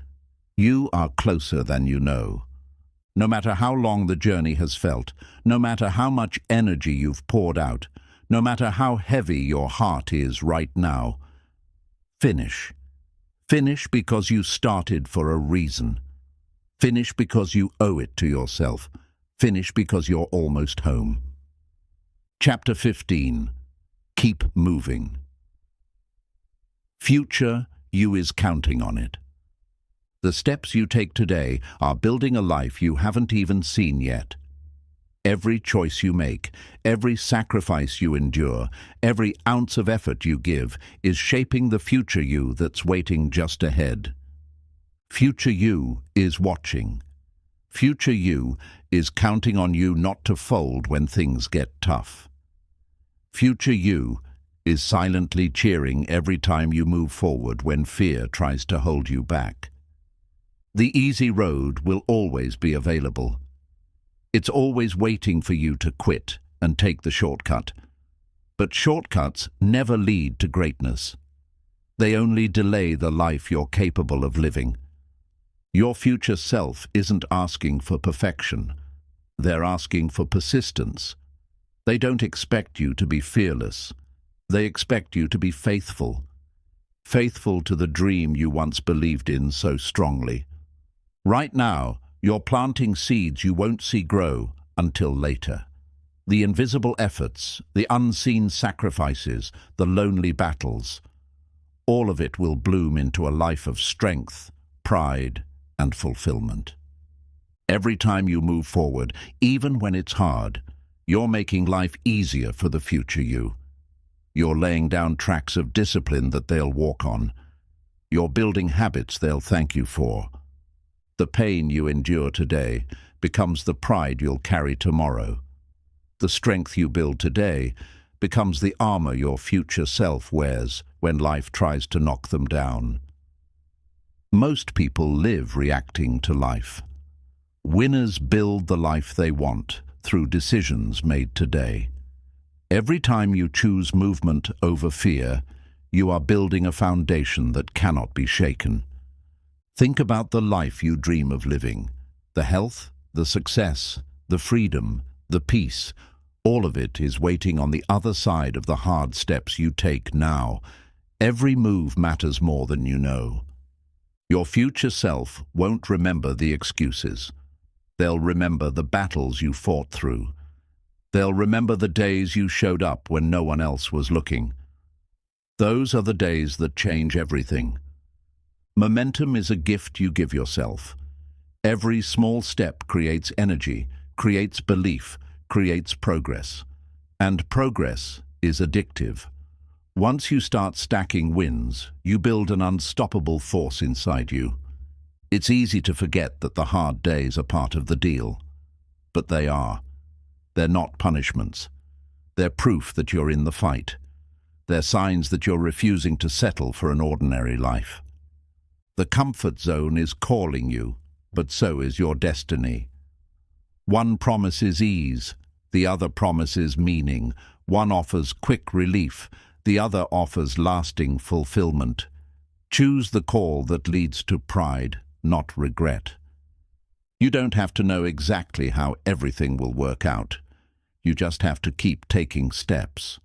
You are closer than you know. No matter how long the journey has felt, no matter how much energy you've poured out, no matter how heavy your heart is right now, finish. Finish because you started for a reason. Finish because you owe it to yourself. Finish because you're almost home. Chapter 15. Keep moving. Future you is counting on it. The steps you take today are building a life you haven't even seen yet. Every choice you make, every sacrifice you endure, every ounce of effort you give is shaping the future you that's waiting just ahead. Future you is watching. Future you is counting on you not to fold when things get tough. Future you is silently cheering every time you move forward when fear tries to hold you back. The easy road will always be available. It's always waiting for you to quit and take the shortcut. But shortcuts never lead to greatness. They only delay the life you're capable of living. Your future self isn't asking for perfection. They're asking for persistence. They don't expect you to be fearless. They expect you to be faithful. Faithful to the dream you once believed in so strongly. Right now, you're planting seeds you won't see grow until later. The invisible efforts, the unseen sacrifices, the lonely battles, all of it will bloom into a life of strength, pride, and fulfillment. Every time you move forward, even when it's hard, you're making life easier for the future you. You're laying down tracks of discipline that they'll walk on. You're building habits they'll thank you for. The pain you endure today becomes the pride you'll carry tomorrow. The strength you build today becomes the armor your future self wears when life tries to knock them down. Most people live reacting to life. Winners build the life they want through decisions made today. Every time you choose movement over fear, you are building a foundation that cannot be shaken. Think about the life you dream of living. The health, the success, the freedom, the peace, all of it is waiting on the other side of the hard steps you take now. Every move matters more than you know. Your future self won't remember the excuses. They'll remember the battles you fought through. They'll remember the days you showed up when no one else was looking. Those are the days that change everything. Momentum is a gift you give yourself. Every small step creates energy, creates belief, creates progress. And progress is addictive. Once you start stacking wins, you build an unstoppable force inside you. It's easy to forget that the hard days are part of the deal. But they are. They're not punishments. They're proof that you're in the fight. They're signs that you're refusing to settle for an ordinary life. The comfort zone is calling you, but so is your destiny. One promises ease, the other promises meaning. One offers quick relief, the other offers lasting fulfillment. Choose the call that leads to pride, not regret. You don't have to know exactly how everything will work out. You just have to keep taking steps.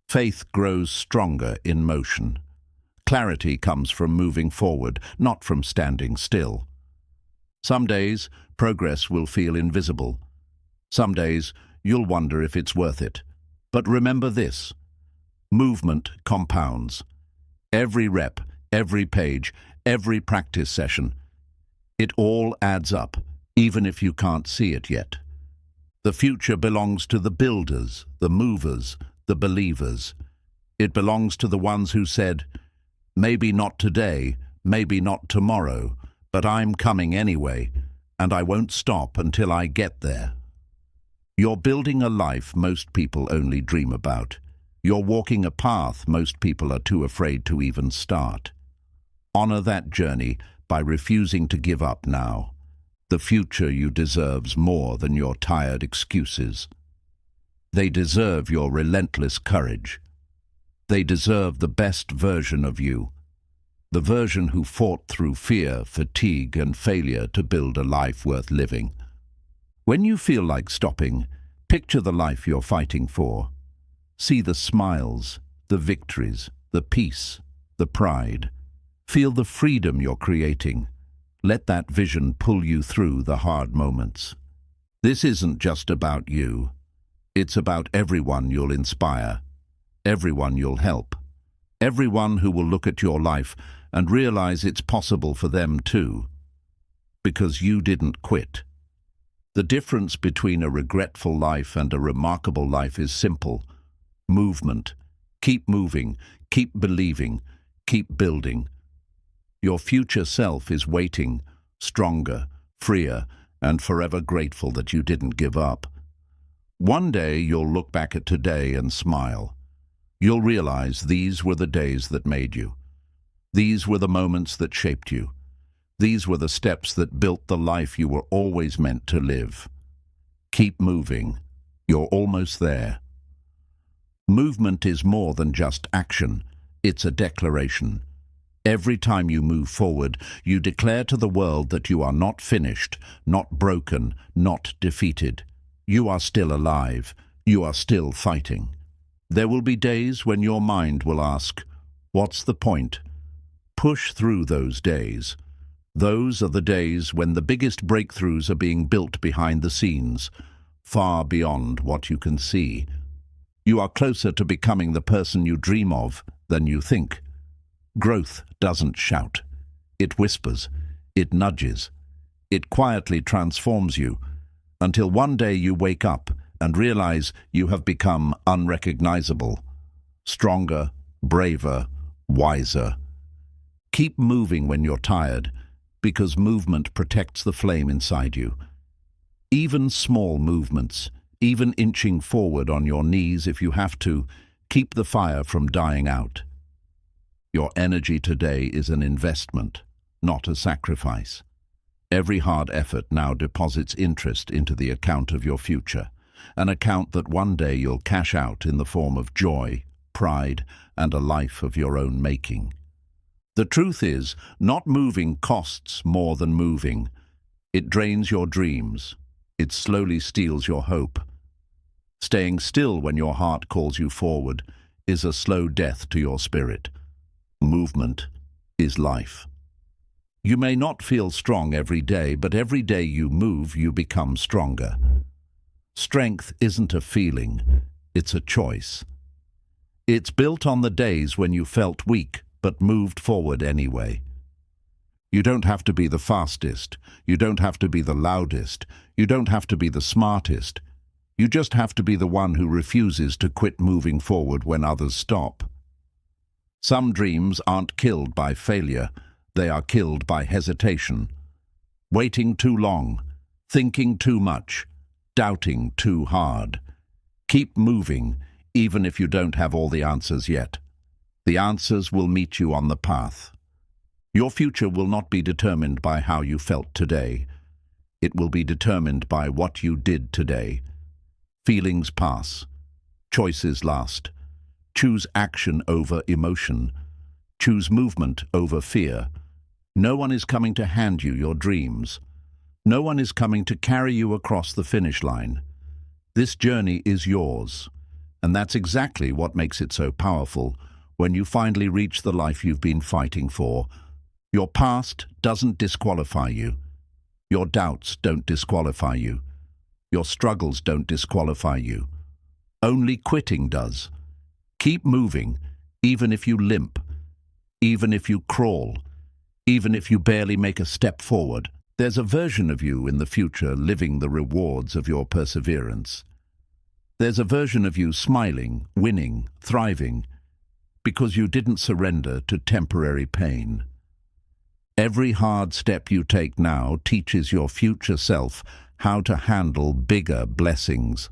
Faith grows stronger in motion. Clarity comes from moving forward, not from standing still. Some days, progress will feel invisible. Some days, you'll wonder if it's worth it. But remember this: movement compounds. Every rep, every page, every practice session, it all adds up, even if you can't see it yet. The future belongs to the builders, the movers, the believers. It belongs to the ones who said, "Maybe not today, maybe not tomorrow, but I'm coming anyway, and I won't stop until I get there." You're building a life most people only dream about. You're walking a path most people are too afraid to even start. Honor that journey by refusing to give up now. The future you deserves more than your tired excuses. They deserve your relentless courage. They deserve the best version of you, the version who fought through fear, fatigue, and failure to build a life worth living. When you feel like stopping, picture the life you're fighting for. See the smiles, the victories, the peace, the pride. Feel the freedom you're creating. Let that vision pull you through the hard moments. This isn't just about you. It's about everyone you'll inspire, everyone you'll help, everyone who will look at your life and realize it's possible for them too. Because you didn't quit. The difference between a regretful life and a remarkable life is simple. Movement. Keep moving, keep believing, keep building. Your future self is waiting, stronger, freer, and forever grateful that you didn't give up. One day you'll look back at today and smile. You'll realize these were the days that made you. These were the moments that shaped you. These were the steps that built the life you were always meant to live. Keep moving. You're almost there. Movement is more than just action. It's a declaration. Every time you move forward, you declare to the world that you are not finished, not broken, not defeated. You are still alive. You are still fighting. There will be days when your mind will ask, "What's the point?" Push through those days. Those are the days when the biggest breakthroughs are being built behind the scenes, far beyond what you can see. You are closer to becoming the person you dream of than you think. Growth doesn't shout. It whispers. It nudges. It quietly transforms you until one day you wake up and realize you have become unrecognizable, stronger, braver, wiser. Keep moving when you're tired, because movement protects the flame inside you. Even small movements, even inching forward on your knees if you have to, keep the fire from dying out. Your energy today is an investment, not a sacrifice. Every hard effort now deposits interest into the account of your future, an account that one day you'll cash out in the form of joy, pride, and a life of your own making. The truth is, not moving costs more than moving. It drains your dreams. It slowly steals your hope. Staying still when your heart calls you forward is a slow death to your spirit. Movement is life. You may not feel strong every day, but every day you move, you become stronger. Strength isn't a feeling, it's a choice. It's built on the days when you felt weak, but moved forward anyway. You don't have to be the fastest, you don't have to be the loudest, you don't have to be the smartest. You just have to be the one who refuses to quit moving forward when others stop. Some dreams aren't killed by failure, they are killed by hesitation. Waiting too long, thinking too much, doubting too hard. Keep moving, even if you don't have all the answers yet. The answers will meet you on the path. Your future will not be determined by how you felt today. It will be determined by what you did today. Feelings pass. Choices last. Choose action over emotion. Choose movement over fear. No one is coming to hand you your dreams. No one is coming to carry you across the finish line. This journey is yours, and that's exactly what makes it so powerful when you finally reach the life you've been fighting for. Your past doesn't disqualify you. Your doubts don't disqualify you. Your struggles don't disqualify you. Only quitting does. Keep moving, even if you limp, even if you crawl, even if you barely make a step forward. There's a version of you in the future living the rewards of your perseverance. There's a version of you smiling, winning, thriving, because you didn't surrender to temporary pain. Every hard step you take now teaches your future self how to handle bigger blessings.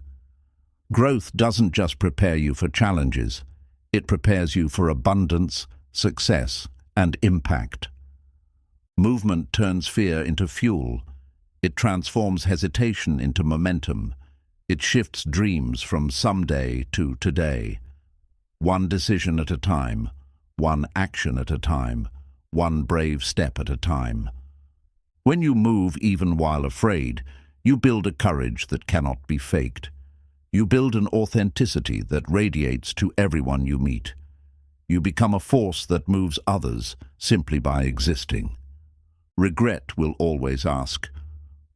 Growth doesn't just prepare you for challenges, it prepares you for abundance, success, and impact. Movement turns fear into fuel. It transforms hesitation into momentum. It shifts dreams from someday to today. One decision at a time, one action at a time, one brave step at a time. When you move even while afraid, You build a courage that cannot be faked. You build an authenticity that radiates to everyone you meet. You become a force that moves others simply by existing. Regret will always ask,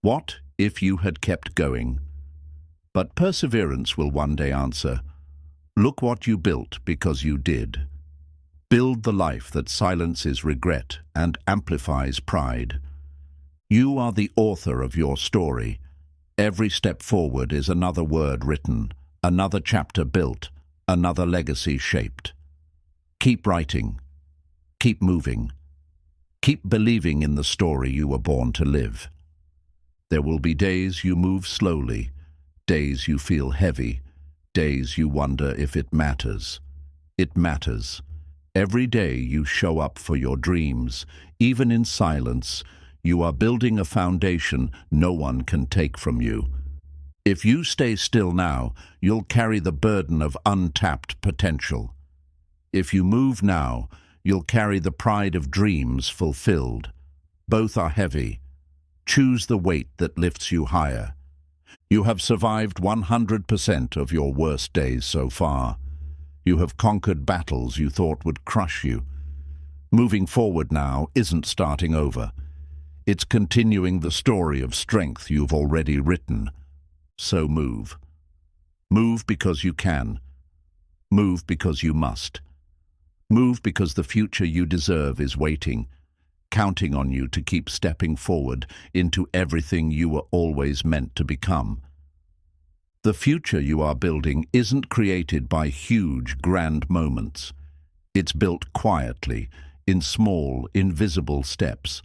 "What if you had kept going?" But perseverance will one day answer, "Look what you built because you did." Build the life that silences regret and amplifies pride. You are the author of your story. Every step forward is another word written, another chapter built, another legacy shaped. Keep writing. Keep moving. Keep believing in the story you were born to live. There will be days you move slowly, days you feel heavy, days you wonder if it matters. It matters. Every day you show up for your dreams, even in silence. You are building a foundation no one can take from you. If you stay still now, you'll carry the burden of untapped potential. If you move now, you'll carry the pride of dreams fulfilled. Both are heavy. Choose the weight that lifts you higher. You have survived 100% of your worst days so far. You have conquered battles you thought would crush you. Moving forward now isn't starting over. It's continuing the story of strength you've already written. So move. Move because you can. Move because you must. Move because the future you deserve is waiting, counting on you to keep stepping forward into everything you were always meant to become. The future you are building isn't created by huge, grand moments. It's built quietly, in small, invisible steps,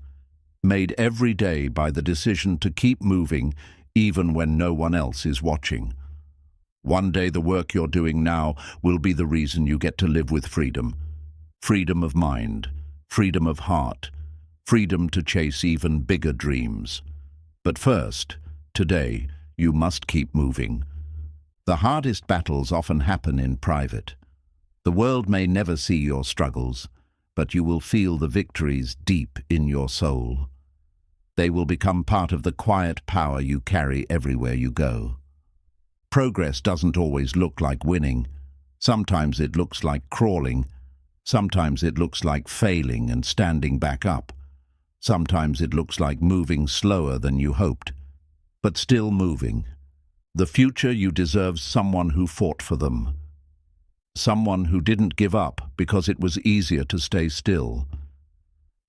made every day by the decision to keep moving even when no one else is watching. One day the work you're doing now will be the reason you get to live with freedom. Freedom of mind, freedom of heart, freedom to chase even bigger dreams. But first, today, you must keep moving. The hardest battles often happen in private. The world may never see your struggles, but you will feel the victories deep in your soul. They will become part of the quiet power you carry everywhere you go. Progress doesn't always look like winning. Sometimes it looks like crawling. Sometimes it looks like failing and standing back up. Sometimes it looks like moving slower than you hoped, but still moving. The future you deserves someone who fought for them. Someone who didn't give up because it was easier to stay still.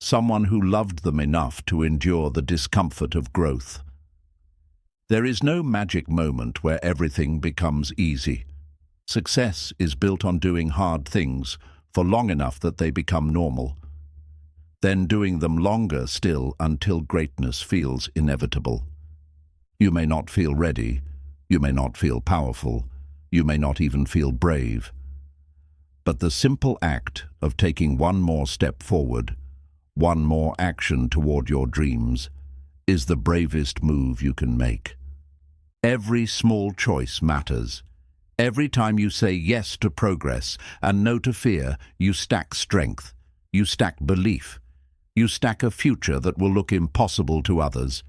Someone who loved them enough to endure the discomfort of growth. There is no magic moment where everything becomes easy. Success is built on doing hard things for long enough that they become normal, then doing them longer still until greatness feels inevitable. You may not feel ready, you may not feel powerful, you may not even feel brave. But the simple act of taking one more step forward, one more action toward your dreams, is the bravest move you can make. Every small choice matters. Every time you say yes to progress and no to fear, you stack strength, you stack belief, you stack a future that will look impossible to others,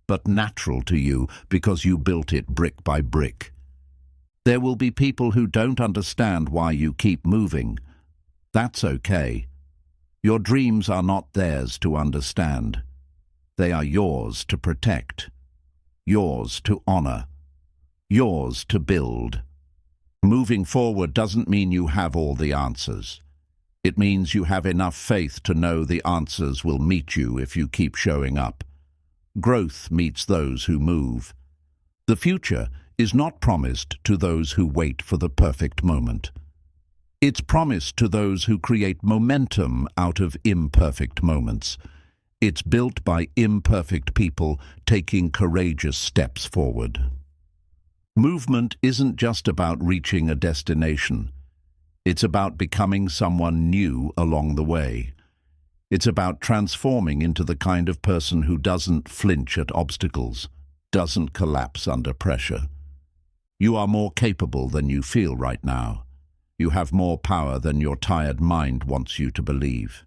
but natural to you because you built it brick by brick. There will be people who don't understand why you keep moving. That's okay. Your dreams are not theirs to understand. They are yours to protect, yours to honor, yours to build. Moving forward doesn't mean you have all the answers. It means you have enough faith to know the answers will meet you if you keep showing up. Growth meets those who move. The future is not promised to those who wait for the perfect moment. It's promised to those who create momentum out of imperfect moments. It's built by imperfect people taking courageous steps forward. Movement isn't just about reaching a destination. It's about becoming someone new along the way. It's about transforming into the kind of person who doesn't flinch at obstacles, doesn't collapse under pressure. You are more capable than you feel right now. You have more power than your tired mind wants you to believe.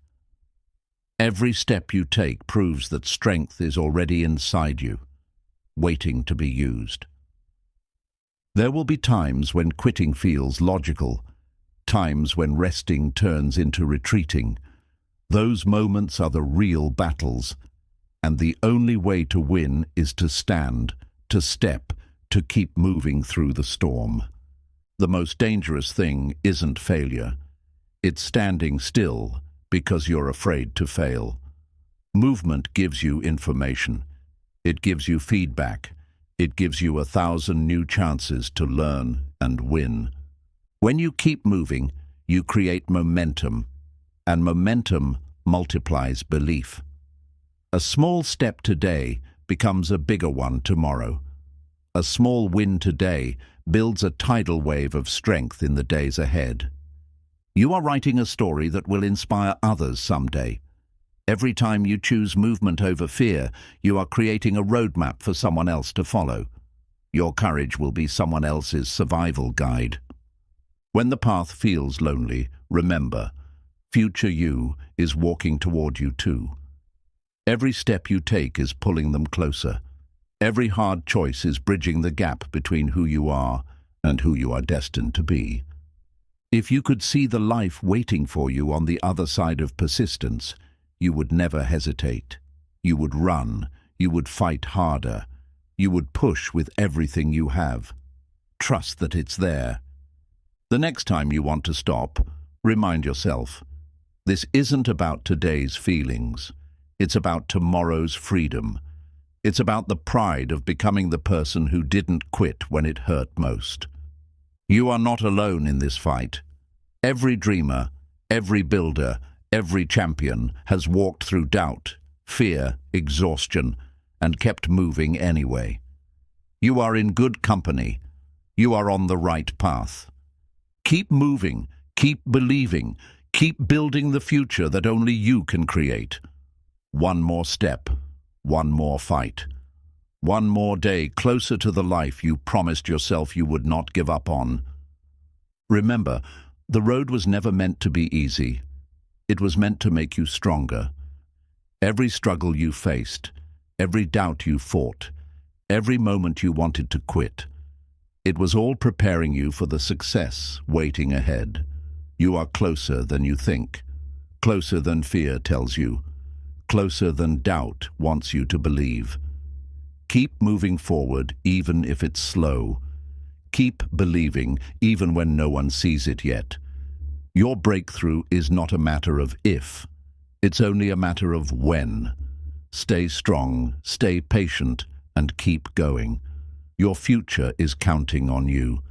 Every step you take proves that strength is already inside you. waiting to be used. There will be times when quitting feels logical, times when resting turns into retreating. Those moments are the real battles, and the only way to win is to stand, to step, to keep moving through the storm. The most dangerous thing isn't failure. It's standing still because you're afraid to fail. Movement gives you information. It gives you feedback. It gives you 1,000 new chances to learn and win. When you keep moving, you create momentum, and momentum multiplies belief. A small step today becomes a bigger one tomorrow. A small win today builds a tidal wave of strength in the days ahead. You are writing a story that will inspire others someday. Every time you choose movement over fear, you are creating a roadmap for someone else to follow. Your courage will be someone else's survival guide. When the path feels lonely, remember, future you is walking toward you too. Every step you take is pulling them closer. Every hard choice is bridging the gap between who you are and who you are destined to be. If you could see the life waiting for you on the other side of persistence, you would never hesitate. You would run. You would fight harder. You would push with everything you have. Trust that it's there. The next time you want to stop, remind yourself, this isn't about today's feelings. It's about tomorrow's freedom. It's about the pride of becoming the person who didn't quit when it hurt most. You are not alone in this fight. Every dreamer, every builder, every champion has walked through doubt, fear, exhaustion, and kept moving anyway. You are in good company. You are on the right path. Keep moving, keep believing, keep building the future that only you can create. One more step, one more fight, one more day closer to the life you promised yourself you would not give up on. Remember, the road was never meant to be easy. It was meant to make you stronger. Every struggle you faced, every doubt you fought, every moment you wanted to quit, it was all preparing you for the success waiting ahead. You are closer than you think, closer than fear tells you, closer than doubt wants you to believe. Keep moving forward even if it's slow. Keep believing even when no one sees it yet. Your breakthrough is not a matter of if, it's only a matter of when. Stay strong, stay patient, and keep going. Your future is counting on you.